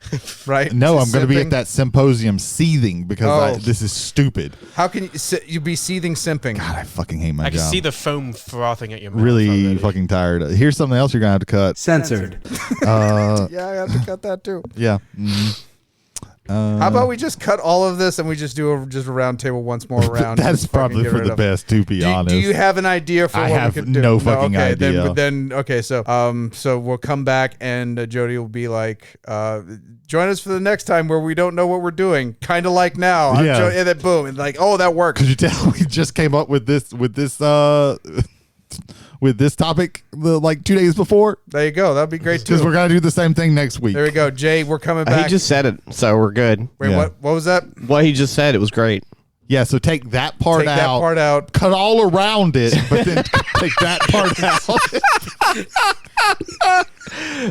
right? No, I'm going to be Simping. at that symposium seething because this is stupid. How can you be seething simping? God, I fucking hate my I can job. see the foam frothing at your mouth. really already. fucking tired. Here's something else you're going to have to cut. Censored. Yeah, I have to cut that too. Yeah. How about we just cut all of this and we just do a round table once more round? That's Just fucking probably get for rid the of- best, to be honest. Do you have an idea for I what have we could do? no fucking okay, idea. Then okay, so we'll come back and Jody will be like, join us for the next time where we don't know what we're doing, kind of like now. I'm Yeah. and then boom, and like, oh, that works. Could you tell we just came up with this topic like 2 days before? There you go. That'd be great Because we're too. going to do the same thing next week. There we go, Jay. We're coming back. He just said it, so we're good. Wait, Yeah. what was that? What he just said, it was great. Yeah, so take that part Take out. that part out. Cut all around it, but then take that part out.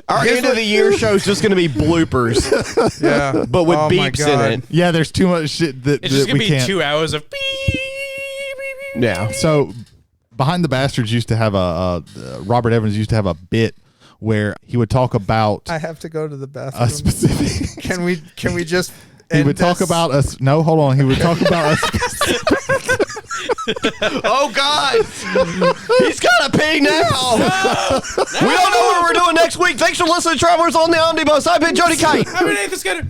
Our end of the year show is just going to be bloopers, Yeah, but with Oh my beeps God. in it. Yeah, there's too much shit that, It's just that gonna we be can't. 2 hours of. Yeah. So, Behind the Bastards used to have Robert Evans used to have a bit where he would talk about I have to go to the a bathroom. specific. Can we just? He end would talk this? about us. No, hold on. He would talk about us. Oh God, he's got to pee now. We don't know what we're doing next week. Thanks for listening to Travelers on the Omnibus. I've been Jody Kite. I've been Nathan Skinner.